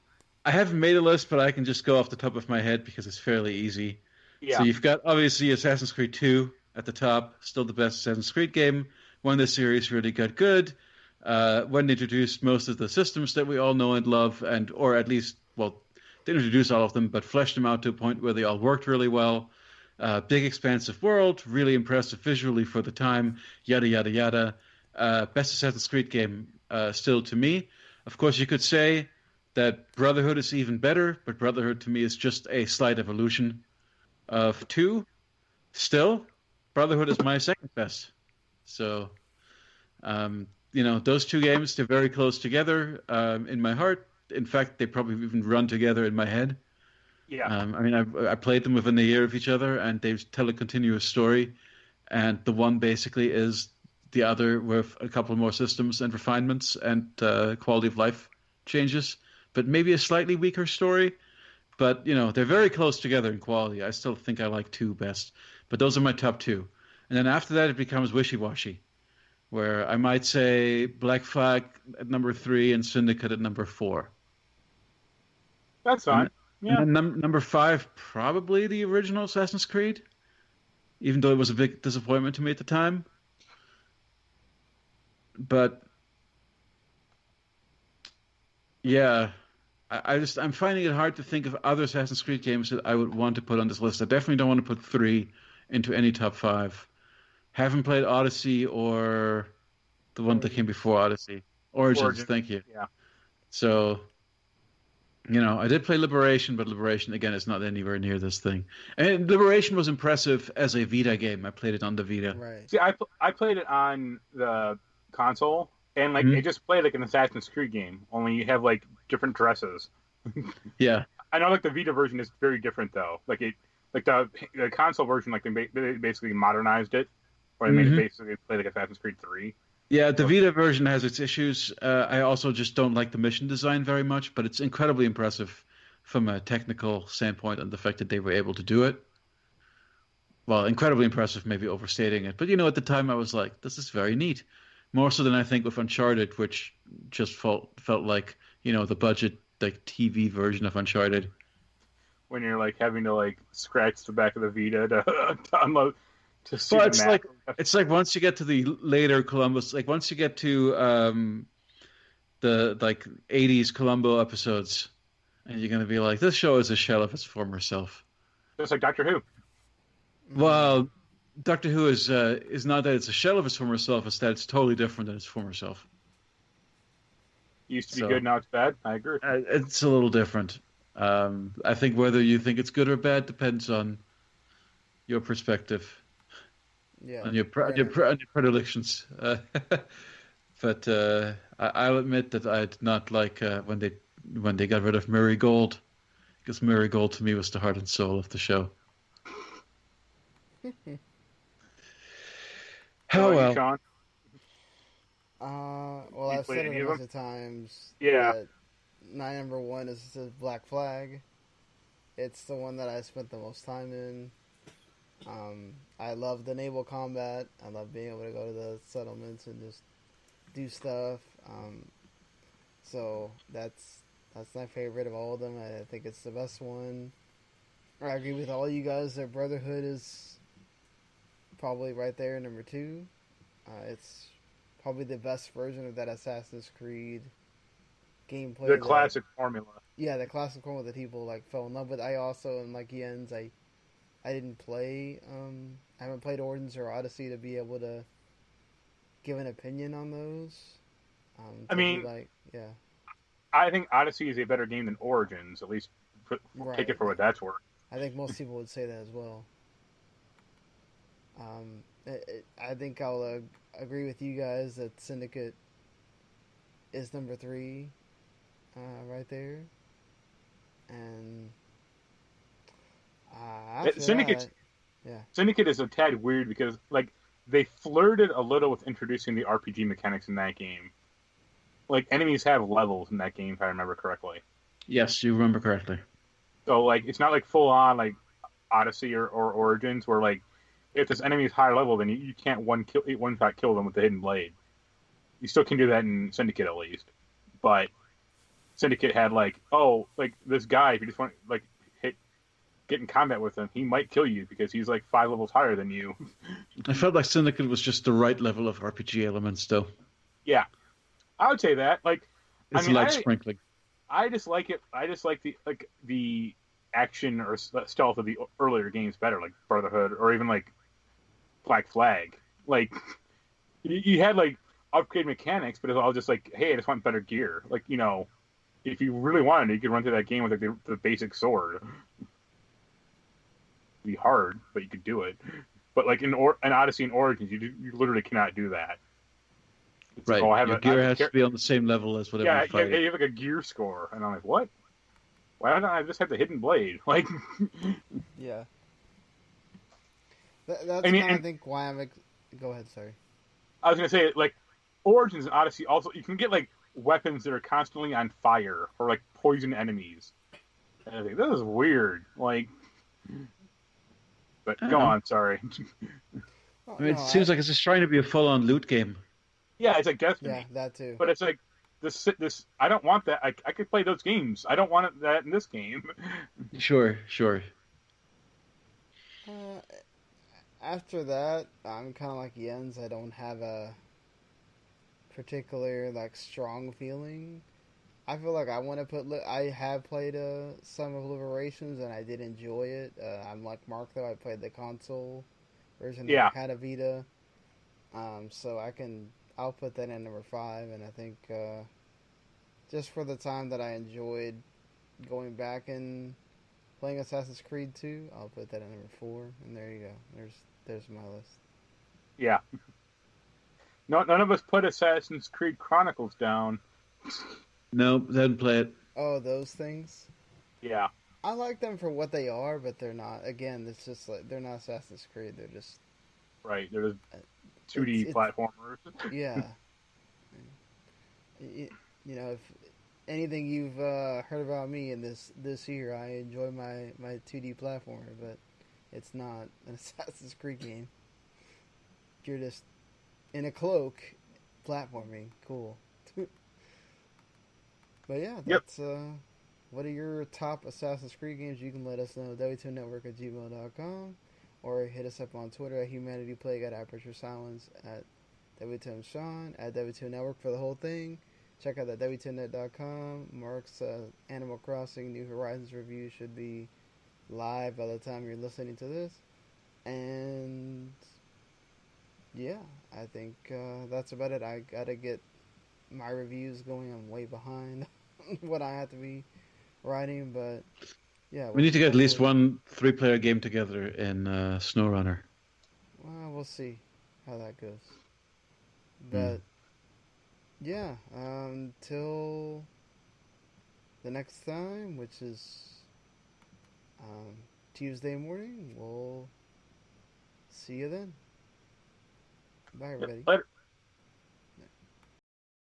haven't made a list, but I can just go off the top of my head because it's fairly easy. Yeah. So you've got obviously Assassin's Creed 2 at the top, still the best Assassin's Creed game. When the series really got good. When they introduced most of the systems that we all know and love, or at least, didn't introduce all of them, but fleshed them out to a point where they all worked really well. Big, expansive world, really impressive visually for the time, yada, yada, yada. Best Assassin's Creed game still to me. Of course, you could say that Brotherhood is even better, but Brotherhood to me is just a slight evolution of 2. Still, Brotherhood is my second best. So, those 2 games, they're very close together in my heart. In fact, they probably even run together in my head. Yeah. I played them within a year of each other, and they tell a continuous story. And the one basically is the other with a couple more systems and refinements and quality of life changes, but maybe a slightly weaker story. But, they're very close together in quality. I still think I like 2 best. But those are my top 2. And then after that, it becomes wishy-washy, where I might say Black Flag at number 3 and Syndicate at number 4. That's fine. Yeah. And then number 5, probably the original Assassin's Creed, even though it was a big disappointment to me at the time. But yeah, I'm finding it hard to think of other Assassin's Creed games that I would want to put on this list. I definitely don't want to put 3 into any top 5. Haven't played Odyssey or the one that came before Odyssey. Origins. Thank you. Yeah. So, I did play Liberation, but Liberation, again, is not anywhere near this thing. And Liberation was impressive as a Vita game. I played it on the Vita. Right. See, I played it on the console, and it just played like an Assassin's Creed game, only you have like different dresses. Yeah. I know the Vita version is very different though. The console version, they basically modernized it, or they made it basically play like Assassin's Creed 3. Yeah, the Vita version has its issues. I also just don't like the mission design very much, but it's incredibly impressive from a technical standpoint and the fact that they were able to do it. Well, incredibly impressive, maybe overstating it. But, at the time I was like, this is very neat. More so than I think with Uncharted, which just felt like, the budget, TV version of Uncharted. When you're having to scratch the back of the Vita to unload. But it's like once you get to the later Columbus, once you get to the 80s Columbo episodes, and you're going to be like, this show is a shell of its former self. Just like Doctor Who. Well, Doctor Who is not that it's a shell of its former self, it's that it's totally different than its former self. Used to be good, now it's bad. I agree. It's a little different. I think whether you think it's good or bad depends on your perspective. Yeah, on your predilections. But I'll admit that I did not like when they got rid of Murray Gold, because Murray Gold to me was the heart and soul of the show. How well? Sean? Well, I've said it a bunch of times. Yeah. My number 1 is Black Flag. It's the one that I spent the most time in. I love the naval combat. I love being able to go to the settlements and just do stuff. So that's my favorite of all of them. I think it's the best one. I agree with all you guys that Brotherhood is probably right there, number 2. It's probably the best version of that Assassin's Creed gameplay. The classic formula. Yeah, the classic formula that people fell in love with. I also, and like Jens, I didn't play. I haven't played Origins or Odyssey to be able to give an opinion on those. Yeah. I think Odyssey is a better game than Origins. At least take it for what that's worth. I think most people would say that as well. I think I'll agree with you guys that Syndicate is number 3, right there, and Syndicate is a tad weird because they flirted a little with introducing the RPG mechanics in that game. Enemies have levels in that game, if I remember correctly. Yes, you remember correctly. So it's not full on Odyssey or Origins where if this enemy is higher level, then you can't one shot kill them with the hidden blade. You still can do that in Syndicate at least, but Syndicate had this guy, if you just want get in combat with him, he might kill you because he's 5 levels higher than you. I felt like Syndicate was just the right level of RPG elements, though. Yeah, I would say that. It's sprinkling. I just like it. I just like the action or stealth of the earlier games better, like Brotherhood or even like Black Flag. Like you had like upgrade mechanics, but it's all just like, hey, I just want better gear. Like, you know, if you really wanted, you could run through that game with like the basic sword. It'd be hard, but you could do it. But like in Odyssey and Origins, you literally cannot do that. It's Right. like, Your gear has to be on the same level as whatever yeah, you fight. you have like a gear score, and I'm like, what? Why don't I just have the hidden blade? Like, Yeah. That's I mean, kind of think why I'm. Go ahead, sorry. I was gonna say, like, Origins and Odyssey also, you can get like weapons that are constantly on fire or like poison enemies. And I think this is weird. Like, but go on, sorry. Oh, I mean, no, it seems like it's just trying to be a full-on loot game. Yeah, it's like Destiny. Yeah, that too. But it's like this. I don't want that. I could play those games. I don't want that in this game. Sure. After that, I'm kind of like Jens. I don't have a particular like strong feeling. I feel like I want to put. I have played some of Liberations and I did enjoy it. I'm like Mark though. I played the console version. Yeah. That had a Vita. So I'll put that in number 5, and I think just for the time that I enjoyed going back and playing Assassin's Creed 2, I'll put that in number 4, and there you go. There's my list. Yeah. No, none of us put Assassin's Creed Chronicles down. No, didn't play it. Oh, those things? Yeah. I like them for what they are, but they're not. Again, it's just like they're not Assassin's Creed. They're just Right. They're 2D platformers. Yeah. You know, if anything you've heard about me in this year, I enjoy my 2D platformer, but it's not an Assassin's Creed game. You're just in a cloak, platforming. Cool. But yeah, that's what are your top Assassin's Creed games? You can let us know. W2network@gmail.com, or hit us up on Twitter at HumanityPlague, at Aperture Silence, at W2Sean, at W2Network for the whole thing. Check out that W2Net.com. Mark's Animal Crossing New Horizons review should be live by the time you're listening to this. And yeah, I think that's about it. I gotta get my reviews going. I'm way behind what I have to be writing, but yeah. We need to get at least one 3-player game together in SnowRunner. Well, we'll see how that goes. But yeah, till the next time, which is Tuesday morning, we'll see you then. Bye, everybody. Later.